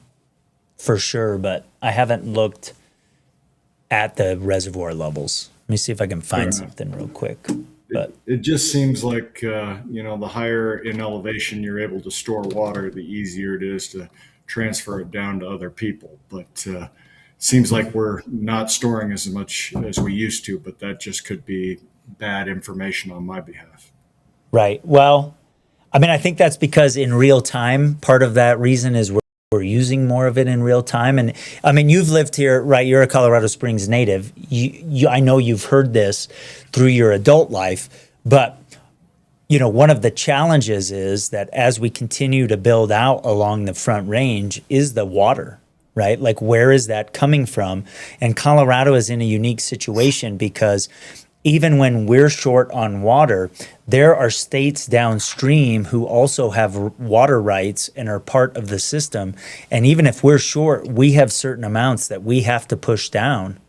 for sure, but I haven't looked at the reservoir levels. Let me see if I can find something real quick. But it just seems like the higher in elevation you're able to store water, the easier it is to transfer it down to other people. But it seems like we're not storing as much as we used to, but that just could be bad information on my behalf. Right. Well, I mean, I think that's because in real time, part of that reason is we're using more of it in real time. And I mean, you've lived here, right? You're a Colorado Springs native. I know you've heard this through your adult life, but one of the challenges is that as we continue to build out along the Front Range is the water, right? Like, where is that coming from? And Colorado is in a unique situation because even when we're short on water, there are states downstream who also have water rights and are part of the system. And even if we're short, we have certain amounts that we have to push down.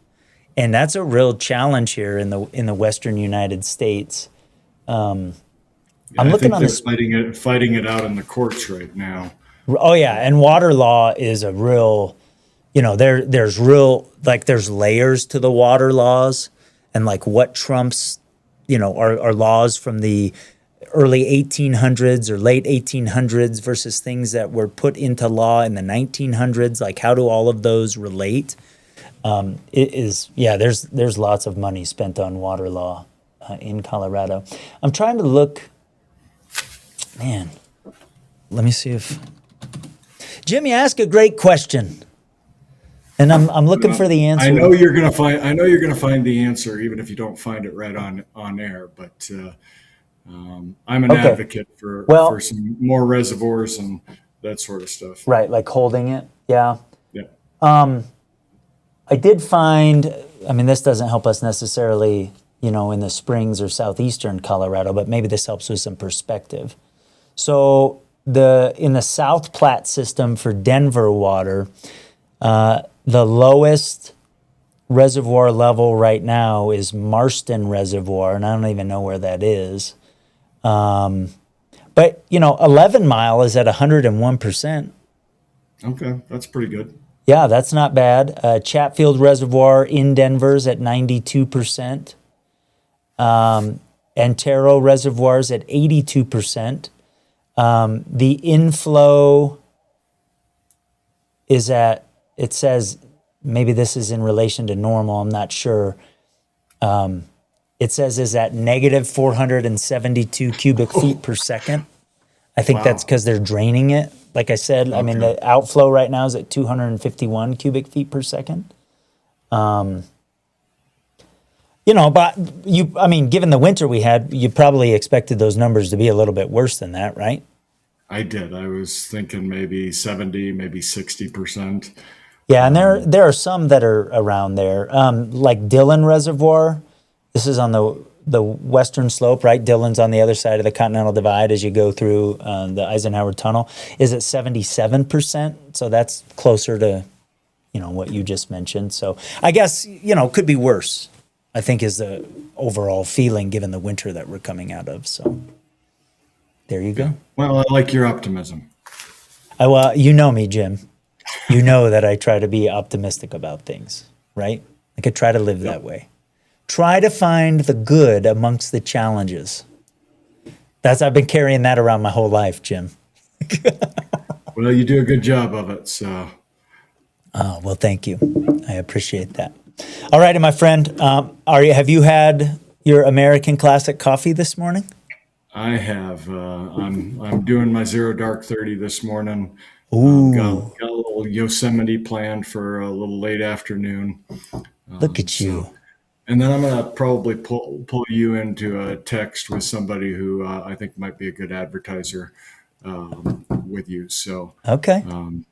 And that's a real challenge here in the Western United States. I'm looking on this. Fighting it out in the courts right now. Oh yeah, and water law is a real, there's layers to the water laws. And like what trumps, our laws from the early 1800s or late 1800s versus things that were put into law in the 1900s. Like, how do all of those relate? There's lots of money spent on water law in Colorado. I'm trying to look. Man, let me see if Jim, you ask a great question. And I'm looking for the answer. I know you're gonna find the answer, even if you don't find it right on air. But I'm an advocate for some more reservoirs and that sort of stuff. Right, like holding it. Yeah. Yeah. I did find. I mean, this doesn't help us necessarily, in the Springs or southeastern Colorado, but maybe this helps with some perspective. So in the South Platte system for Denver water. The lowest reservoir level right now is Marston Reservoir, and I don't even know where that is. But 11 Mile is at 101%. Okay, that's pretty good. Yeah, that's not bad. Chatfield Reservoir in Denver's at 92%. Antero Reservoir's at 82%. The inflow is at, it says, maybe this is in relation to normal, I'm not sure. It says is at negative 472 cubic feet per second. I think that's because they're draining it. Like I said, I mean, the outflow right now is at 251 cubic feet per second. But given the winter we had, you probably expected those numbers to be a little bit worse than that, right? I did. I was thinking maybe 70, maybe 60%. Yeah, and there are some that are around there, like Dillon Reservoir. This is on the western slope, right? Dillon's on the other side of the Continental Divide as you go through the Eisenhower Tunnel. Is at 77%, so that's closer to, what you just mentioned. So I guess, could be worse, I think, is the overall feeling given the winter that we're coming out of. So there you go. Well, I like your optimism. Well, you know me, Jim. You know that I try to be optimistic about things, right? Like I try to live that way. Try to find the good amongst the challenges. I've been carrying that around my whole life, Jim. Well, you do a good job of it, so. Oh, well, thank you. I appreciate that. All righty, my friend. Have you had your American Classic coffee this morning? I have. I'm doing my Zero Dark 30 this morning. Ooh. Got a little Yosemite planned for a little late afternoon. Look at you. And then I'm going to probably pull you into a text with somebody who I think might be a good advertiser with you. So okay.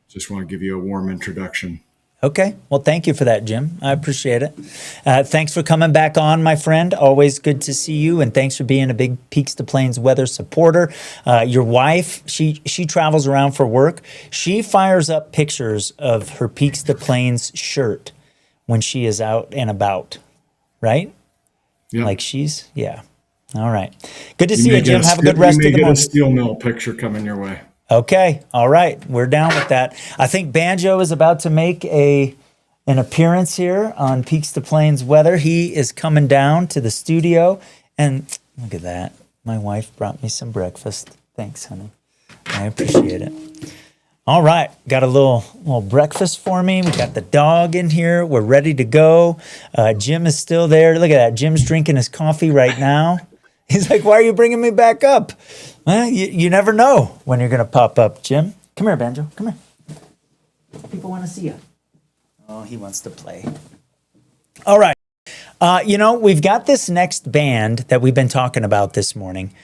Just want to give you a warm introduction. Okay. Well, thank you for that, Jim. I appreciate it. Thanks for coming back on, my friend. Always good to see you. And thanks for being a big Peaks to Plains weather supporter. Your wife, she travels around for work. She fires up pictures of her Peaks to Plains shirt when she is out and about, right? Yeah. Like yeah. All right. Good to see you, Jim. Have a good rest of the morning. You may get a steel mill picture coming your way. Okay. All right. We're down with that. I think Banjo is about to make an appearance here on Peaks to Plains weather. He is coming down to the studio. And look at that. My wife brought me some breakfast. Thanks, honey. I appreciate it. All right. Got a little breakfast for me. We got the dog in here. We're ready to go. Jim is still there. Look at that. Jim's drinking his coffee right now. He's like, why are you bringing me back up? Well, you never know when you're going to pop up, Jim. Come here, Banjo. Come here. People want to see you. Oh, he wants to play. All right. We've got this next band that we've been talking about this morning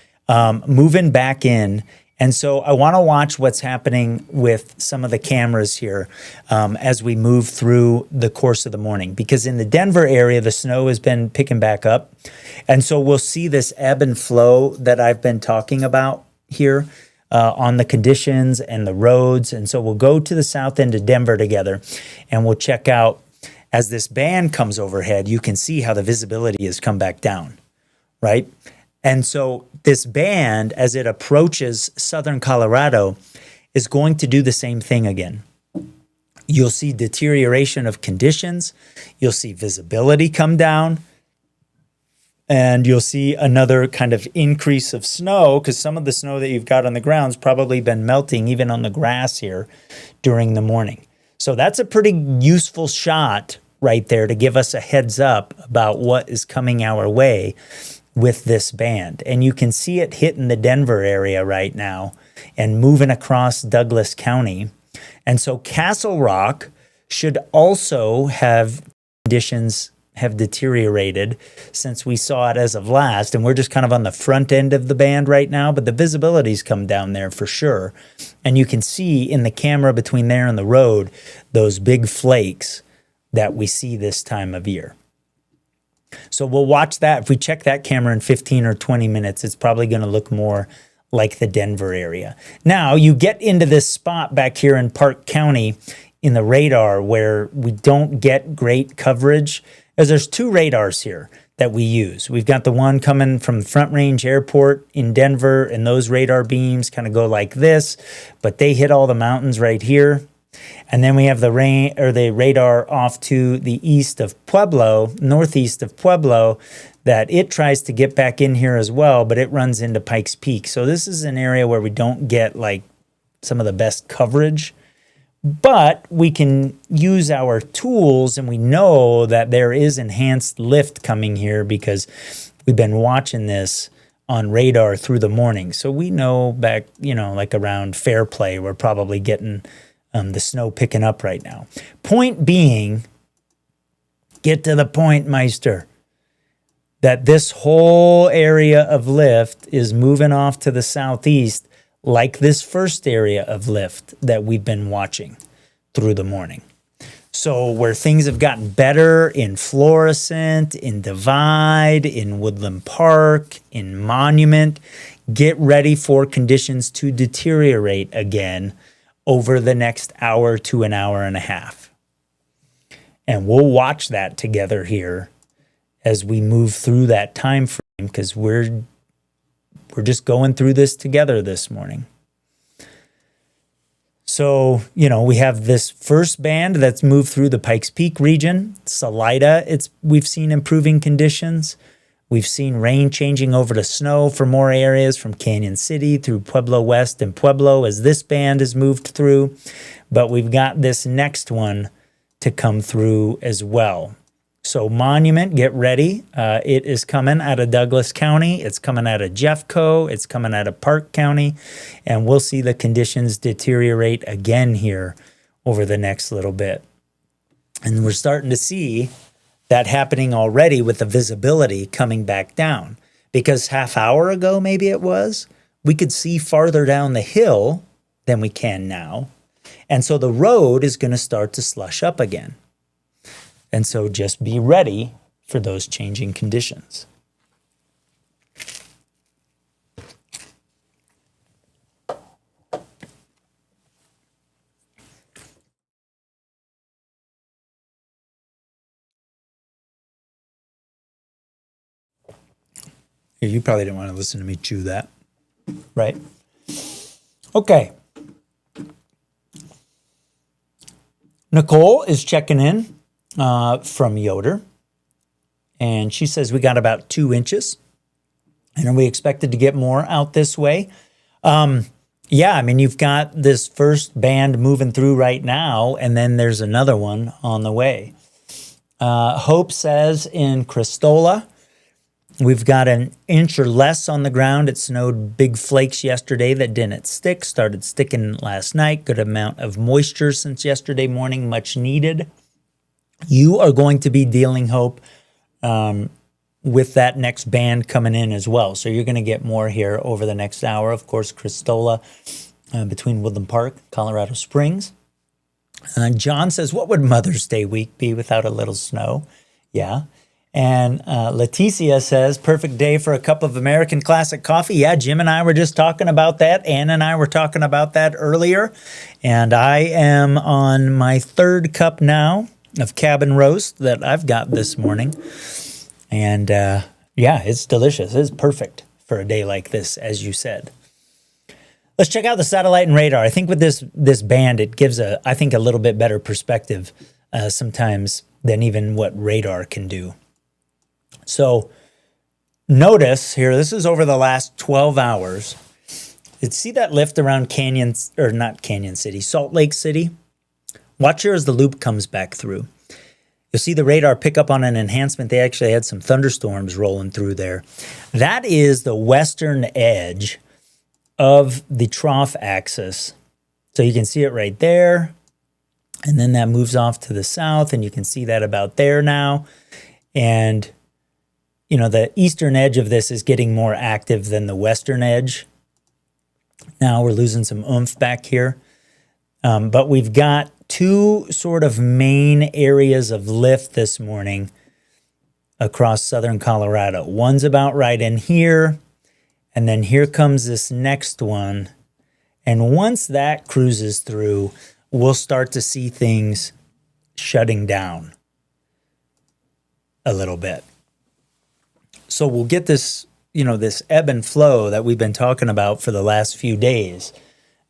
moving back in. And so I want to watch what's happening with some of the cameras here as we move through the course of the morning. Because in the Denver area, the snow has been picking back up. And so we'll see this ebb and flow that I've been talking about here on the conditions and the roads. And so we'll go to the south end of Denver together and we'll check out as this band comes overhead, you can see how the visibility has come back down, right? And so this band, as it approaches southern Colorado, is going to do the same thing again. You'll see deterioration of conditions. You'll see visibility come down. And you'll see another kind of increase of snow because some of the snow that you've got on the ground's probably been melting even on the grass here during the morning. So that's a pretty useful shot right there to give us a heads up about what is coming our way with this band. And you can see it hitting the Denver area right now and moving across Douglas County. And so Castle Rock should also have conditions have deteriorated since we saw it as of last. And we're just kind of on the front end of the band right now, but the visibility's come down there for sure. And you can see in the camera between there and the road, those big flakes that we see this time of year. So we'll watch that. If we check that camera in 15 or 20 minutes, it's probably going to look more like the Denver area. Now, you get into this spot back here in Park County in the radar where we don't get great coverage, as there's two radars here that we use. We've got the one coming from Front Range Airport in Denver, and those radar beams kind of go like this, but they hit all the mountains right here. And then we have the radar off to the east of Pueblo, northeast of Pueblo, that it tries to get back in here as well, but it runs into Pikes Peak. So this is an area where we don't get like some of the best coverage, but we can use our tools, and we know that there is enhanced lift coming here because we've been watching this on radar through the morning. So we know back, like around Fairplay, we're probably getting the snow picking up right now. Point being, get to the point, Meister, that this whole area of lift is moving off to the southeast like this first area of lift that we've been watching through the morning. So where things have gotten better in Florissant, in Divide, in Woodland Park, in Monument, get ready for conditions to deteriorate again over the next hour to an hour and a half. And we'll watch that together here as we move through that time frame, because we're just going through this together this morning. So, we have this first band that's moved through the Pikes Peak region. Salida, we've seen improving conditions. We've seen rain changing over to snow for more areas from Canyon City through Pueblo West and Pueblo as this band has moved through. But we've got this next one to come through as well. So Monument, get ready. It is coming out of Douglas County. It's coming out of Jeffco. It's coming out of Park County. And we'll see the conditions deteriorate again here over the next little bit. And we're starting to see that happening already with the visibility coming back down. Because half hour ago, maybe it was, we could see farther down the hill than we can now. And so the road is going to start to slush up again. And so just be ready for those changing conditions. You probably didn't want to listen to me chew that, right? Okay. Nicole is checking in from Yoder, and she says we got about 2 inches, and are we expected to get more out this way? Yeah, I mean, you've got this first band moving through right now, and then there's another one on the way. Hope says in Cristola, we've got 1 inch or less on the ground. It snowed big flakes yesterday that didn't stick, started sticking last night. Good amount of moisture since yesterday morning, much needed. You are going to be dealing, Hope, with that next band coming in as well. So you're going to get more here over the next hour. Of course, Cristola between Woodland Park, Colorado Springs. John says, what would Mother's Day week be without a little snow? Yeah. And Leticia says, perfect day for a cup of American classic coffee. Yeah, Jim and I were just talking about that. Ann and I were talking about that earlier. And I am on my 3rd cup now of cabin roast that I've got this morning. And yeah, it's delicious. It's perfect for a day like this, as you said. Let's check out the satellite and radar. I think with this band, it gives a little bit better perspective sometimes than even what radar can do. So notice here, this is over the last 12 hours. See that lift around Salt Lake City? Watch here as the loop comes back through. You'll see the radar pick up on an enhancement. They actually had some thunderstorms rolling through there. That is the western edge of the trough axis. So you can see it right there. And then that moves off to the south, and you can see that about there now. And, the eastern edge of this is getting more active than the western edge. Now we're losing some oomph back here. But we've got 2 sort of main areas of lift this morning across southern Colorado. One's about right in here, and then here comes this next one. And once that cruises through, we'll start to see things shutting down a little bit. So we'll get this, this ebb and flow that we've been talking about for the last few days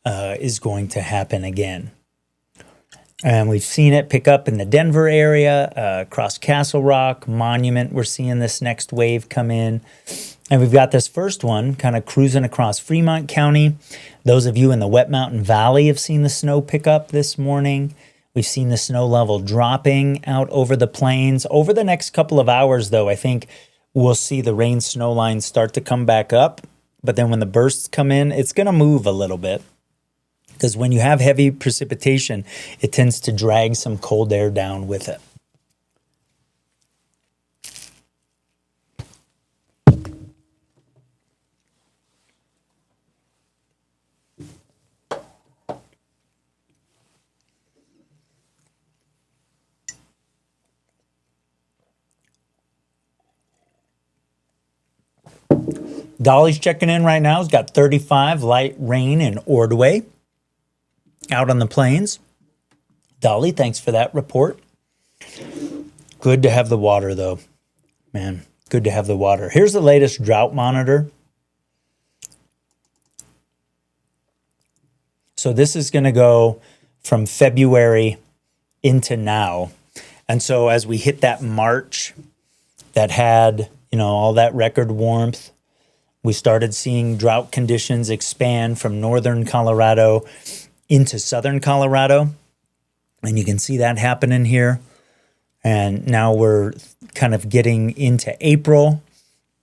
is going to happen again. And we've seen it pick up in the Denver area, across Castle Rock, Monument. We're seeing this next wave come in. And we've got this first one kind of cruising across Fremont County. Those of you in the Wet Mountain Valley have seen the snow pick up this morning. We've seen the snow level dropping out over the plains. Over the next couple of hours, though, I think we'll see the rain snow lines start to come back up. But then when the bursts come in, it's going to move a little bit. Because when you have heavy precipitation, it tends to drag some cold air down with it. Dolly's checking in right now. He's got 35, light rain in Ordway out on the plains. Dolly, thanks for that report. Good to have the water, though. Man, good to have the water. Here's the latest drought monitor. So this is going to go from February into now. And so as we hit that March that had, all that record warmth, we started seeing drought conditions expand from northern Colorado into southern Colorado. And you can see that happening here. And now we're kind of getting into April.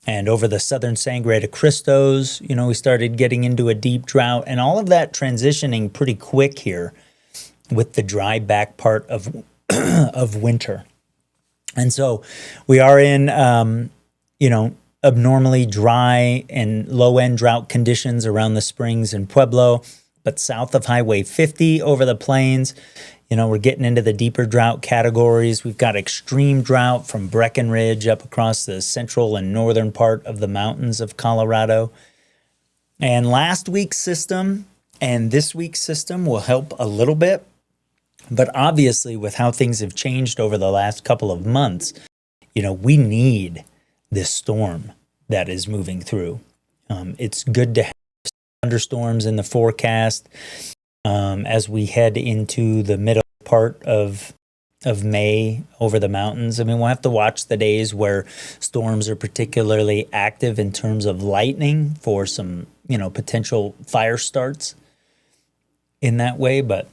And over the southern Sangre de Cristos, we started getting into a deep drought, and all of that transitioning pretty quick here with the dry back part of of winter. And so we are in, abnormally dry and low-end drought conditions around the springs in Pueblo, but south of Highway 50 over the plains, we're getting into the deeper drought categories. We've got extreme drought from Breckenridge up across the central and northern part of the mountains of Colorado. And last week's system and this week's system will help a little bit. But obviously, with how things have changed over the last couple of months, we need this storm that is moving through. It's good to have thunderstorms in the forecast. As we head into the middle part of May over the mountains. I mean, we'll have to watch the days where storms are particularly active in terms of lightning for some, potential fire starts in that way. But,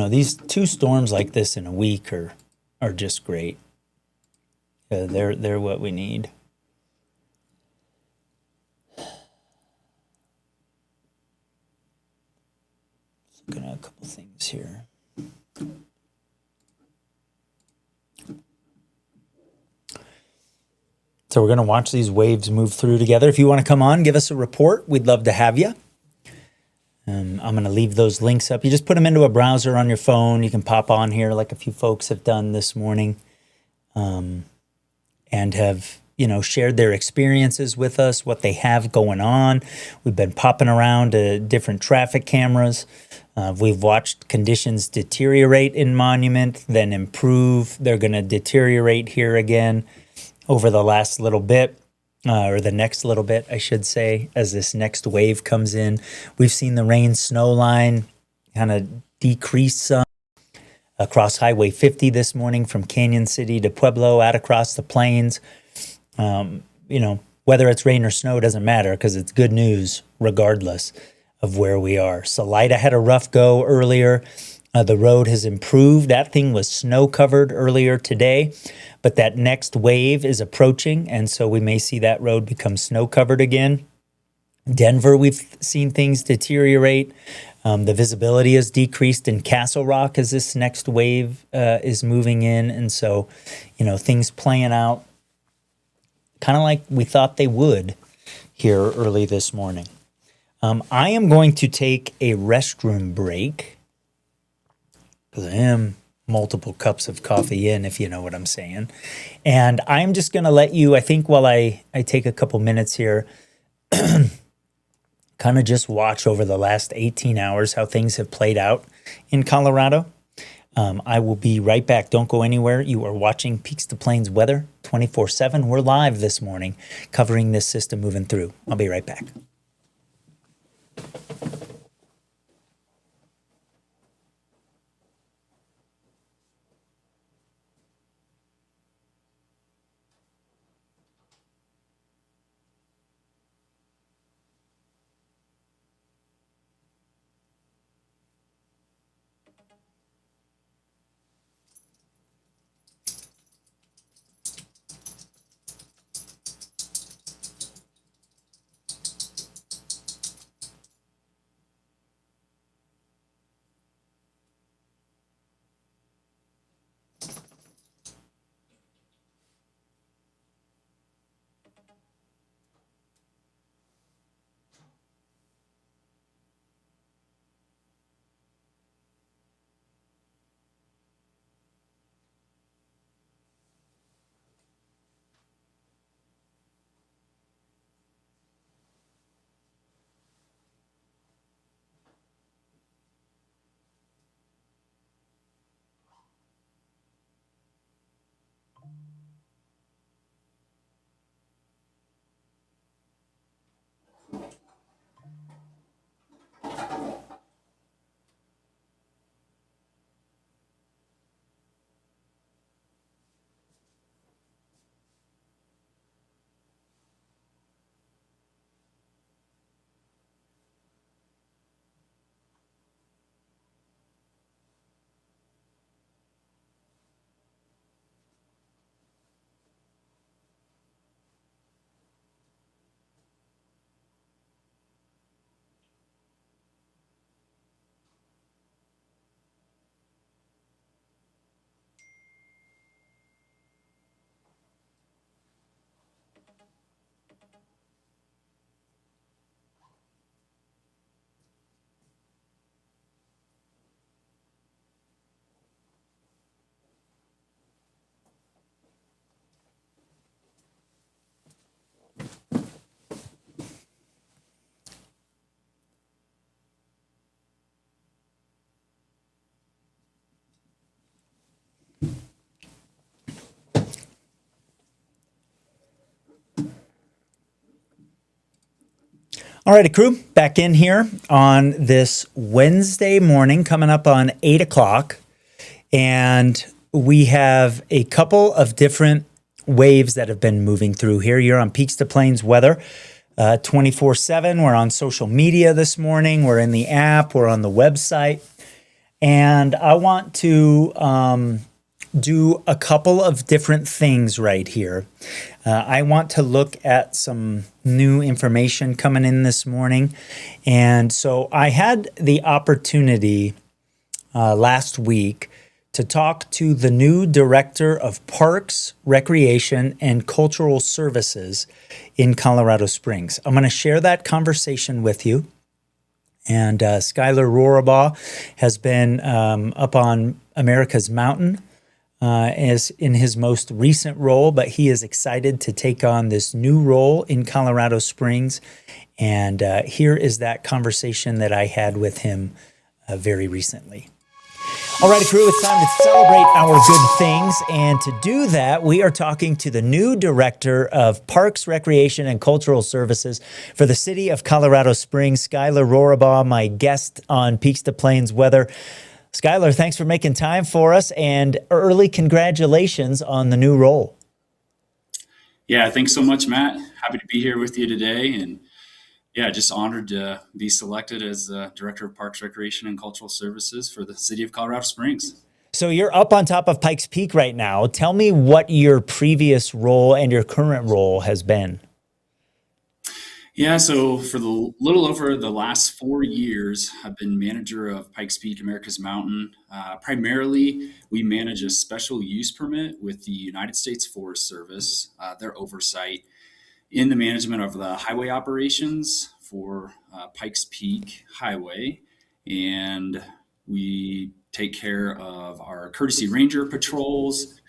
these two storms like this in a week are just great. They're what we need. Looking at a couple things here. So we're going to watch these waves move through together. If you want to come on, give us a report. We'd love to have you. I'm going to leave those links up. You just put them into a browser on your phone. You can pop on here like a few folks have done this morning, and have shared their experiences with us, what they have going on. We've been popping around to different traffic cameras. We've watched conditions deteriorate in Monument, then improve. They're going to deteriorate here again over the last little bit, or the next little bit, I should say, as this next wave comes in. We've seen the rain-snow line kind of decrease some across Highway 50 this morning from Canyon City to Pueblo, out across the plains. Whether it's rain or snow doesn't matter because it's good news regardless of where we are. Salida had a rough go earlier. The road has improved. That thing was snow covered earlier today, but that next wave is approaching, and so we may see that road become snow covered again. Denver, we've seen things deteriorate. The visibility has decreased in Castle Rock as this next wave is moving in, and so things playing out kind of like we thought they would here early this morning. I am going to take a restroom break because I am multiple cups of coffee in, if you know what I'm saying. And I'm just going to let you, I think while I take a couple minutes here, kind of just watch over the last 18 hours how things have played out in Colorado. I will be right back. Don't go anywhere. You are watching Peaks to Plains Weather 24/7. We're live this morning covering this system moving through. I'll be right back. All righty, crew, back in here on this Wednesday morning, coming up on 8 o'clock. And we have a couple of different waves that have been moving through here. You're on Peaks to Plains weather 24/7. We're on social media this morning. We're in the app. We're on the website. And I want to do a couple of different things right here. I want to look at some new information coming in this morning. And so I had the opportunity last week to talk to the new Director of Parks, Recreation, and Cultural Services in Colorado Springs. I'm going to share that conversation with you. And Skylar Rorabaugh has been up on America's Mountain as in his most recent role, but he is excited to take on this new role in Colorado Springs. And here is that conversation that I had with him very recently. All right, crew, it's time to celebrate our good things. And to do that, we are talking to the new Director of Parks, Recreation, and Cultural Services for the city of Colorado Springs, Skylar Rorabaugh, my guest on Peaks to Plains Weather. Skylar, thanks for making time for us, and early congratulations on the new role. Yeah, thanks so much, Matt. Happy to be here with you today. And yeah, just honored to be selected as the Director of Parks, Recreation, and Cultural Services for the city of Colorado Springs. So you're up on top of Pikes Peak right now. Tell me what your previous role and your current role has been. Yeah, so for the little over the last 4 years, I've been manager of Pikes Peak, America's Mountain. Primarily, we manage a special use permit with the United States Forest Service, their oversight in the management of the highway operations for Pikes Peak Highway. And we take care of our courtesy ranger patrols,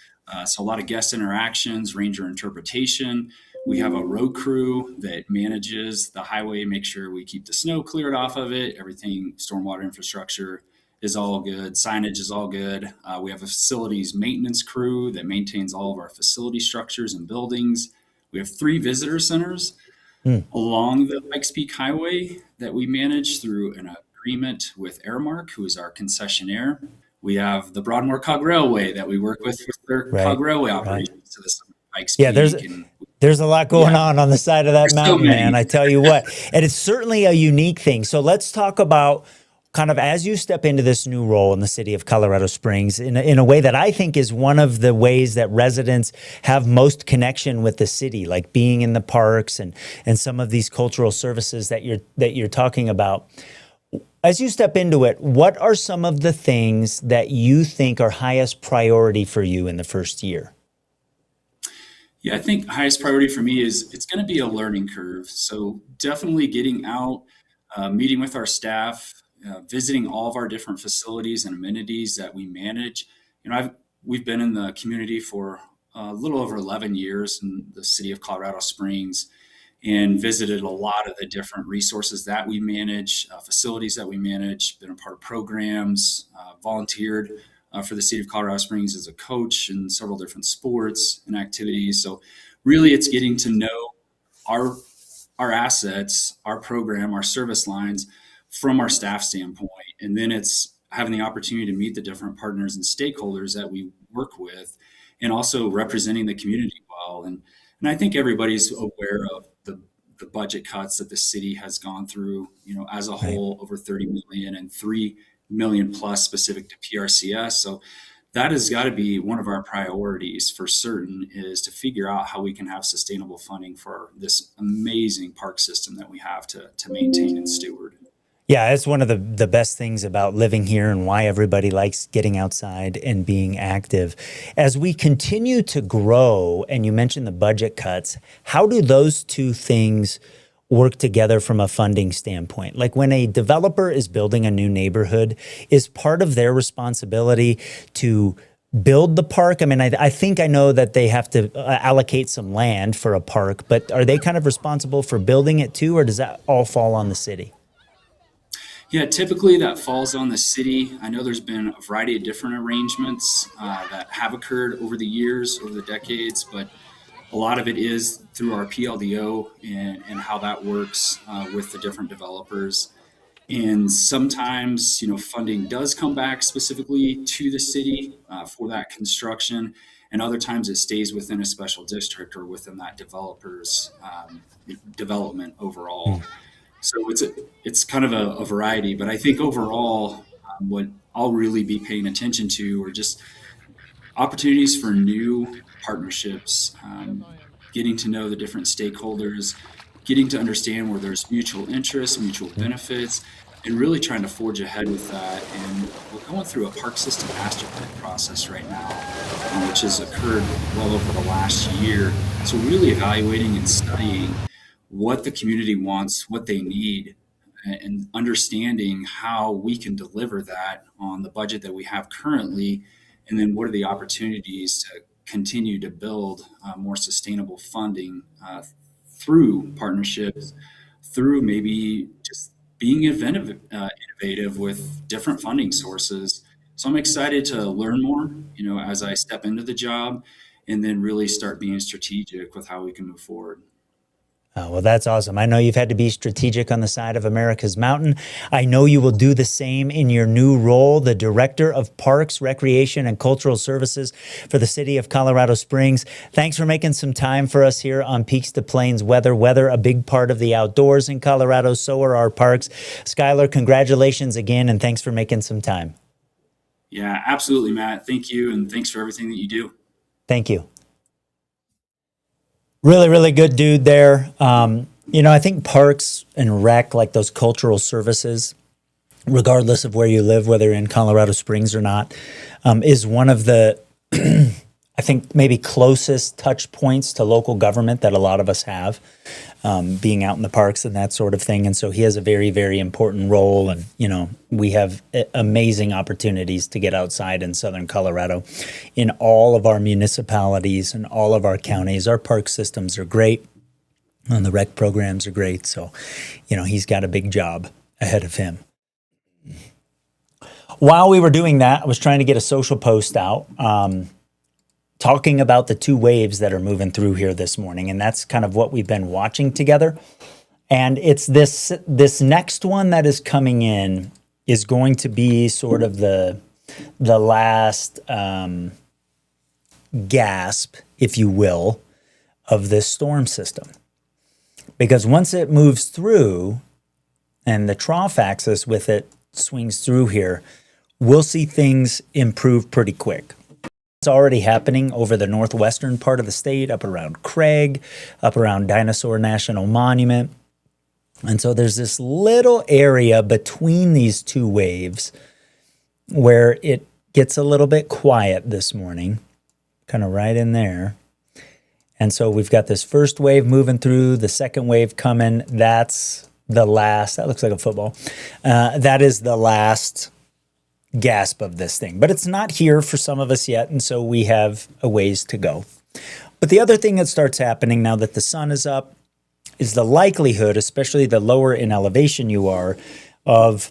so a lot of guest interactions, ranger interpretation. We have a road crew that manages the highway, make sure we keep the snow cleared off of it. Everything, stormwater infrastructure is all good. Signage is all good. We have a facilities maintenance crew that maintains all of our facility structures and buildings. We have 3 visitor centers along the Pikes Peak Highway that we manage through an agreement with Airmark, who is our concessionaire. We have the Broadmoor Cog Railway that we work with their Cog Railway operations to the Pikes Peak. There's a lot going on the side of that mountain, man. I tell you what. And it's certainly a unique thing. So let's talk about kind of as you step into this new role in the city of Colorado Springs in a way that I think is one of the ways that residents have most connection with the city, like being in the parks and some of these cultural services that you're talking about. As you step into it, what are some of the things that you think are highest priority for you in the first year? Yeah, I think highest priority for me is it's going to be a learning curve. So definitely getting out, meeting with our staff, visiting all of our different facilities and amenities that we manage. You know, we've been in the community for a little over 11 years in the city of Colorado Springs, and visited a lot of the different resources that we manage, facilities that we manage, been a part of programs, volunteered for the city of Colorado Springs as a coach in several different sports and activities. So really it's getting to know our assets, our program, our service lines from our staff standpoint. And then it's having the opportunity to meet the different partners and stakeholders that we work with, and also representing the community well. And I think everybody's aware of the budget cuts that the city has gone through, you know, as a whole, over 30 million and 3 million plus specific to PRCS. So that has got to be one of our priorities for certain, is to figure out how we can have sustainable funding for this amazing park system that we have to maintain and steward. Yeah, it's one of the best things about living here and why everybody likes getting outside and being active. As we continue to grow, and you mentioned the budget cuts, how do those two things work together from a funding standpoint? Like when a developer is building a new neighborhood, is part of their responsibility to build the park? I mean, I think I know that they have to allocate some land for a park, but are they kind of responsible for building it too, or does that all fall on the city? Yeah, typically that falls on the city. I know there's been a variety of different arrangements that have occurred over the years, over the decades, but A lot of it is through our PLDO and how that works with the different developers. And sometimes, funding does come back specifically to the city for that construction. And other times it stays within a special district or within that developer's development overall. So it's kind of a variety. But I think overall, what I'll really be paying attention to are just opportunities for new partnerships, getting to know the different stakeholders, getting to understand where there's mutual interests, mutual benefits, and really trying to forge ahead with that. And we're going through a park system master plan process right now, which has occurred well over the last year. So really evaluating and studying what the community wants, what they need, and understanding how we can deliver that on the budget that we have currently. And then what are the opportunities to continue to build more sustainable funding through partnerships, through maybe just being innovative with different funding sources. So I'm excited to learn more, as I step into the job, and then really start being strategic with how we can move forward. Oh, well, that's awesome. I know you've had to be strategic on the side of America's Mountain. I know you will do the same in your new role, the Director of Parks, Recreation, and Cultural Services for the City of Colorado Springs. Thanks for making some time for us here on Peaks to Plains Weather. Weather, a big part of the outdoors in Colorado, so are our parks. Skylar, congratulations again, and thanks for making some time. Yeah, absolutely, Matt. Thank you, and thanks for everything that you do. Thank you. Really, really good dude there. I think parks and rec, like those cultural services, regardless of where you live, whether in Colorado Springs or not, is one of the, I think, maybe closest touch points to local government that a lot of us have, being out in the parks and that sort of thing. And so he has a very, very important role. And, we have amazing opportunities to get outside in Southern Colorado in all of our municipalities and all of our counties. Our park systems are great and the rec programs are great. So, he's got a big job ahead of him. While we were doing that, I was trying to get a social post out, talking about the two waves that are moving through here this morning. And that's kind of what we've been watching together. And it's this next one that is coming in is going to be sort of the last gasp, if you will, of this storm system. Because once it moves through and the trough axis with it swings through here, we'll see things improve pretty quick. It's already happening over the northwestern part of the state, up around Craig, up around Dinosaur National Monument. And so there's this little area between these two waves where it gets a little bit quiet this morning, kind of right in there. And so we've got this first wave moving through, the second wave coming. That's the last, that looks like a football. That is the last gasp of this thing. But it's not here for some of us yet, and so we have a ways to go. But the other thing that starts happening now that the sun is up is the likelihood, especially the lower in elevation you are, of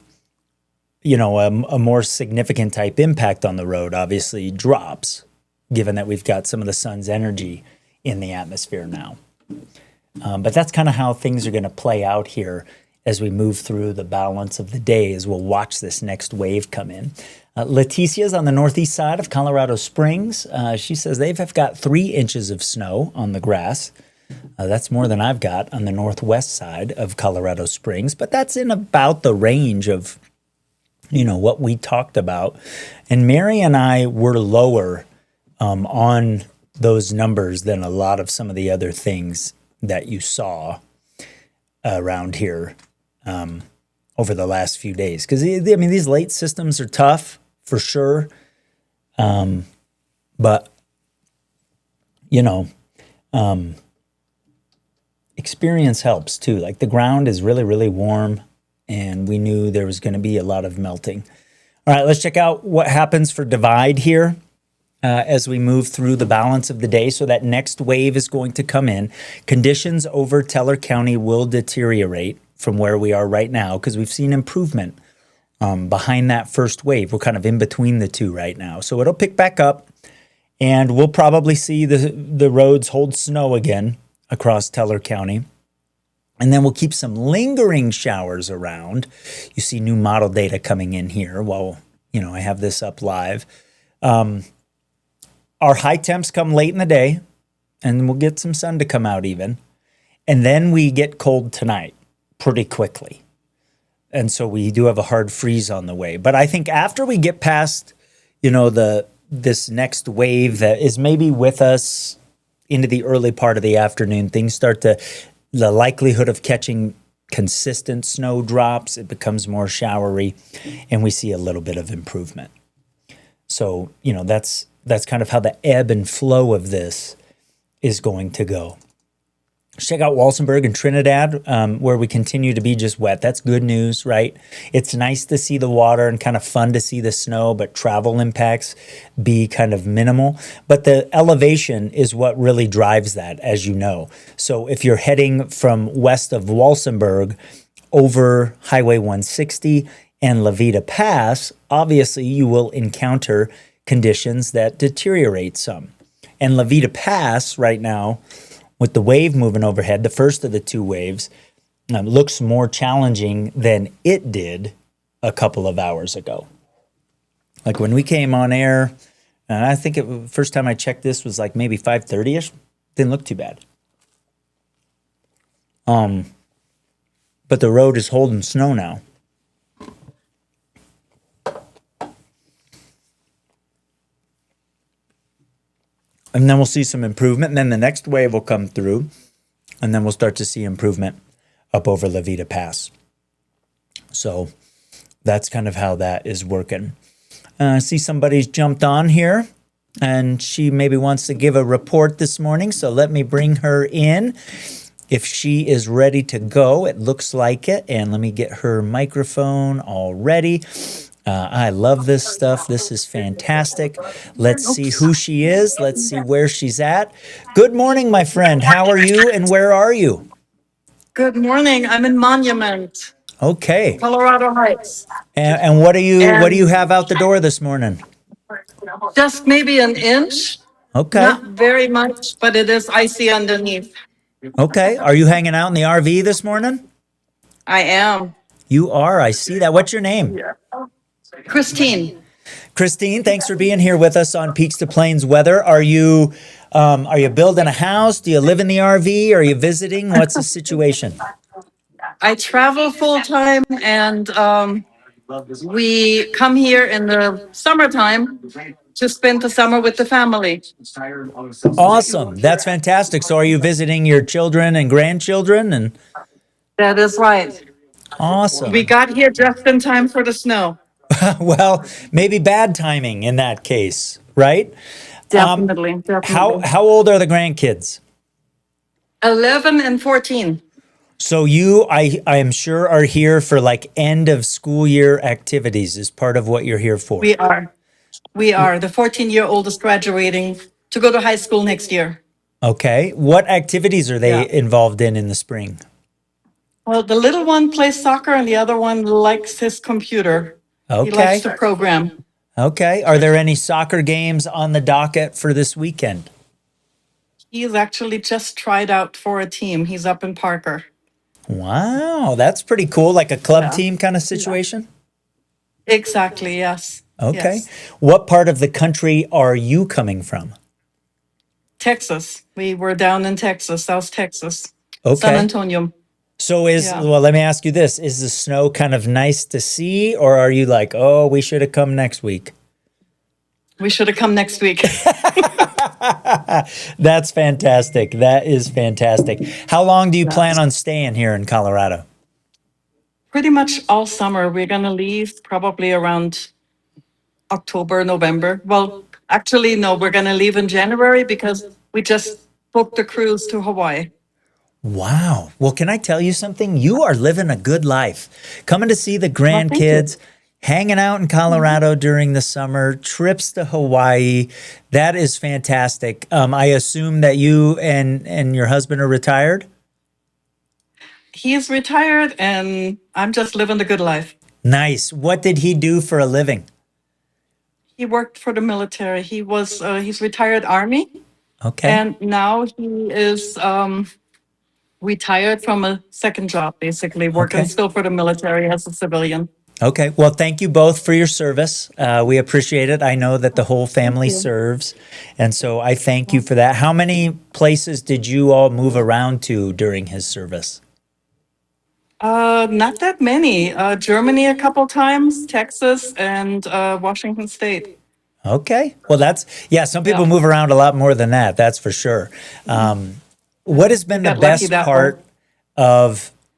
a more significant type impact on the road obviously drops, given that we've got some of the sun's energy in the atmosphere now. But that's kind of how things are going to play out here as we move through the balance of the day, as we'll watch this next wave come in. Leticia's on the northeast side of Colorado Springs. She says they've got 3 inches of snow on the grass. That's more than I've got on the northwest side of Colorado Springs, but that's in about the range of, what we talked about. And Mary and I were lower on those numbers than a lot of some of the other things that you saw around here over the last few days. Because, these late systems are tough for sure. But, experience helps too. Like the ground is really, really warm and we knew there was going to be a lot of melting. All right, let's check out what happens for Divide here as we move through the balance of the day. So that next wave is going to come in. Conditions over Teller County will deteriorate from where we are right now because we've seen improvement behind that first wave. We're kind of in between the two right now. So it'll pick back up And we'll probably see the roads hold snow again across Teller County. And then we'll keep some lingering showers around. You see new model data coming in here while, I have this up live. Our high temps come late in the day, and we'll get some sun to come out even. And then we get cold tonight pretty quickly. And so we do have a hard freeze on the way. But I think after we get past, this next wave that is maybe with us into the early part of the afternoon, things start to, the likelihood of catching consistent snow drops, it becomes more showery, and we see a little bit of improvement. So, that's kind of how the ebb and flow of this is going to go. Check out Walsenburg and Trinidad, where we continue to be just wet. That's good news, right? It's nice to see the water and kind of fun to see the snow, but travel impacts be kind of minimal. But the elevation is what really drives that, as you know. So if you're heading from west of Walsenburg over Highway 160 and Levita Pass, obviously you will encounter conditions that deteriorate some. And Levita Pass right now, with the wave moving overhead, the first of the two waves, looks more challenging than it did a couple of hours ago. Like when we came on air, and I think the first time I checked this was like maybe 5:30ish. Didn't look too bad. But the road is holding snow now. And then we'll see some improvement. And then the next wave will come through. And then we'll start to see improvement up over Levita Pass. So that's kind of how that is working. I see somebody's jumped on here. And she maybe wants to give a report this morning. So let me bring her in. If she is ready to go, it looks like it. And let me get her microphone all ready. I love this stuff. This is fantastic. Let's see who she is. Let's see where she's at. Good morning, my friend. How are you and where are you? Good morning. I'm in Monument. Okay. Colorado Heights. And what do you have out the door this morning? Just maybe an inch. Okay. Not very much, but it is icy underneath. Okay. Are you hanging out in the RV this morning? I am. You are. I see that. What's your name? Christine. Christine, thanks for being here with us on Peaks to Plains Weather. Are you building a house? Do you live in the RV? Are you visiting? What's the situation? I travel full time and we come here in the summertime to spend the summer with the family. Awesome. That's fantastic. So are you visiting your children and grandchildren? And that is right. Awesome. We got here just in time for the snow. Well, maybe bad timing in that case, right? Definitely. How old are the grandkids? 11 and 14. So you, I am sure, are here for like end of school year activities is part of what you're here for. We are. The 14-year-old is graduating to go to high school next year. Okay. What activities are they involved in the spring? Well, the little one plays soccer and the other one likes his computer. Okay. He likes to program. Okay. Are there any soccer games on the docket for this weekend? He's actually just tried out for a team. He's up in Parker. Wow. That's pretty cool. Like a club team kind of situation? Exactly. Yes. Okay. Yes. What part of the country are you coming from? Texas. We were down in Texas, South Texas. Okay. San Antonio. So well, let me ask you this. Is the snow kind of nice to see, or are you like, oh, we should have come next week? We should have come next week. That's fantastic. That is fantastic. How long do you plan on staying here in Colorado? Pretty much all summer. We're going to leave probably around October, November. Well, actually, no, we're going to leave in January because we just booked a cruise to Hawaii. Wow. Well, can I tell you something? You are living a good life. Coming to see the grandkids, hanging out in Colorado during the summer, trips to Hawaii. That is fantastic. I assume that you and your husband are retired? He is retired and I'm just living the good life. Nice. What did he do for a living? He worked for the military. He's retired Army, Okay. and now he is retired from a second job, basically working Okay. still for the military as a civilian. Okay. Well, thank you both for your service. We appreciate it. I know that the whole family you. serves. And so I thank you for that. How many places did you all move around to during his service? Not that many. Germany a couple times, Texas, and Washington State. Okay. Well, some people Yeah. move around a lot more than that. That's for sure. What has been the got lucky best that part way.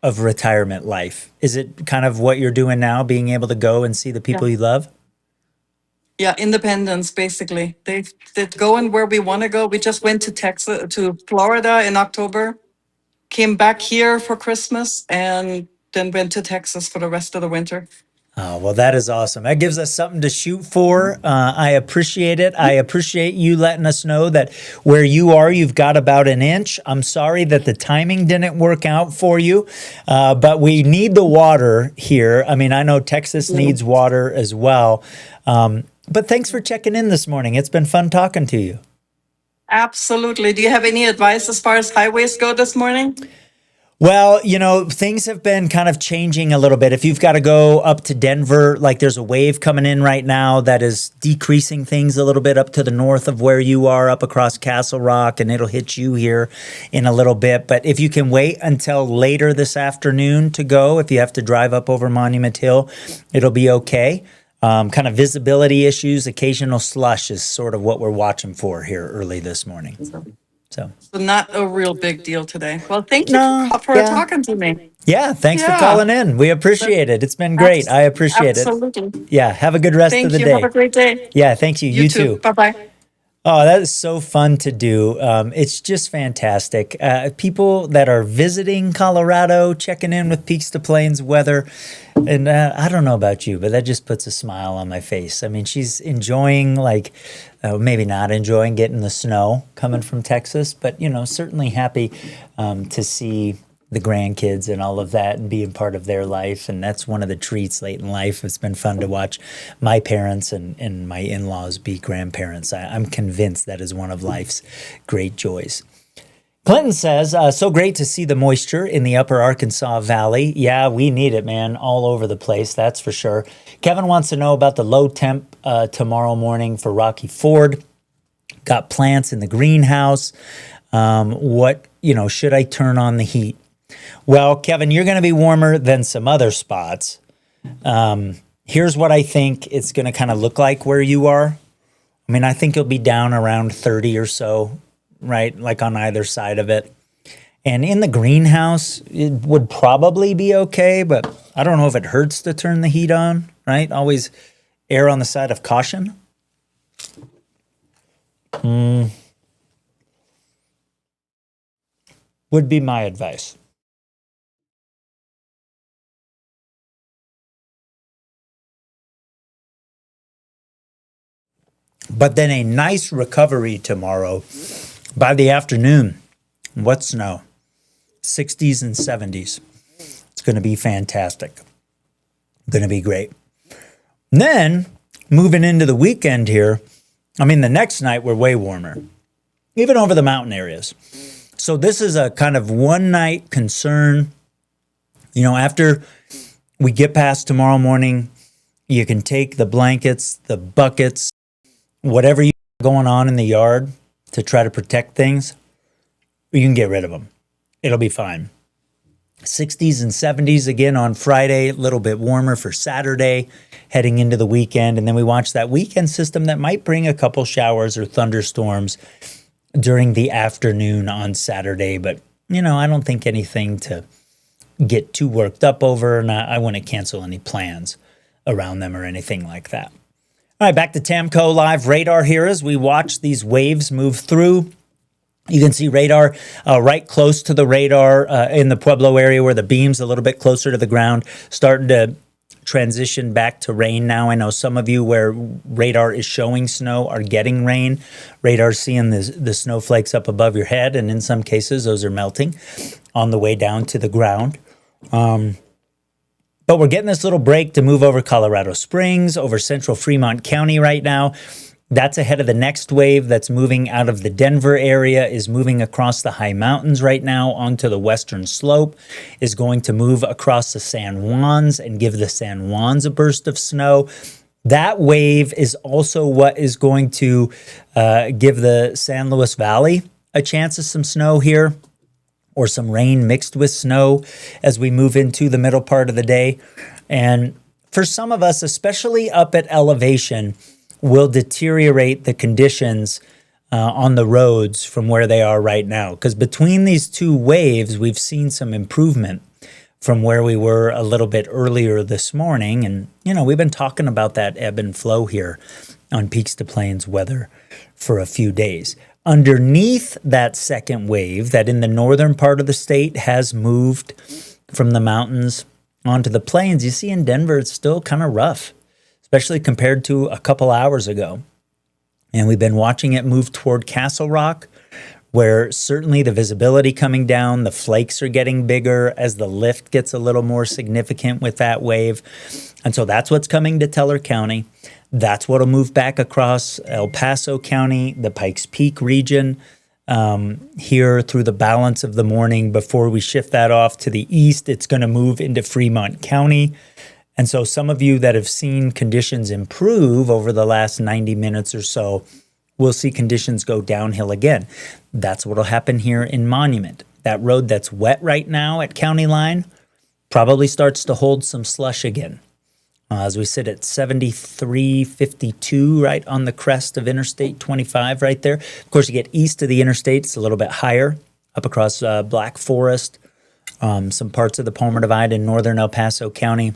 of retirement life? Is it kind of what you're doing now, being able to go and see the people you love? Yeah, independence, basically. They're going where we want to go. We just went to Florida in October, came back here for Christmas, and then went to Texas for the rest of the winter. Oh, well, that is awesome. That gives us something to shoot for. I appreciate it. I appreciate you letting us know that where you are, you've got about an inch. I'm sorry that the timing didn't work out for you, but we need the water here. I mean, I know Texas needs water as well. But thanks for checking in this morning. It's been fun talking to you. Absolutely. Do you have any advice as far as highways go this morning? Well, things have been kind of changing a little bit. If you've got to go up to Denver, like there's a wave coming in right now that is decreasing things a little bit up to the north of where you are, up across Castle Rock, and it'll hit you here in a little bit. But if you can wait until later this afternoon to go, if you have to drive up over Monument Hill, it'll be okay. Kind of visibility issues, occasional slush is sort of what we're watching for here early this morning. So not a real big deal today. Well, thank you for talking to me. Yeah, thanks for calling in. We appreciate it. It's been great. I appreciate it. Absolutely. Yeah, have a good rest of Thank the you. day. Have a great day. Yeah, thank you. You too. Bye-bye. Oh, that is so fun to do. It's just fantastic. People that are visiting Colorado, checking in with Peaks to Plains weather. And I don't know about you, but that just puts a smile on my face. I mean, she's enjoying, maybe not enjoying getting the snow coming from Texas, but, certainly happy to see the grandkids and all of that and being part of their life. And that's one of the treats late in life. It's been fun to watch my parents and my in-laws be grandparents. I'm convinced that is one of life's great joys. Clinton says, so great to see the moisture in the upper Arkansas Valley. Yeah, we need it, man, all over the place, that's for sure. Kevin wants to know about the low temp tomorrow morning for Rocky Ford. Got plants in the greenhouse. Should I turn on the heat? Well, Kevin, you're going to be warmer than some other spots. Here's what I think it's going to kind of look like where you are. I mean, I think you'll be down around 30 or so, right? Like on either side of it. And in the greenhouse, it would probably be okay, but I don't know if it hurts to turn the heat on, right? Always err on the side of caution. Would be my advice. But then a nice recovery tomorrow. By the afternoon, what snow? 60s and 70s. It's going to be fantastic. Going to be great. And then, moving into the weekend here, the next night we're way warmer, even over the mountain areas. So this is a kind of one night concern. After we get past tomorrow morning, you can take the blankets, the buckets, whatever you got going on in the yard to try to protect things, you can get rid of them. It'll be fine. 60s and 70s again on Friday, a little bit warmer for Saturday, heading into the weekend. And then we watch that weekend system that might bring a couple showers or thunderstorms during the afternoon on Saturday. But, I don't think anything to get too worked up over, and I wouldn't cancel any plans around them or anything like that. All right, back to Tamco Live radar here as we watch these waves move through. You can see radar right close to the radar in the Pueblo area where the beam's a little bit closer to the ground, starting to transition back to rain now. I know some of you where radar is showing snow are getting rain. Radar's seeing the snowflakes up above your head, and in some cases those are melting on the way down to the ground. But we're getting this little break to move over Colorado Springs, over central Fremont County right now. That's ahead of the next wave that's moving out of the Denver area, is moving across the high mountains right now onto the western slope, is going to move across the San Juans and give the San Juans a burst of snow. That wave is also what is going to give the San Luis Valley a chance of some snow here, or some rain mixed with snow as we move into the middle part of the day. And for some of us, especially up at elevation, will deteriorate the conditions on the roads from where they are right now. Because between these two waves, we've seen some improvement from where we were a little bit earlier this morning. And, we've been talking about that ebb and flow here on Peaks to Plains weather for a few days. Underneath that second wave that in the northern part of the state has moved from the mountains onto the plains, you see in Denver, it's still kind of rough, especially compared to a couple hours ago. And we've been watching it move toward Castle Rock, where certainly the visibility coming down, the flakes are getting bigger as the lift gets a little more significant with that wave. And so that's what's coming to Teller County. That's what'll move back across El Paso County, the Pikes Peak region, here through the balance of the morning. Before we shift that off to the east, it's going to move into Fremont County. And so some of you that have seen conditions improve over the last 90 minutes or so will see conditions go downhill again. That's what'll happen here in Monument. That road that's wet right now at County Line probably starts to hold some slush again. As we sit at 73.52 right on the crest of Interstate 25 right there. Of course, you get east of the interstate, it's a little bit higher, up across Black Forest, some parts of the Palmer Divide in northern El Paso County,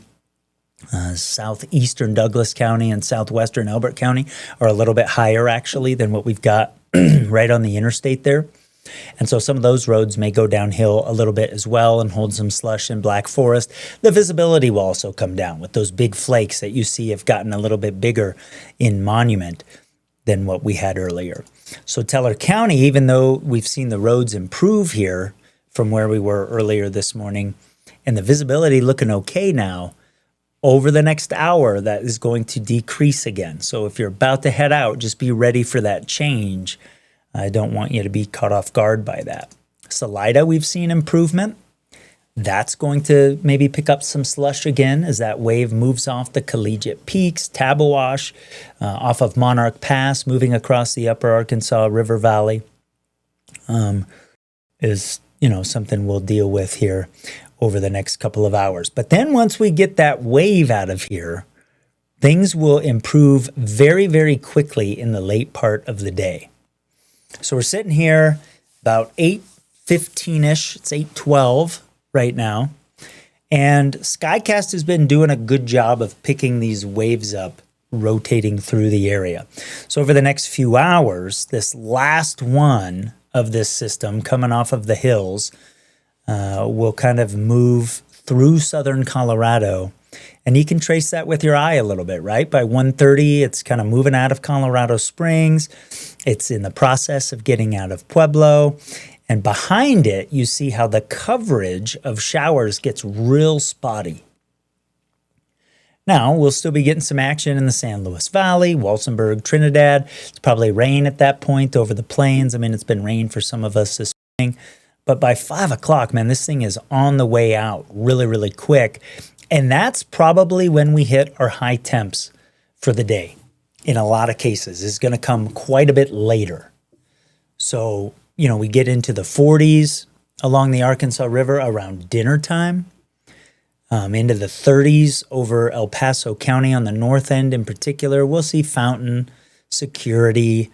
southeastern Douglas County, and southwestern Elbert County are a little bit higher, actually, than what we've got right on the interstate there. And so some of those roads may go downhill a little bit as well and hold some slush in Black Forest. The visibility will also come down with those big flakes that you see have gotten a little bit bigger in Monument than what we had earlier. So Teller County, even though we've seen the roads improve here from where we were earlier this morning, and the visibility looking okay now, over the next hour, that is going to decrease again. So if you're about to head out, just be ready for that change. I don't want you to be caught off guard by that. Salida, we've seen improvement. That's going to maybe pick up some slush again as that wave moves off the Collegiate Peaks, Tabawash, off of Monarch Pass, moving across the upper Arkansas River Valley, is something we'll deal with here over the next couple of hours. But then once we get that wave out of here, things will improve very, very quickly in the late part of the day. So we're sitting here about 8:15-ish. It's 8:12 right now. And Skycast has been doing a good job of picking these waves up, rotating through the area. So over the next few hours, this last one of this system coming off of the hills will kind of move through southern Colorado. And you can trace that with your eye a little bit, right? By 1:30, it's kind of moving out of Colorado Springs. It's in the process of getting out of Pueblo. And behind it, you see how the coverage of showers gets real spotty. Now, we'll still be getting some action in the San Luis Valley, Walsenburg, Trinidad. It's probably rain at that point over the plains. I mean, it's been rain for some of us this morning. But by 5 o'clock, man, this thing is on the way out really, really quick. And that's probably when we hit our high temps for the day. In a lot of cases, it's going to come quite a bit later. So, we get into the 40s along the Arkansas River around dinner time, into the 30s over El Paso County on the north end in particular. We'll see Fountain, Security,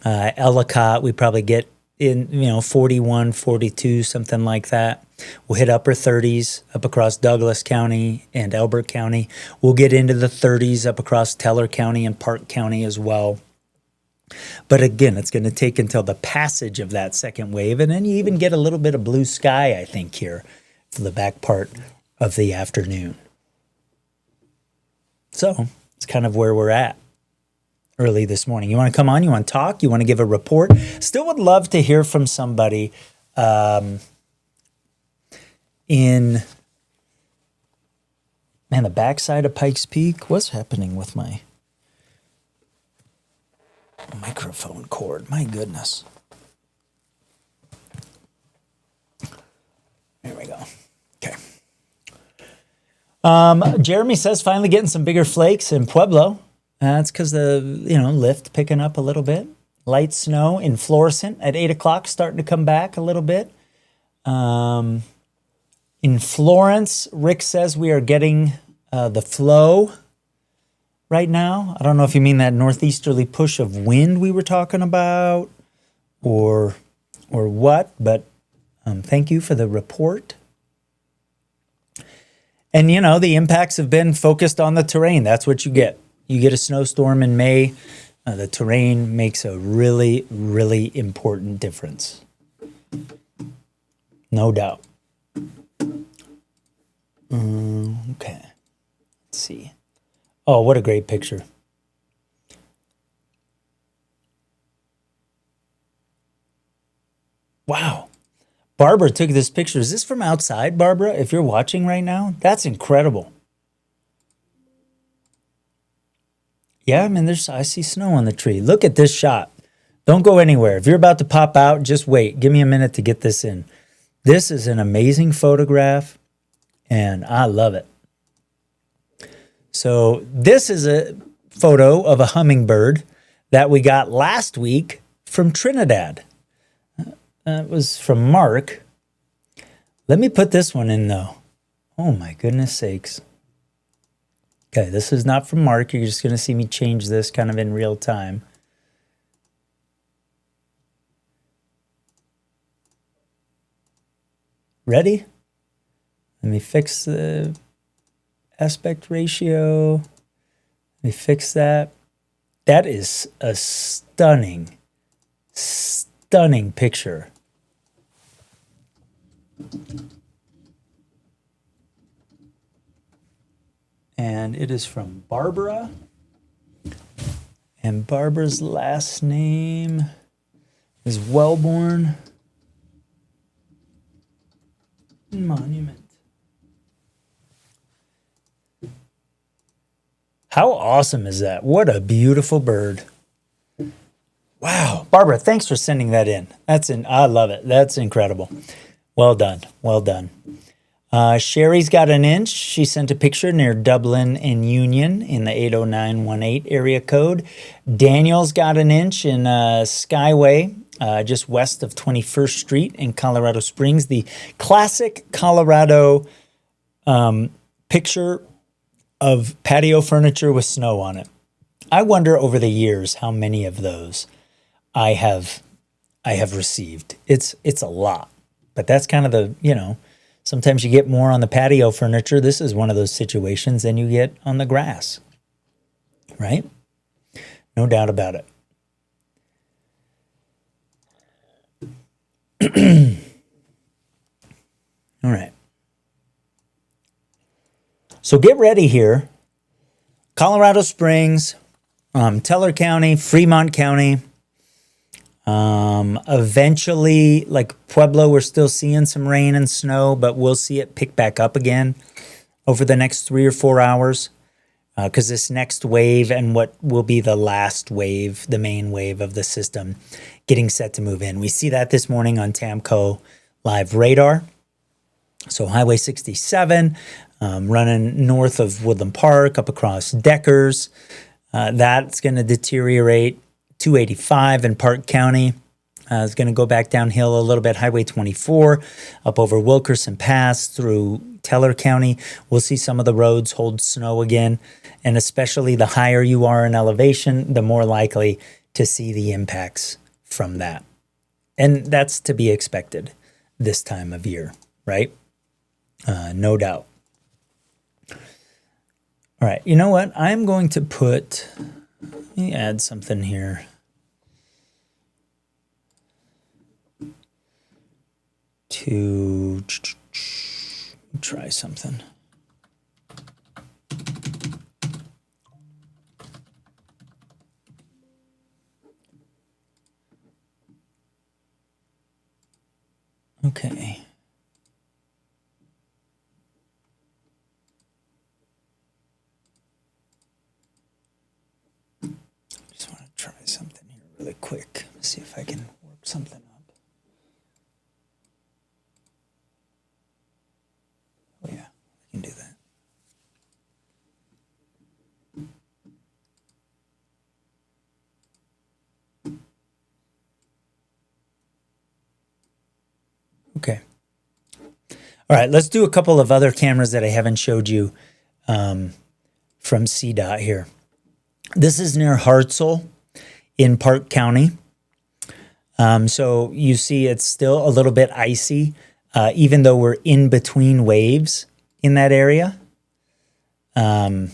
Ellicott. We probably get in, 41, 42, something like that. We'll hit upper 30s up across Douglas County and Elbert County. We'll get into the 30s up across Teller County and Park County as well. But again, it's going to take until the passage of that second wave, and then you even get a little bit of blue sky, I think, here for the back part of the afternoon. So it's kind of where we're at early this morning. You want to come on? You want to talk? You want to give a report? Still would love to hear from somebody in Man, the backside of Pikes Peak. What's happening with my microphone cord? My goodness. There we go. Okay. Jeremy says finally getting some bigger flakes in Pueblo. That's because the lift picking up a little bit. Light snow in Florissant at 8 o'clock starting to come back a little bit. In Florence, Rick says we are getting the flow right now. I don't know if you mean that northeasterly push of wind we were talking about or what, but thank you for the report. And, the impacts have been focused on the terrain. That's what you get. You get a snowstorm in May. The terrain makes a really, really important difference. No doubt. Okay. Let's see. Oh, what a great picture. Wow. Barbara took this picture. Is this from outside, Barbara? If you're watching right now, that's incredible. Yeah, I mean, I see snow on the tree. Look at this shot. Don't go anywhere. If you're about to pop out, just wait. Give me a minute to get this in. This is an amazing photograph, and I love it. So this is a photo of a hummingbird that we got last week from Trinidad. That was from Mark. Let me put this one in, though. Oh, my goodness sakes. Okay, this is not from Mark. You're just going to see me change this kind of in real time. Ready? Let me fix the aspect ratio. Let me fix that. That is a stunning, stunning picture. And it is from Barbara. And Barbara's last name is Wellborn Monument. How awesome is that? What a beautiful bird. Wow. Barbara, thanks for sending that in. I love it. That's incredible. Well done. Well done. Sherry's got an inch. She sent a picture near Dublin and Union in the 80918 area code. Daniel's got an inch in Skyway, just west of 21st Street in Colorado Springs. The classic Colorado picture of patio furniture with snow on it. I wonder over the years how many of those I have received. It's a lot, but that's kind of the, sometimes you get more on the patio furniture. This is one of those situations than you get on the grass, right? No doubt about it. All right. So get ready here. Colorado Springs, Teller County, Fremont County. Eventually, like Pueblo, we're still seeing some rain and snow, but we'll see it pick back up again over the next 3 or 4 hours. Because this next wave and what will be the last wave, the main wave of the system, getting set to move in. We see that this morning on TAMCO live radar. So Highway 67, running north of Woodland Park, up across Deckers. That's going to deteriorate. 285 in Park County is going to go back downhill a little bit. Highway 24 up over Wilkerson Pass through Teller County. We'll see some of the roads hold snow again. And especially the higher you are in elevation, the more likely to see the impacts from that. And that's to be expected this time of year, right? No doubt. All right, you know what? I'm going to let me add something here. To try something. Okay. really quick. See if I can work something up. Oh yeah, I can do that. Okay. All right, let's do a couple of other cameras that I haven't showed you from CDOT here. This is near Hartselle in Park County. So you see it's still a little bit icy, even though we're in between waves in that area. You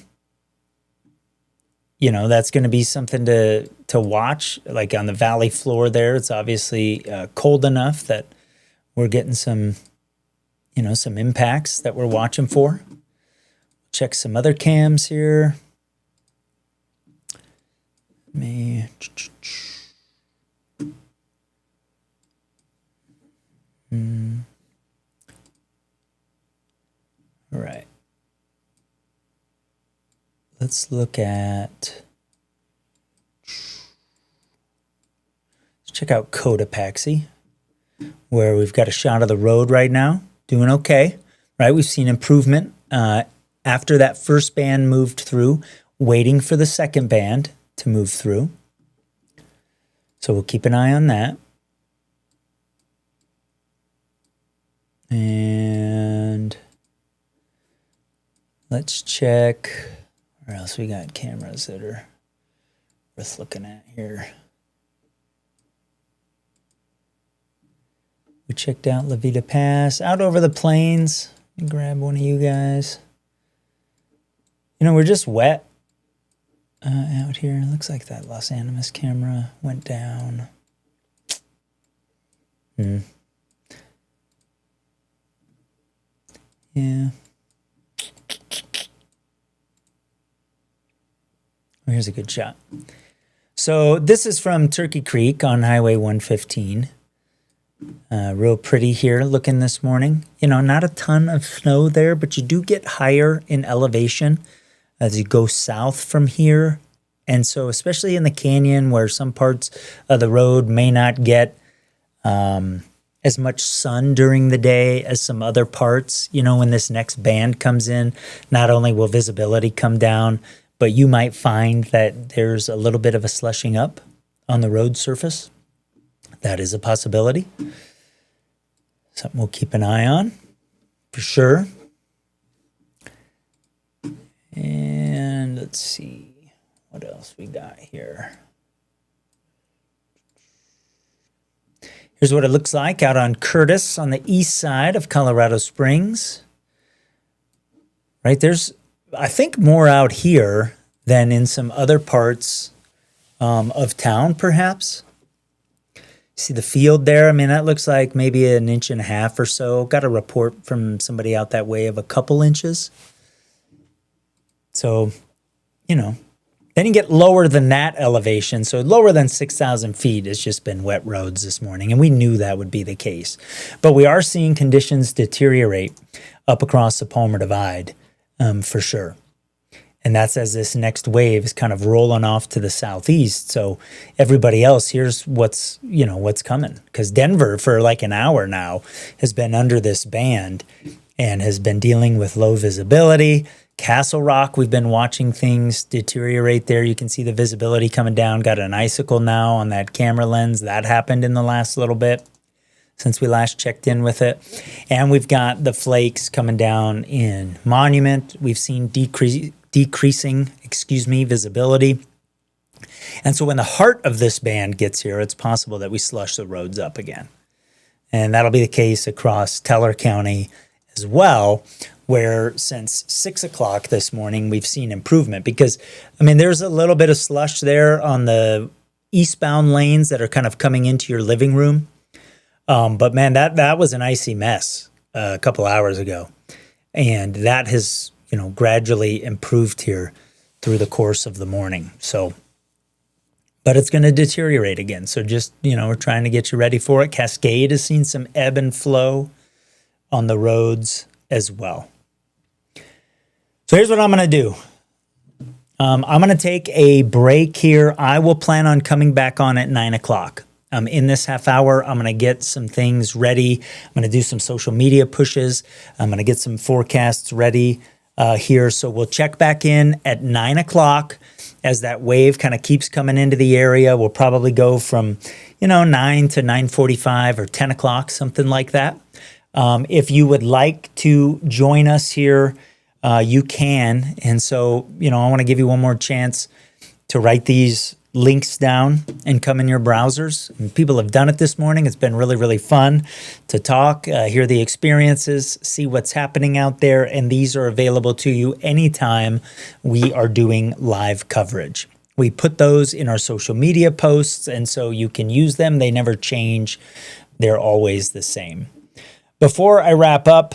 know, that's going to be something to watch. Like on the valley floor there, it's obviously cold enough that we're getting some, you know, some impacts that we're watching for. Check some other cams here. All right. Let's look at, let's check out Cotopaxi, where we've got a shot of the road right now. Doing okay, right? We've seen improvement after that first band moved through, waiting for the second band to move through. So we'll keep an eye on that. And let's check where else we got cameras that are worth looking at here. We checked out La Vida Pass, out over the plains. Let me grab one of you guys. You know, we're just wet out here. Looks like that Los Animas camera went down. Yeah. Here's a good shot. So this is from Turkey Creek on Highway 115. Real pretty here looking this morning. You know, not a ton of snow there, but you do get higher in elevation as you go south from here. And so especially in the canyon where some parts of the road may not get as much sun during the day as some other parts, you know, when this next band comes in, not only will visibility come down, but you might find that there's a little bit of a slushing up on the road surface. That is a possibility. Something we'll keep an eye on for sure. And let's see what else we got here. Here's what it looks like out on Curtis on the east side of Colorado Springs. Right, there's, I think, more out here than in some other parts of town, perhaps. See the field there? I mean, that looks like maybe 1.5 inches or so. Got a report from somebody out that way of a couple inches. So, you know, then you get lower than that elevation. So lower than 6,000 feet, it's just been wet roads this morning. And we knew that would be the case. But we are seeing conditions deteriorate up across the Palmer Divide for sure. And that's as this next wave is kind of rolling off to the southeast. So everybody else, here's what's coming. Because Denver, for like an hour now, has been under this band and has been dealing with low visibility. Castle Rock, we've been watching things deteriorate there. You can see the visibility coming down. Got an icicle now on that camera lens. That happened in the last little bit since we last checked in with it. And we've got the flakes coming down in Monument. We've seen decreasing visibility. And so when the heart of this band gets here, it's possible that we slush the roads up again. And that'll be the case across Teller County as well, where since 6 o'clock this morning, we've seen improvement. Because, I mean, there's a little bit of slush there on the eastbound lanes that are kind of coming into your living room. But man, that was an icy mess a couple hours ago. And that has, you know, gradually improved here through the course of the morning. So, but it's going to deteriorate again. So just, you know, we're trying to get you ready for it. Cascade has seen some ebb and flow on the roads as well. So here's what I'm going to do. I'm going to take a break here. I will plan on coming back on at 9 o'clock. In this half hour, I'm going to get some things ready. I'm going to do some social media pushes. I'm going to get some forecasts ready here. So we'll check back in at 9 o'clock as that wave kind of keeps coming into the area. We'll probably go from, 9 to 9:45 or 10 o'clock, something like that. If you would like to join us here, you can. And so, I want to give you one more chance to write these links down and come in your browsers. And people have done it this morning. It's been really, really fun to talk, hear the experiences, see what's happening out there. And these are available to you anytime we are doing live coverage. We put those in our social media posts, and so you can use them. They never change. They're always the same. Before I wrap up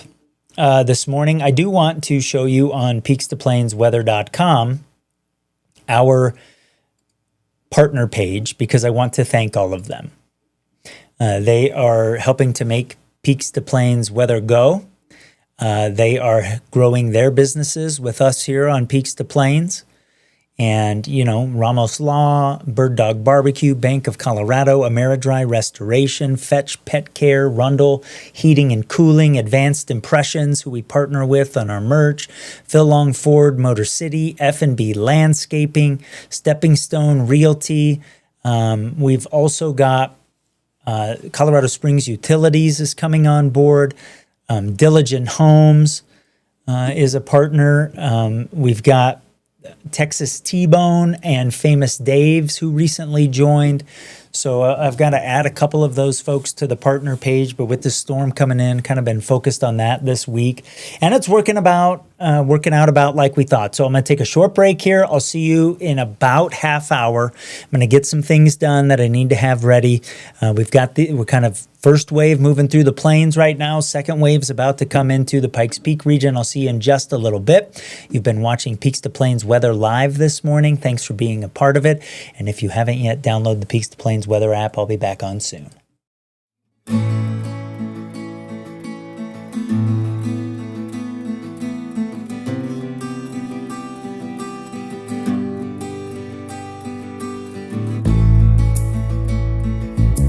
this morning, I do want to show you on peaks2plainsweather.com our partner page, because I want to thank all of them. They are helping to make Peaks to Plains Weather go. They are growing their businesses with us here on Peaks to Plains. And, Ramos Law, Bird Dog Barbecue, Bank of Colorado, AmeriDry Restoration, Fetch Pet Care, Rundle Heating and Cooling, Advanced Impressions, who we partner with on our merch, Phil Long Ford, Motor City, F&B Landscaping, Stepping Stone Realty. We've also got Colorado Springs Utilities is coming on board. Diligent Homes is a partner. We've got Texas T-Bone and Famous Dave's, who recently joined. So I've got to add a couple of those folks to the partner page, but with the storm coming in, kind of been focused on that this week. And it's working out about like we thought. So I'm going to take a short break here. I'll see you in about half hour. I'm going to get some things done that I need to have ready. We're kind of first wave moving through the plains right now. Second wave's about to come into the Pikes Peak region. I'll see you in just a little bit. You've been watching Peaks to Plains Weather live this morning. Thanks for being a part of it. And if you haven't yet, download the Peaks to Plains Weather app. I'll be back on soon.